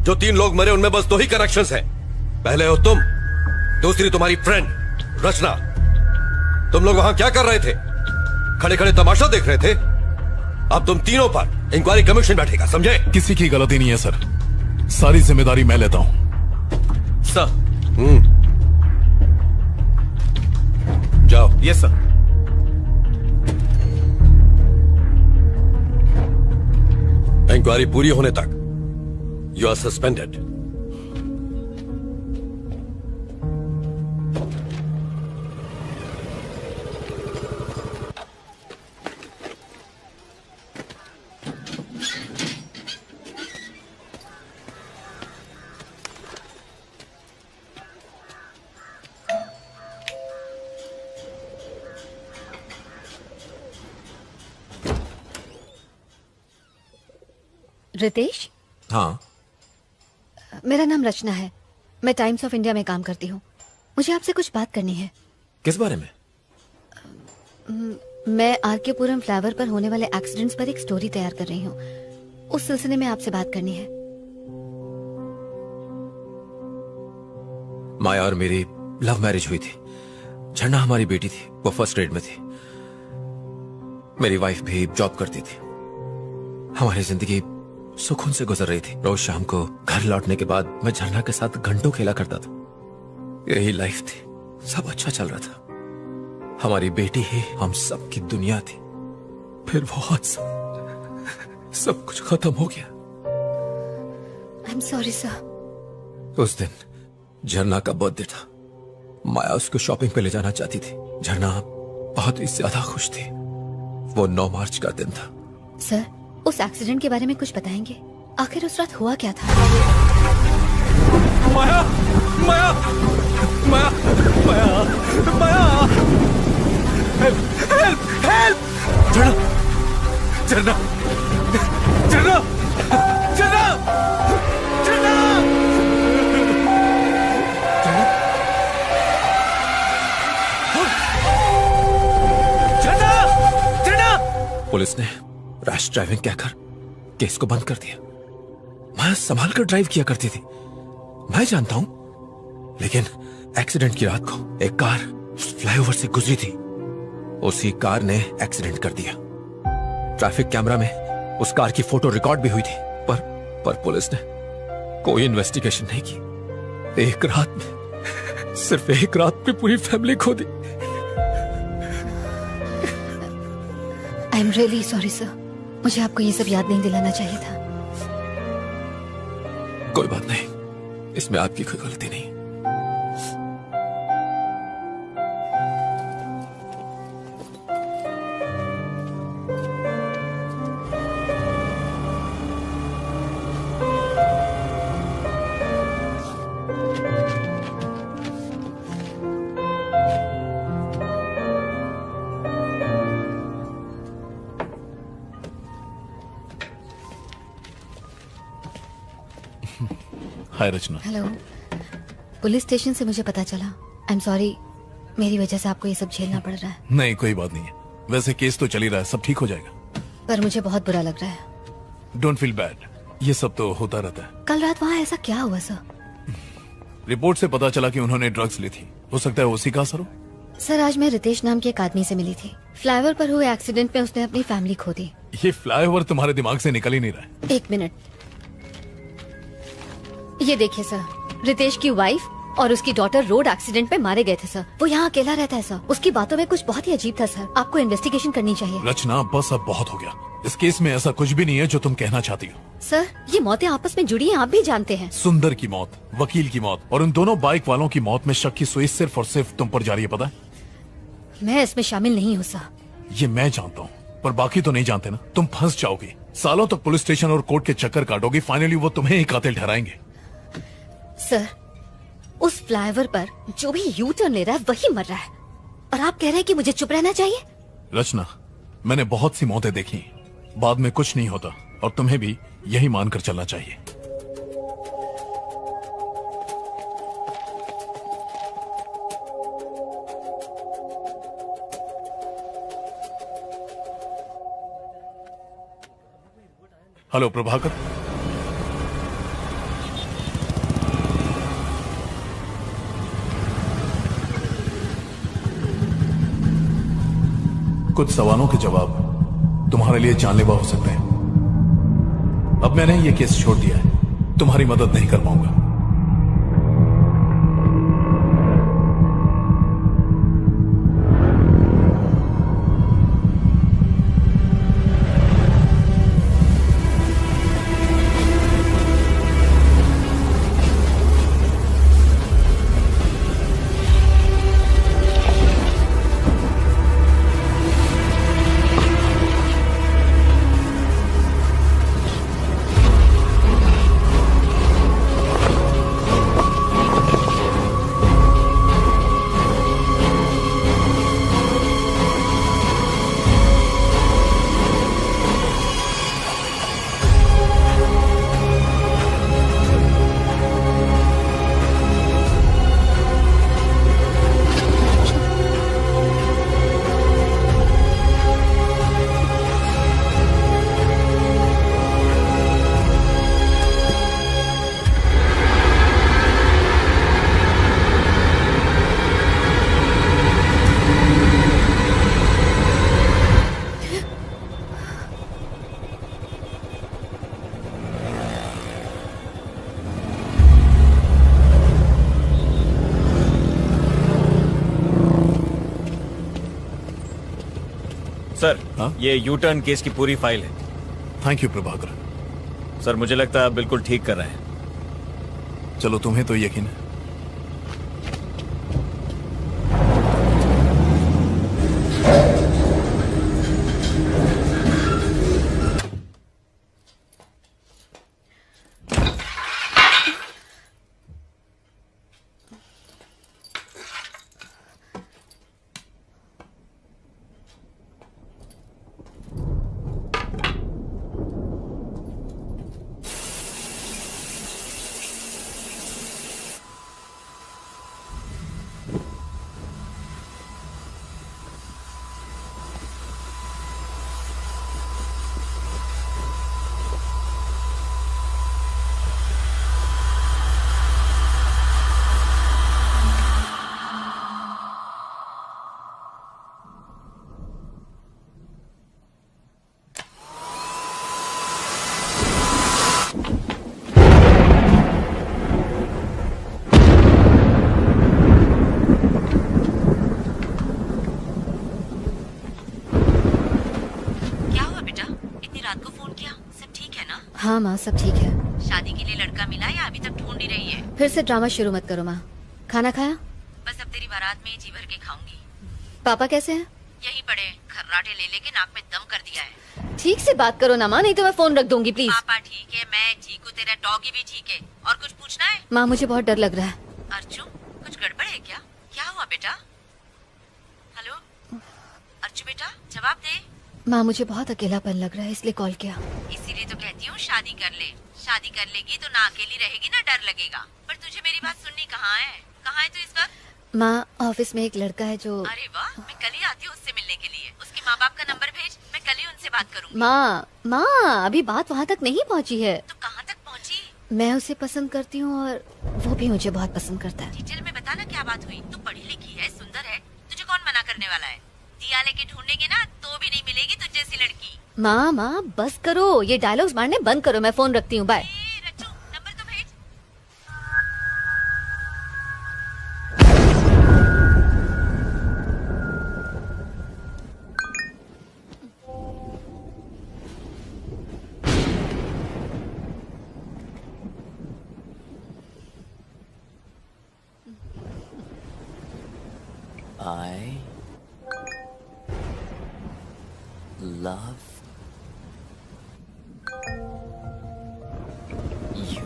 जो 3 लोग मरे उनमें बस 2 ही कनेक्शंस हैं। पहले हो तुम, दूसरी तुम्हारी फ्रेंड रचना। तुम लोग वहां क्या कर रहे थे? खड़े खड़े तमाशा देख रहे थे। अब तुम तीनों पर इंक्वायरी कमीशन बैठेगा, समझे? किसी की गलती नहीं है सर, सारी जिम्मेदारी मैं लेता हूं। सर। जाओ। Yes sir. इंक्वायरी पूरी होने तक यू आर सस्पेंडेड। रितेश, हाँ, मेरा नाम रचना है। मैं टाइम्स ऑफ इंडिया में काम करती हूँ। मुझे आपसे कुछ बात करनी है। किस बारे में? मैं आरकेपुरम फ्लाईओवर पर होने वाले एक्सीडेंट्स पर एक स्टोरी तैयार कर रही हूँ। उस सिलसिले में आपसे बात करनी है। माया और मेरी लव मैरिज हुई थी। झरना हमारी बेटी थी, वो फर्स्ट ग्रेड में थी। मेरी वाइफ भी जॉब करती थी। हमारी जिंदगी सुकून से गुजर रही थी। रोज शाम को घर लौटने के बाद मैं झरना के साथ घंटों खेला करता था। यही लाइफ थी, सब अच्छा चल रहा था। हमारी बेटी ही हम सब की दुनिया थी। फिर वो हादसा, सब कुछ खत्म हो गया। I am sorry sir. उस दिन झरना का बर्थडे था। माया उसको शॉपिंग पे ले जाना चाहती थी। झरना बहुत ही ज्यादा खुश थी। वो 9 मार्च का दिन था। सर, उस एक्सीडेंट के बारे में कुछ बताएंगे? आखिर उस रात हुआ क्या था? माया, माया, माया, माया, माया, हेल्प, हेल्प, हेल्प! झरना, झरना, झरना, झरना, झरना! झरना, झरना! पुलिस ने रैश ड्राइविंग कहकर केस को बंद कर दिया। मैं संभाल कर ड्राइव किया करती थी, मैं जानता हूं। लेकिन एक्सीडेंट की रात को एक कार फ्लाईओवर से गुजरी थी। उसी कार ने एक्सीडेंट कर दिया। ट्रैफिक कैमरा में उस कार की फोटो रिकॉर्ड भी हुई थी। पर पुलिस ने कोई इन्वेस्टिगेशन नहीं की। एक रात में, सिर्फ एक रात में पूरी फैमिली खो दी। I am really sorry sir. मुझे आपको ये सब याद नहीं दिलाना चाहिए था। कोई बात नहीं, इसमें आपकी कोई गलती नहीं। हाय रचना। हेलो। पुलिस स्टेशन से मुझे पता चला। आई एम सॉरी, मेरी वजह से आपको ये सब झेलना पड़ रहा है। नहीं, कोई बात नहीं है। वैसे केस तो चल ही रहा है, सब ठीक हो जाएगा। पर मुझे बहुत बुरा लग रहा है। डोंट फील बैड, ये सब तो होता रहता है। कल रात वहाँ ऐसा क्या हुआ सर? रिपोर्ट से पता चला कि उन्होंने ड्रग्स ली थी। हो सकता है उसी का असर हो। सर, आज मैं रितेश नाम के एक आदमी से मिली थी। फ्लाईओवर पर हुए एक्सीडेंट में उसने अपनी फैमिली खो दी। ये फ्लाईओवर तुम्हारे दिमाग से निकल ही नहीं रहा है। एक मिनट, ये देखिए सर, रितेश की वाइफ और उसकी डॉटर रोड एक्सीडेंट में मारे गए थे सर। वो यहाँ अकेला रहता है सर। उसकी बातों में कुछ बहुत ही अजीब था सर। आपको इन्वेस्टिगेशन करनी चाहिए। रचना, बस अब बहुत हो गया। इस केस में ऐसा कुछ भी नहीं है जो तुम कहना चाहती हो। सर, ये मौतें आपस में जुड़ी हैं, आप भी जानते हैं। सुंदर की मौत, वकील की मौत और उन दोनों बाइक वालों की मौत में शक की सुई सिर्फ और सिर्फ तुम पर जा रही है, पता है? मैं इसमें शामिल नहीं हूँ सर। ये मैं जानता हूँ, पर बाकी तो नहीं जानते ना। तुम फंस जाओगी, सालों तक पुलिस स्टेशन और कोर्ट के चक्कर काटोगी। फाइनली वो तुम्हें ही कातिल ठहराएंगे। सर, उस फ्लाईओवर पर जो भी यू टर्न ले रहा है वही मर रहा है, और आप कह रहे हैं कि मुझे चुप रहना चाहिए? रचना, मैंने बहुत सी मौतें देखी, बाद में कुछ नहीं होता, और तुम्हें भी यही मानकर चलना चाहिए। हेलो प्रभाकर, कुछ सवालों के जवाब तुम्हारे लिए जानलेवा हो सकते हैं। अब मैंने ये केस छोड़ दिया है, तुम्हारी मदद नहीं कर पाऊंगा। सर, ये यू टर्न केस की पूरी फाइल है। Thank you Prabhakar. सर, मुझे लगता है आप बिल्कुल ठीक कर रहे हैं। चलो, तुम्हें तो यकीन है। हाँ माँ, सब ठीक है। शादी के लिए लड़का मिला या अभी तक ढूंढ ही रही है? फिर से ड्रामा शुरू मत करो माँ। खाना खाया? बस अब तेरी बारात में जी भर के खाऊंगी। पापा कैसे हैं? यही पड़े, खर्राटे ले लेके नाक में दम कर दिया है। ठीक से बात करो ना माँ, नहीं तो मैं फोन रख दूंगी प्लीज। पापा ठीक है, मैं ठीक हूँ, तेरा डॉगी भी ठीक है। और कुछ पूछना है? माँ, मुझे बहुत डर लग रहा है। अर्जु, कुछ गड़बड़ है क्या? क्या हुआ बेटा? हेलो अर्जु बेटा, जवाब दे। माँ, मुझे बहुत अकेलापन लग रहा है, इसलिए कॉल किया। इसीलिए तो कहती हूँ शादी कर ले। शादी कर लेगी तो ना अकेली रहेगी ना डर लगेगा। पर तुझे मेरी बात सुननी कहाँ है? कहाँ है तू इस वक्त? माँ, ऑफिस में एक लड़का है जो। अरे वाह, मैं कल ही आती हूँ उससे मिलने के लिए। उसके माँ बाप का नंबर भेज, मैं कल ही उनसे बात करूँगी। माँ, अभी बात वहाँ तक नहीं पहुँची है। तो कहाँ तक पहुँची? मैं उसे पसंद करती हूँ और वो भी मुझे बहुत पसंद करता है। डिटेल में बता ना क्या बात हुई। तू पढ़ी लिखी है, सुंदर है, तुझे कौन मना करने वाला है? दिया लेके ढूंढेंगे ना तो भी नहीं मिलेगी तुझ जैसी लड़की। माँ, बस करो, ये डायलॉग्स मारने बंद करो। मैं फोन रखती हूँ, बाय। नंबर तो भेज। I love you.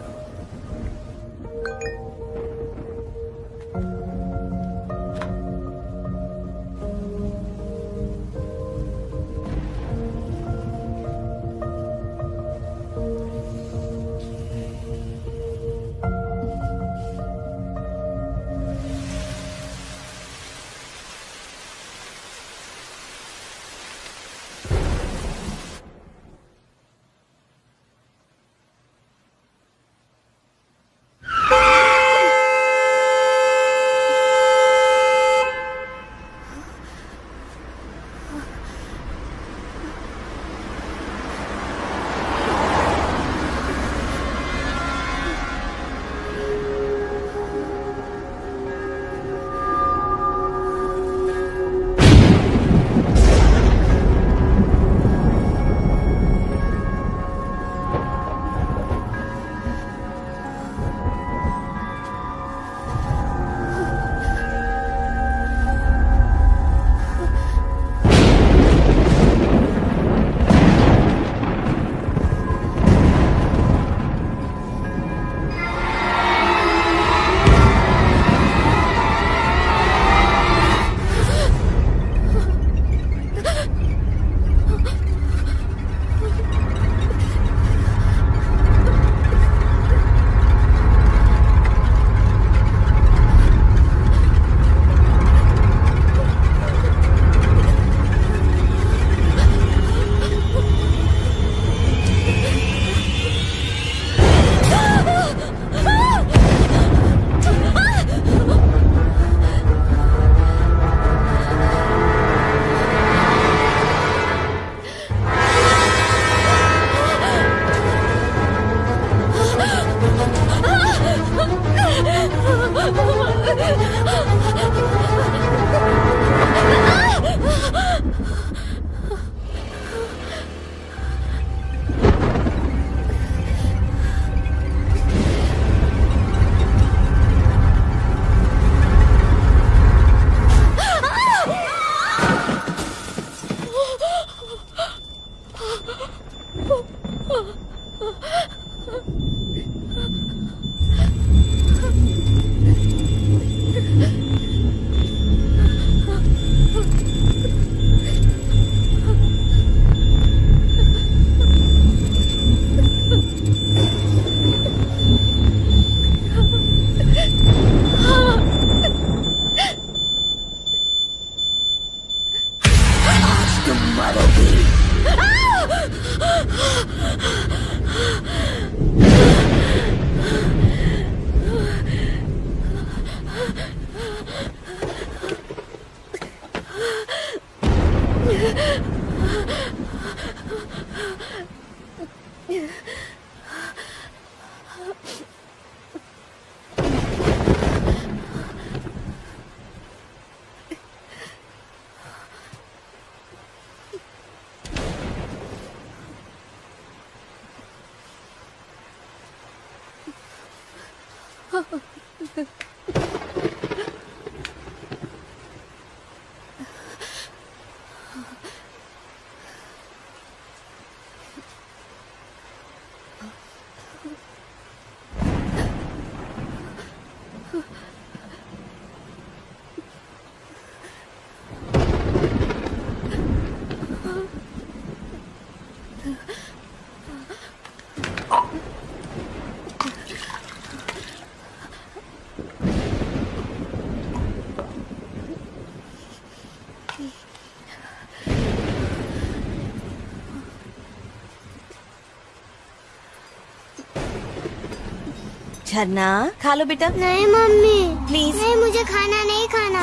झरना खा लो बेटा। नहीं मम्मी प्लीज। नहीं, मुझे खाना नहीं खाना।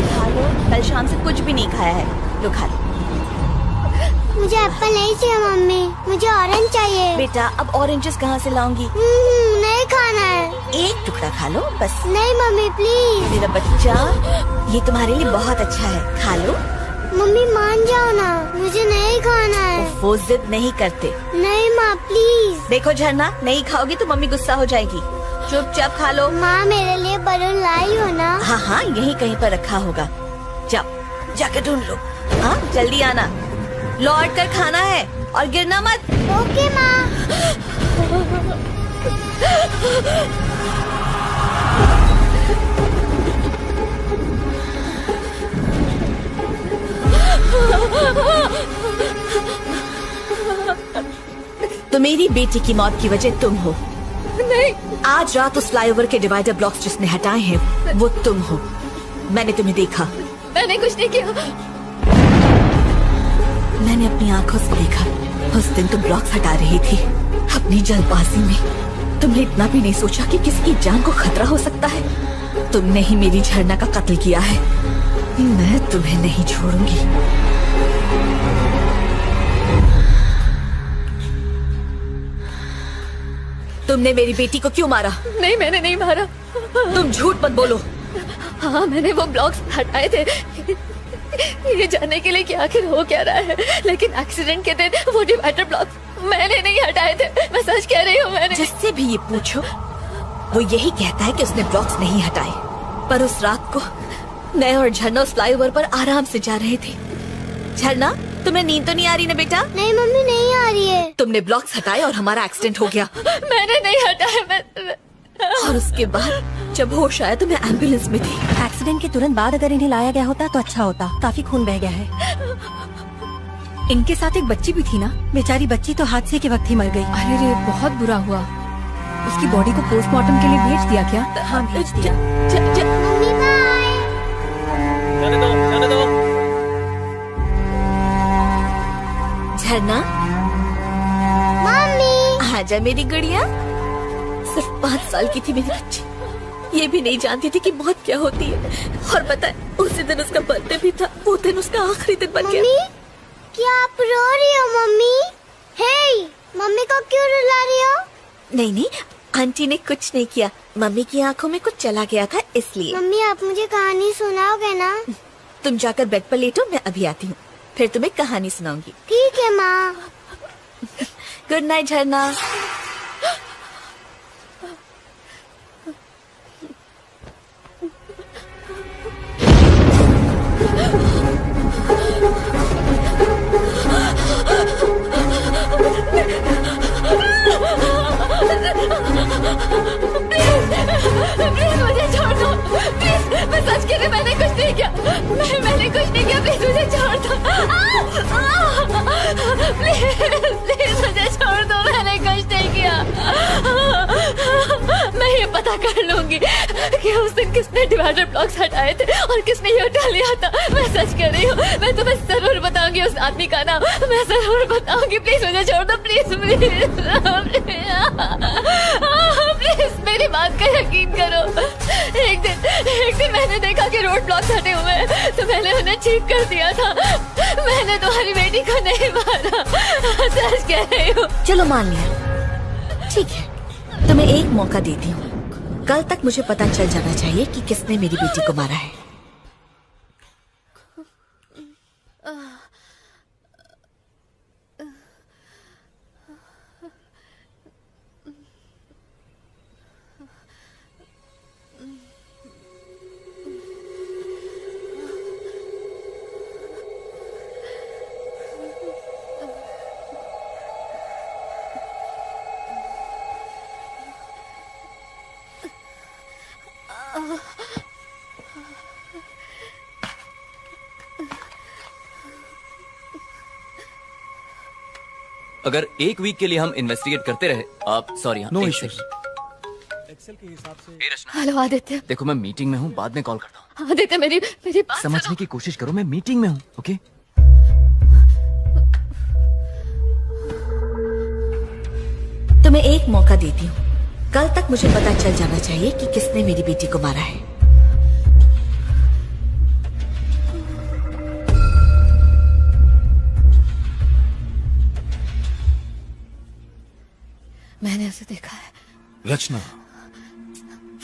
खा लो, कल शाम से कुछ भी नहीं खाया है, लो खा लो। मुझे एप्पल नहीं चाहिए मम्मी, मुझे ऑरेंज चाहिए। बेटा अब ऑरेंजेस कहाँ से लाऊंगी? नहीं खाना है। एक टुकड़ा खा लो बस। नहीं मम्मी प्लीज। मेरा बच्चा, ये तुम्हारे लिए बहुत अच्छा है, खा लो। मम्मी मान जाओ ना, मुझे नहीं खाना है। वो जिद नहीं करते। नहीं माँ प्लीज। देखो झरना, नहीं खाओगी तो मम्मी गुस्सा हो जाएगी, चुपचाप खा लो। माँ मेरे लिए बलून लाई हो ना? हाँ हाँ, यहीं कहीं पर रखा होगा, जाओ जाकर ढूंढ लो। हाँ जल्दी आना, लौट कर खाना है और गिरना मत। ओके माँ। तो मेरी बेटी की मौत की वजह तुम हो। नहीं। आज रात उस फ्लाईओवर के डिवाइडर ब्लॉक्स जिसने हटाए हैं वो तुम हो। मैंने तुम्हें देखा। मैंने कुछ नहीं किया। मैंने अपनी आंखों से देखा, उस दिन तुम ब्लॉक्स हटा रही थी। अपनी जल्दबाजी में तुमने इतना भी नहीं सोचा कि किसी की जान को खतरा हो सकता है। तुमने ही मेरी झरना का कत्ल किया है। मैं तुम्हें नहीं छोड़ूंगी। तुमने मेरी बेटी को क्यों मारा? नहीं मैंने नहीं मारा। तुम झूठ मत बोलो। हाँ मैंने वो ब्लॉक्स हटाए थे ये जानने के लिए कि आखिर हो क्या रहा है, लेकिन एक्सीडेंट के दिन वो डिवाइडर ब्लॉक्स मैंने नहीं हटाए थे। मैं सच कह रही हूँ। मैंने जिससे भी ये पूछो वो यही कहता है कि उसने ब्लॉक्स नहीं हटाए, पर उस रात को मैं और झरना उस फ्लाईओवर पर आराम से जा रहे थे। झरना तुम्हें नींद तो नहीं आ रही ना बेटा? नहीं मम्मी नहीं आ रही है। तुमने ब्लॉक्स हटाए और हमारा एक्सीडेंट हो गया। मैंने नहीं हटाया। और उसके बाद जब होश आया तो मैं एम्बुलेंस में थी। एक्सीडेंट के तुरंत बाद अगर इन्हें लाया गया होता तो अच्छा होता। काफी खून बह गया है। इनके साथ एक बच्ची भी थी ना? बेचारी बच्ची तो हादसे के वक्त ही मर गई। अरे रे बहुत बुरा हुआ। उसकी बॉडी को पोस्टमार्टम के लिए भेज दिया क्या? हाँ भेज दिया। Mummy bye. जाने दो। झरना मम्मी आजा मेरी गुड़िया। सिर्फ 5 साल की थी मेरी बच्ची, ये भी नहीं जानती थी कि मौत क्या होती है। और पता है उसी दिन उसका बर्थडे भी था। वो दिन उसका आखिरी दिन बन गया। मम्मी क्या आप रो रही हो? मम्मी हे, मम्मी को क्यों रुला रही हो? नहीं नहीं, आंटी ने कुछ नहीं किया। मम्मी की आंखों में कुछ चला गया था इसलिए। मम्मी आप मुझे कहानी सुनाओगे ना? तुम जाकर बेड पर लेटो, मैं अभी आती हूँ, फिर तुम्हें कहानी सुनाऊंगी। ठीक है माँ। गुड नाइट झरना। प्लीज मुझे छोड़ दो। प्लीज मैं सच कह रही, मैंने कुछ नहीं किया। मैंने कुछ नहीं किया। प्लीज मुझे छोड़ दो। प्लीज मुझे छोड़ दो। मैंने कुछ नहीं किया। मैं ये पता पता कर लूंगी कि उस दिन किसने डिवाइडर ब्लॉक्स हटाए थे और किसने ये हटा लिया था। मैं सच कह रही हूँ, मैं तुम्हें जरूर बताऊंगी उस आदमी का नाम, मैं जरूर बताऊंगी। प्लीज मुझे छोड़ दो, प्लीज प्लीज मेरी बात का यकीन करो। एक दिन मैंने देखा कि रोड ब्लॉक्स हटे हुए हैं तो मैंने उन्हें ठीक कर दिया था। मैंने तुम्हारी बेटी को नहीं मारा, सच कह रही हूँ। चलो मान लिया, ठीक है, तुम्हें एक मौका देती हूँ। कल तक मुझे पता चल जाना चाहिए कि किसने मेरी बेटी को मारा है। अगर एक वीक के लिए हम इन्वेस्टिगेट करते रहे, आप सॉरी नो एक इश्यूज। सेकंड। एक्सेल के हिसाब से हेलो आदित्य। देखो मैं मीटिंग में हूँ, बाद में कॉल करता हूँ। आदित्य मेरी बात समझने की कोशिश करो, मैं मीटिंग में हूँ। ओके तुम्हें एक मौका देती हूँ। कल तक मुझे पता चल जाना चाहिए कि किसने मेरी बेटी को मारा है। मैंने उसे देखा है। रचना,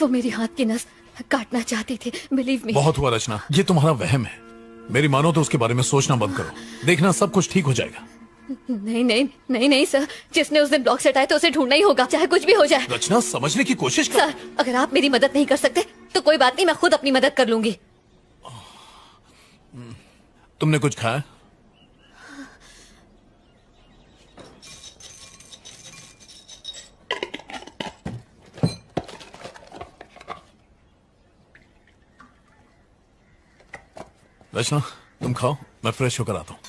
वो मेरी हाथ की नस काटना चाहती थी। Believe me. बहुत हुआ रचना, ये तुम्हारा वहम है। मेरी मानो तो उसके बारे में सोचना बंद करो, देखना सब कुछ ठीक हो जाएगा। नहीं नहीं नहीं नहीं सर, जिसने उस दिन ब्लॉक से हटाए तो उसे ढूंढना ही होगा, चाहे कुछ भी हो जाए। रचना समझने की कोशिश कर। सर अगर आप मेरी मदद नहीं कर सकते तो कोई बात नहीं, मैं खुद अपनी मदद कर लूंगी। तुमने कुछ खाया? रचना तुम खाओ, मैं फ्रेश होकर आता हूं।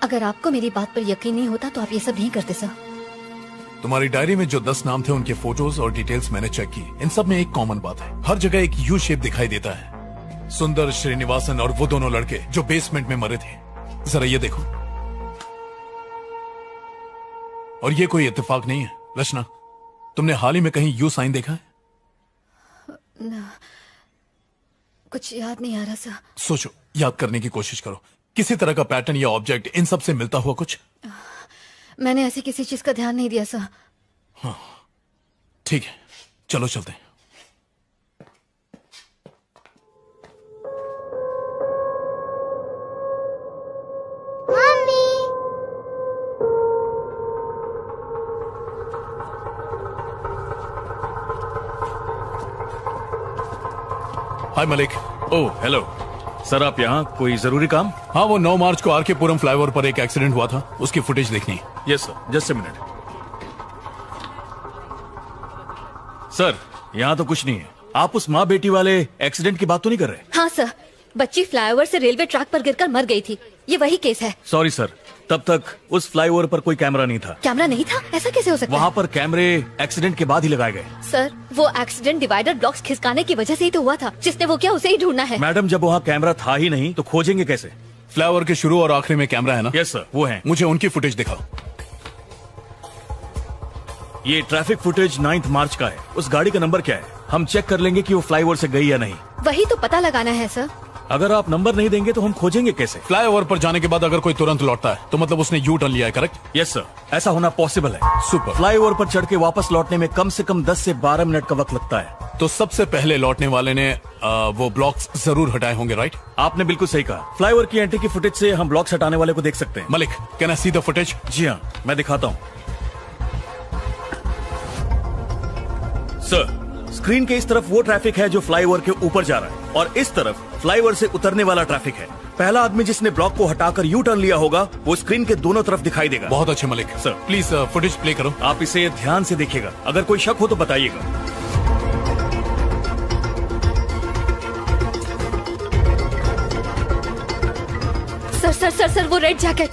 अगर आपको मेरी बात पर यकीन नहीं होता तो आप ये सब नहीं करते सर। तुम्हारी डायरी में जो 10 नाम थे उनके फोटोज और डिटेल्स मैंने चेक की। इन सब में एक कॉमन बात है, हर जगह एक यू शेप दिखाई देता है। सुंदर, श्रीनिवासन और वो दोनों लड़के जो बेसमेंट में मरे थे। जरा ये देखो। और ये कोई इत्तेफाक नहीं है रचना, तुमने हाल ही में कहीं यू साइन देखा है? ना, कुछ याद नहीं आ रहा सर। सोचो, याद करने की कोशिश करो। किसी तरह का पैटर्न या ऑब्जेक्ट इन सब से मिलता हुआ कुछ? मैंने ऐसी किसी चीज का ध्यान नहीं दिया सर। हाँ ठीक है, चलो चलते हैं। हाय मलिक। ओह हेलो सर, आप यहाँ कोई जरूरी काम? हाँ, वो 9 मार्च को आरके पुरम फ्लाईओवर पर एक एक्सीडेंट हुआ था, उसकी फुटेज देखनी है। Yes sir, just a minute. Sir यहाँ तो कुछ नहीं है। आप उस माँ बेटी वाले एक्सीडेंट की बात तो नहीं कर रहे? हाँ सर, बच्ची फ्लाईओवर से रेलवे ट्रैक पर गिरकर मर गई थी, ये वही केस है। सॉरी सर, तब तक उस फ्लाईओवर पर कोई कैमरा नहीं था। कैमरा नहीं था? ऐसा कैसे हो सकता है? वहाँ पर कैमरे एक्सीडेंट के बाद ही लगाए गए। सर वो एक्सीडेंट डिवाइडर ब्लॉक्स खिसकाने की वजह से ही तो हुआ था। जिसने वो किया उसे ही ढूंढना है। मैडम जब वहाँ कैमरा था ही नहीं तो खोजेंगे कैसे? फ्लाईओवर के शुरू और आखिरी में कैमरा है ना? यस सर, वो है। मुझे उनकी फुटेज दिखाओ। ये ट्रैफिक फुटेज 9 मार्च का है। उस गाड़ी का नंबर क्या है? हम चेक कर लेंगे कि वो फ्लाईओवर से गई या नहीं। वही तो पता लगाना है सर। अगर आप नंबर नहीं देंगे तो हम खोजेंगे कैसे? फ्लाईओवर पर जाने के बाद अगर कोई तुरंत लौटता है तो मतलब उसने यू टर्न लिया है, करेक्ट? यस सर, ऐसा होना पॉसिबल है। सुपर। फ्लाईओवर पर चढ़ के वापस लौटने में कम से कम 10 से 12 मिनट का वक्त लगता है। तो सबसे पहले लौटने वाले ने वो ब्लॉक्स जरूर हटाए होंगे, राइट? आपने बिल्कुल सही कहा। फ्लाईओवर की एंट्री की फुटेज से हम ब्लॉक्स हटाने वाले को देख सकते हैं। Malik, can I see the footage? जी हाँ, मैं दिखाता हूँ। सर, स्क्रीन के इस तरफ वो ट्रैफिक है जो फ्लाईओवर के ऊपर जा रहा है और इस तरफ फ्लाईओवर से उतरने वाला ट्रैफिक है। पहला आदमी जिसने ब्लॉक को हटाकर यू टर्न लिया होगा वो स्क्रीन के दोनों तरफ दिखाई देगा। बहुत अच्छे Malik. Sir please footage play करो। आप इसे ध्यान से देखिएगा, अगर कोई शक हो तो बताइएगा। सर सर सर सर वो रेड जैकेट।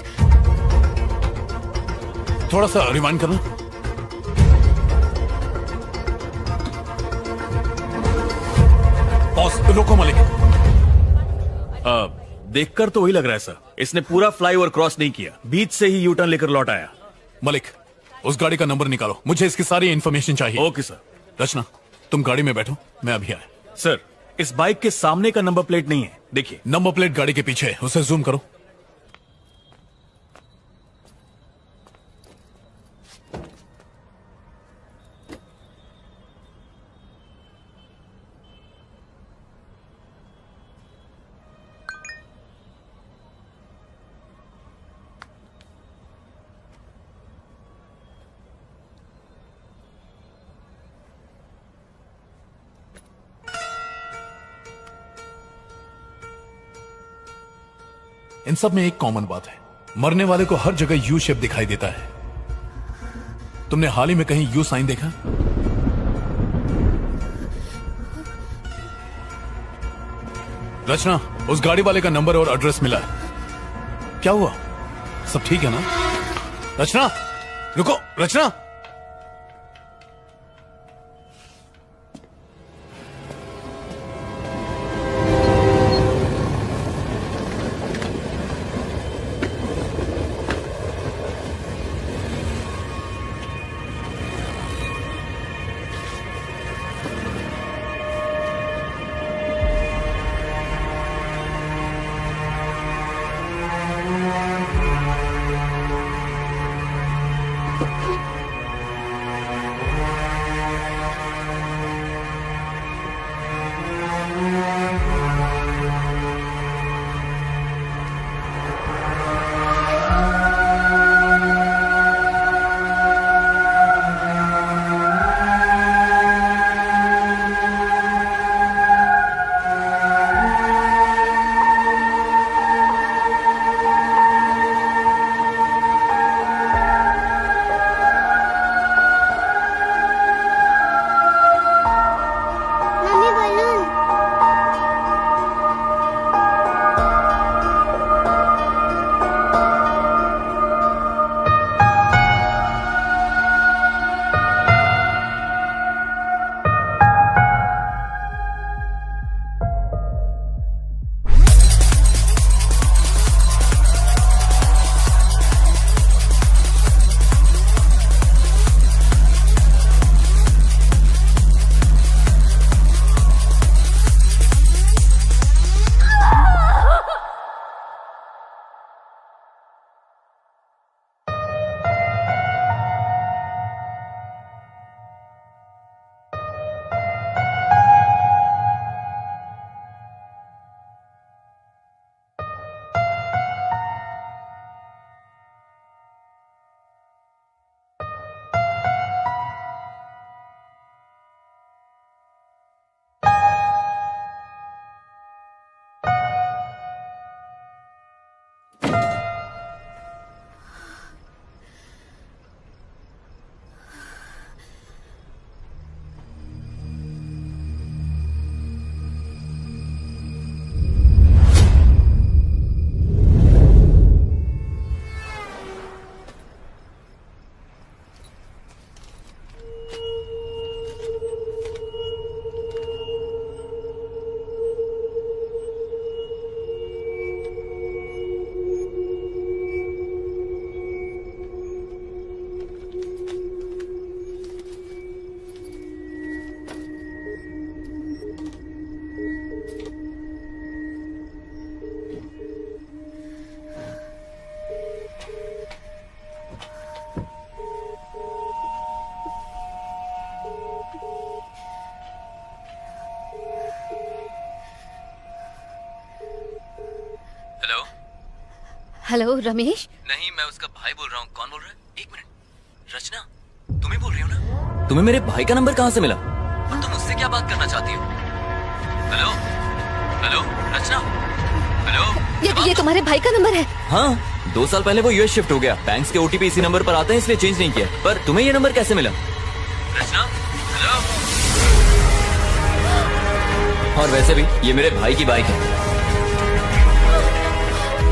थोड़ा सा रिवाइंड करना। रोको मलिक। देखकर तो वही लग रहा है सर, इसने पूरा फ्लाईओवर क्रॉस नहीं किया, बीच से ही यू टर्न लेकर लौट आया। मलिक, उस गाड़ी का नंबर निकालो, मुझे इसकी सारी इंफॉर्मेशन चाहिए। Okay sir. रचना, तुम गाड़ी में बैठो, मैं अभी आया। सर, इस बाइक के सामने का नंबर प्लेट नहीं है, देखिए। नंबर प्लेट गाड़ी के पीछे है, उसे जूम करो। इन सब में एक कॉमन बात है, मरने वाले को हर जगह यू शेप दिखाई देता है। तुमने हाल ही में कहीं यू साइन देखा? रचना, उस गाड़ी वाले का नंबर और एड्रेस मिला है। क्या हुआ? सब ठीक है ना? रचना, रुको। रचना, हेलो रमेश। नहीं, मैं उसका भाई बोल रहा हूँ। कौन बोल रहा है? एक मिनट। रचना, तुम ही बोल रही हो ना? तुम्हें मेरे भाई का नंबर कहाँ से मिला? और तुम मुझसे क्या बात करना चाहती हो? हेलो हेलो रचना, हेलो। ये तुम्हारे भाई का नंबर है? हाँ, 2 साल पहले वो यूएस शिफ्ट हो गया। बैंक्स के ओटीपी इसी नंबर पर आते हैं, इसलिए चेंज नहीं किया। पर तुम्हें ये नंबर कैसे मिला? रचना, हेलो। और वैसे भी ये मेरे भाई की बाइक है।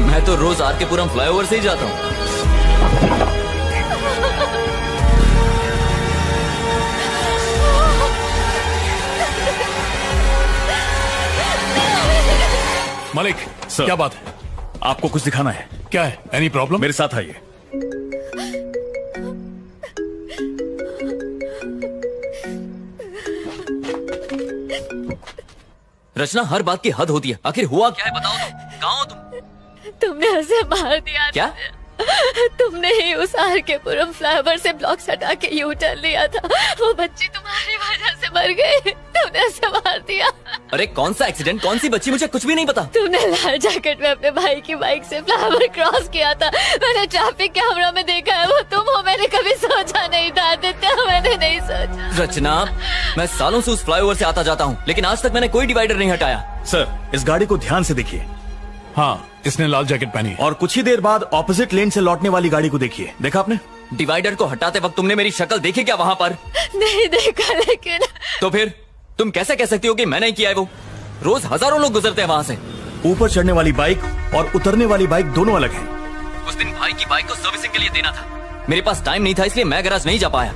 मैं तो रोज आर के पुरम फ्लाईओवर से ही जाता हूँ। मलिक, क्या बात है? आपको कुछ दिखाना है। क्या है? Any problem? मेरे साथ आइए। रचना, हर बात की हद होती है। आखिर हुआ क्या है, बताओ तो। कहाँ हो तुम? तुमने उसे मार दिया। क्या? तुमने ही उस आर के पुरम फ्लाईओवर से ब्लॉक्स हटा के यू टर्न लिया था। वो बच्ची तुम्हारी वजह से मर गई। तुमने उसे मार दिया। अरे कौन सा एक्सीडेंट, कौन सी बच्ची, मुझे कुछ भी नहीं पता। तुमने लाल जैकेट में अपने भाई की बाइक से फ्लाईओवर क्रॉस किया था। मैंने ट्रैफिक कैमरा में देखा है, वो तुम हो। मैंने कभी सोचा नहीं था आदित्य, मैंने नहीं सोचा। रचना, मैं सालों से उस फ्लाईओवर से आता जाता हूँ, लेकिन आज तक मैंने कोई डिवाइडर नहीं हटाया। सर, इस गाड़ी को ध्यान से देखिए। हाँ, इसने लाल जैकेट पहनी है। और कुछ ही देर बाद ऑपोजिट लेन से लौटने वाली गाड़ी को देखिए। देखा आपने? डिवाइडर को हटाते वक्त तुमने मेरी शक्ल देखी क्या वहाँ पर? नहीं देखा, लेकिन तो फिर तुम कैसे कह सकती हो कि मैंने किया है? वो रोज हजारों लोग गुजरते हैं वहाँ से। ऊपर चढ़ने वाली बाइक और उतरने वाली बाइक दोनों अलग हैं। उस दिन भाई की बाइक को सर्विसिंग के लिए देना था। मेरे पास टाइम नहीं था, इसलिए मैं गैराज नहीं जा पाया।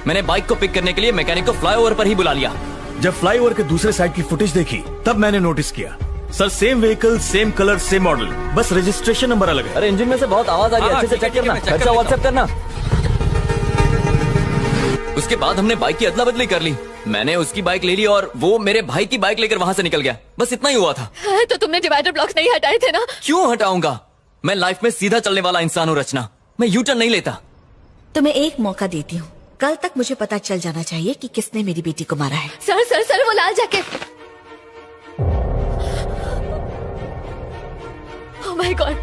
मैंने बाइक को पिक करने के लिए मैकेनिक को फ्लाईओवर पर ही बुला लिया। जब फ्लाईओवर के दूसरे साइड की फुटेज देखी तब मैंने नोटिस किया। Sir, same vehicle, same colour, same model, बस रजिस्ट्रेशन नंबर अलग है। अरे इंजन में से बहुत आवाज आ रही है, अच्छे से चेक करना। अच्छा, व्हाट्सएप करना। उसके बाद हमने बाइक की अदला बदली कर ली। मैंने उसकी बाइक ले ली और वो मेरे भाई की बाइक लेकर वहाँ से निकल गया। बस इतना ही हुआ था। तो तुमने डिवाइडर ब्लॉक्स नहीं हटाए थे ना? क्यों हटाऊंगा? मैं लाइफ में सीधा चलने वाला इंसान हूँ रचना। मैं यू टर्न नहीं लेता। तुम्हें एक मौका देती हूँ। कल तक मुझे पता चल जाना चाहिए कि किसने मेरी बेटी को मारा है। सर सर सर, वो लाल जैकेट। ओह माय गॉड,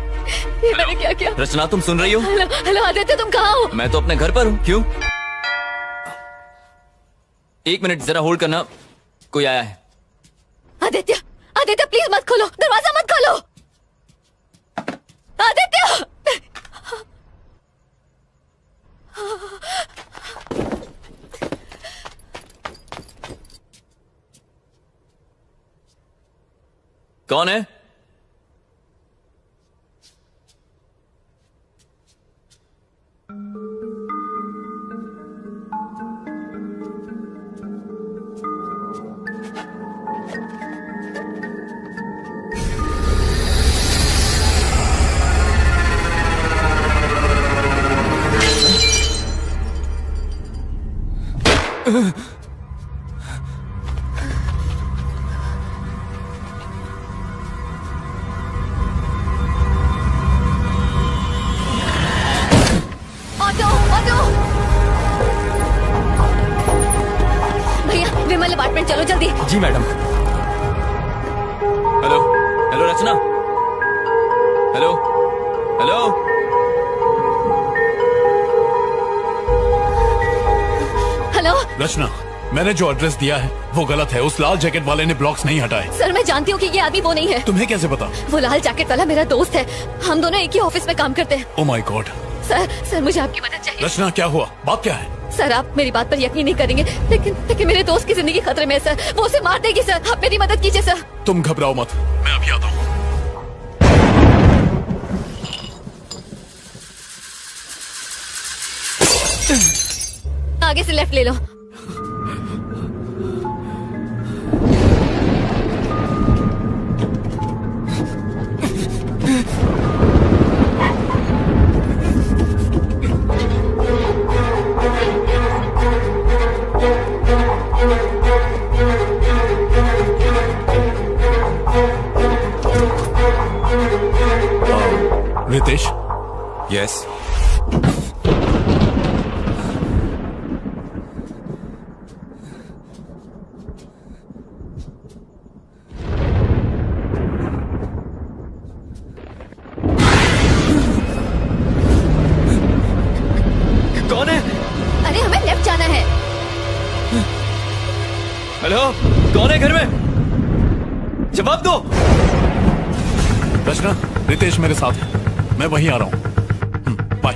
ये मैंने क्या किया? रचना, तुम सुन रही हो? हेलो हेलो आदित्य, तुम कहाँ हो? मैं तो अपने घर पर हूँ। क्यों? 1 मिनट जरा होल्ड करना, कोई आया है। आदित्य आदित्य, प्लीज मत खोलो, दरवाजा मत खोलो। आदित्य! कौन है? Auto auto! भैया, विमल अपार्टमेंट चलो जल्दी। जी मैडम। हेलो हेलो रचना, हेलो हेलो। हेलो रचना, मैंने जो एड्रेस दिया है वो गलत है। उस लाल जैकेट वाले ने ब्लॉक्स नहीं हटाए। सर, मैं जानती हूँ कि ये आदमी वो नहीं है। तुम्हें कैसे पता? वो लाल जैकेट वाला मेरा दोस्त है। हम दोनों एक ही ऑफिस में काम करते हैं। Oh my God. सर मुझे आपकी मदद चाहिए। रचना, क्या हुआ? बात क्या है? सर, आप मेरी बात पर यकीन नहीं करेंगे, लेकिन मेरे दोस्त की जिंदगी खतरे में है सर। वो उसे मार देगी सर। आप मेरी मदद कीजिए सर। तुम घबराओ मत, मैं अभी आता हूँ। आगे से लेफ्ट ले लो। रितेश? यस। हेलो, कौन है घर में? जवाब दो। रचना, रितेश मेरे साथ है, मैं वहीं आ रहा हूँ। बाय।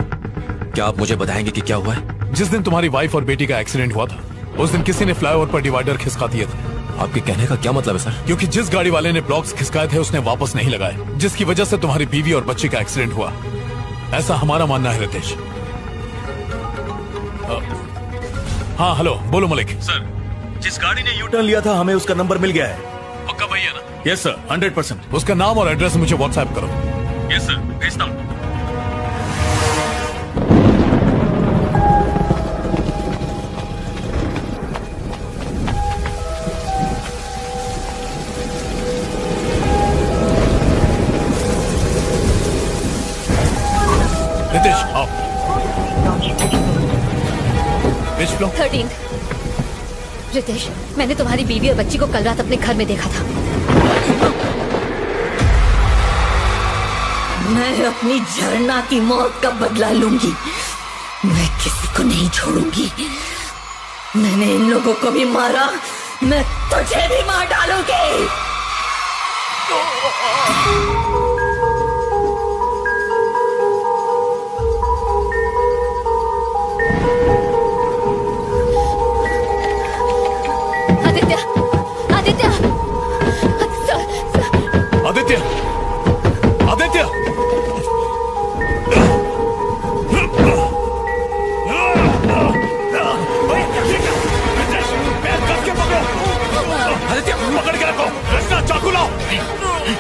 क्या आप मुझे बताएंगे कि क्या हुआ है? जिस दिन तुम्हारी वाइफ और बेटी का एक्सीडेंट हुआ था, उस दिन किसी ने फ्लाईओवर पर डिवाइडर खिसका दिए थे। आपके कहने का क्या मतलब है सर? क्योंकि जिस गाड़ी वाले ने ब्लॉक्स खिसकाए थे उसने वापस नहीं लगाए, जिसकी वजह से तुम्हारी बीवी और बच्ची का एक्सीडेंट हुआ, ऐसा हमारा मानना है रितेश। हाँ हेलो, बोलो मलिक। सर, जिस गाड़ी ने यू टर्न लिया था हमें उसका नंबर मिल गया है। पक्का वही है ना? Yes sir, 100%। उसका नाम और एड्रेस मुझे व्हाट्सएप करो। यस सर, भेजता हूँ। रितेश आओ। 13। रितेश, मैंने तुम्हारी बीवी और बच्ची को कल रात अपने घर में देखा था। मैं अपनी झरना की मौत का बदला लूंगी। मैं किसी को नहीं छोड़ूंगी। मैंने इन लोगों को भी मारा, मैं तुझे भी मार डालूंगी। आदित्य, आदित्य, आदित्य, आदित्य, आदित्य, पकड़ के रखो। रचना, चाकू लाओ,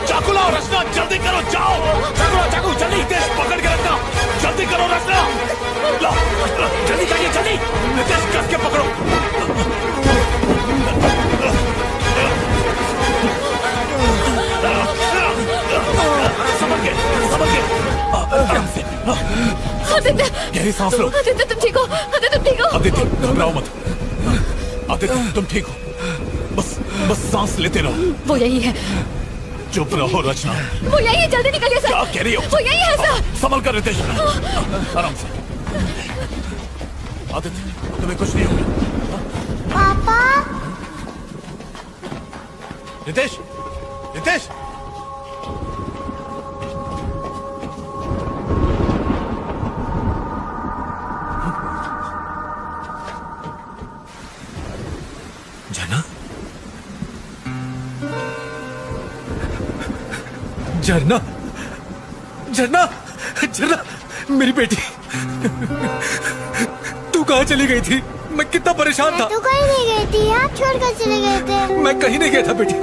चाकू लाओ। रचना, जल्दी करो, जाओ। चाकू लाओ, चाकू, जल्दी। रितेश, पकड़ के रखना, जल्दी करो। रचना, लाओ, जल्दी जाइए, जल्दी। रितेश, कस के पकड़ो। समझ गए, समझ गए। आराम से। आदित्य, गहरी सांस लो। आदित्य तुम ठीक हो? आदित्य तुम ठीक हो? आदित्य, घबराओ मत। आदित्य, तुम ठीक हो? बस बस सांस लेते रहो। वो यही है। चुप रहो रचना। वो यही है, जल्दी निकलिए सर। क्या कह रही हो? वो यही है सर। संभल कर रितेश, आराम से। आदित्य, तुम्हें कुछ नहीं होगा। पापा। रितेश, रितेश। झरना, झरना, झरना, झरना, मेरी बेटी। तू कहाँ चली गई थी? मैं कितना परेशान था। तू कहीं नहीं गई थी, आप छोड़कर चले गए थे। मैं कहीं नहीं गया था बेटी,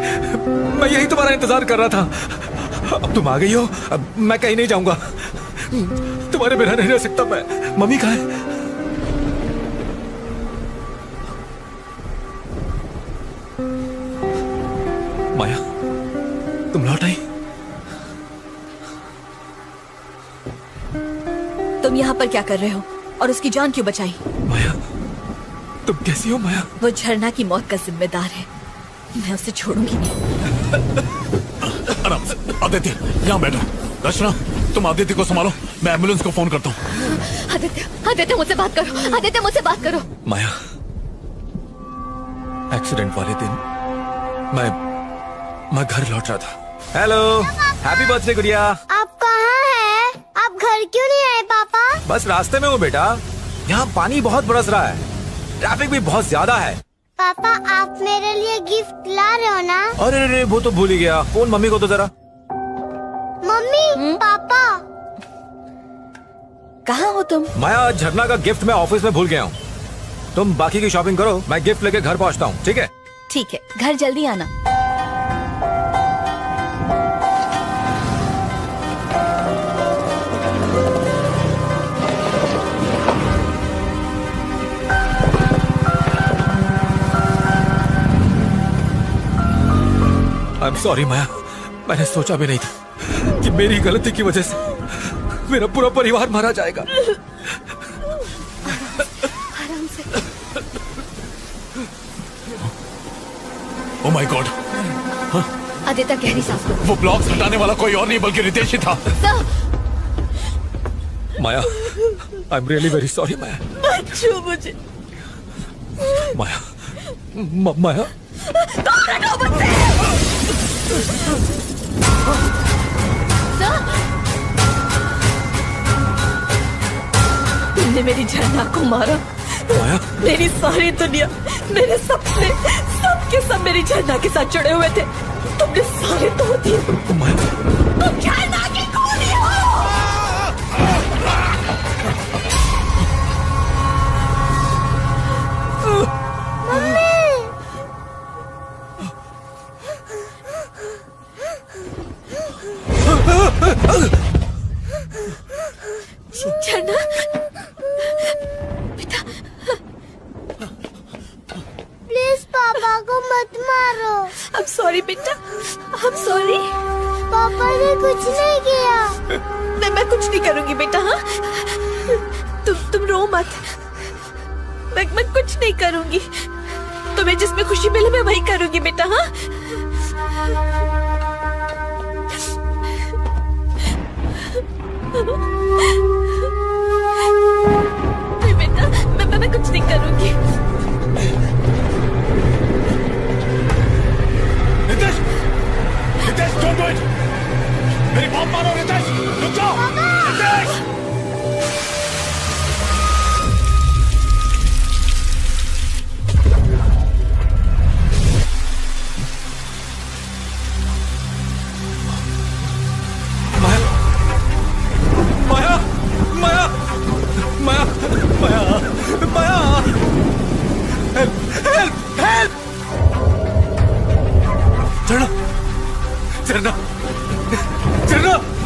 मैं यही तुम्हारा इंतजार कर रहा था। अब तुम आ गई हो, अब मैं कहीं नहीं जाऊंगा। तुम्हारे बिना नहीं रह सकता मैं। मम्मी कहाँ है? माया, तुम लौट आई? तुम यहाँ पर क्या कर रहे हो और उसकी जान क्यों बचाई? माया, तुम कैसी हो माया? वो झरना की मौत का जिम्मेदार है, मैं उसे छोड़ूंगी नहीं। आराम से। आदित्य, यहाँ बैठो। रचना, तुम आदित्य को संभालो, मैं एम्बुलेंस को फोन करता हूँ। आदित्य, आदित्य मुझसे बात करो। आदित्य मुझसे बात करो। माया, एक्सीडेंट वाले दिन मैं घर लौट रहा था। हेलो, हैप्पी बर्थडे गुड़िया। आप कहाँ हैं? आप घर क्यों नहीं आए पापा? बस रास्ते में हूँ बेटा, यहाँ पानी बहुत बरस रहा है, ट्रैफिक भी बहुत ज्यादा है। पापा, आप मेरे लिए गिफ्ट ला रहे हो ना? अरे अरे, वो तो भूल ही गया। फोन मम्मी को तो जरा। मम्मी, पापा। कहाँ हो तुम? माया, झरना का गिफ्ट मैं ऑफिस में भूल गया हूँ। तुम बाकी की शॉपिंग करो, मैं गिफ्ट लेके घर पहुँचता हूँ, ठीक है? ठीक है, घर जल्दी आना। आई एम सॉरी माया, मैंने सोचा भी नहीं था कि मेरी गलती की वजह से मेरा पूरा परिवार मारा जाएगा। आराम से। Oh my God. आदित्य, गहरी सांस लो। वो ब्लॉक्स हटाने वाला कोई और नहीं बल्कि रितेश ही था। Maya, I am really very sorry Maya. बच्चों मुझे। माया, माया, दूर हटो मुझसे। तुमने मेरी झरना को मारा। मेरी सारी दुनिया, मेरे सपने, सब के सब मेरी झरना के साथ जुड़े हुए थे। तुमने सारे तोड़ दिए। तुम झरना की खूनी हो। झरना बेटा, प्लीज पापा को मत मारो। I'm sorry बेटा, I'm sorry। पापा ने कुछ नहीं किया। मैं कुछ नहीं करूंगी बेटा। हाँ, तुम रो मत। मैं कुछ नहीं करूंगी। तुम्हें जिसमें खुशी मिले मैं वही करूंगी बेटा। हाँ, बेटा मैं कुछ नहीं करूंगी। Ritesh, Ritesh, don't do it। मेरी बात मानो रितेश, रुक जाओ। रितेश, झरना, झरना, झरना।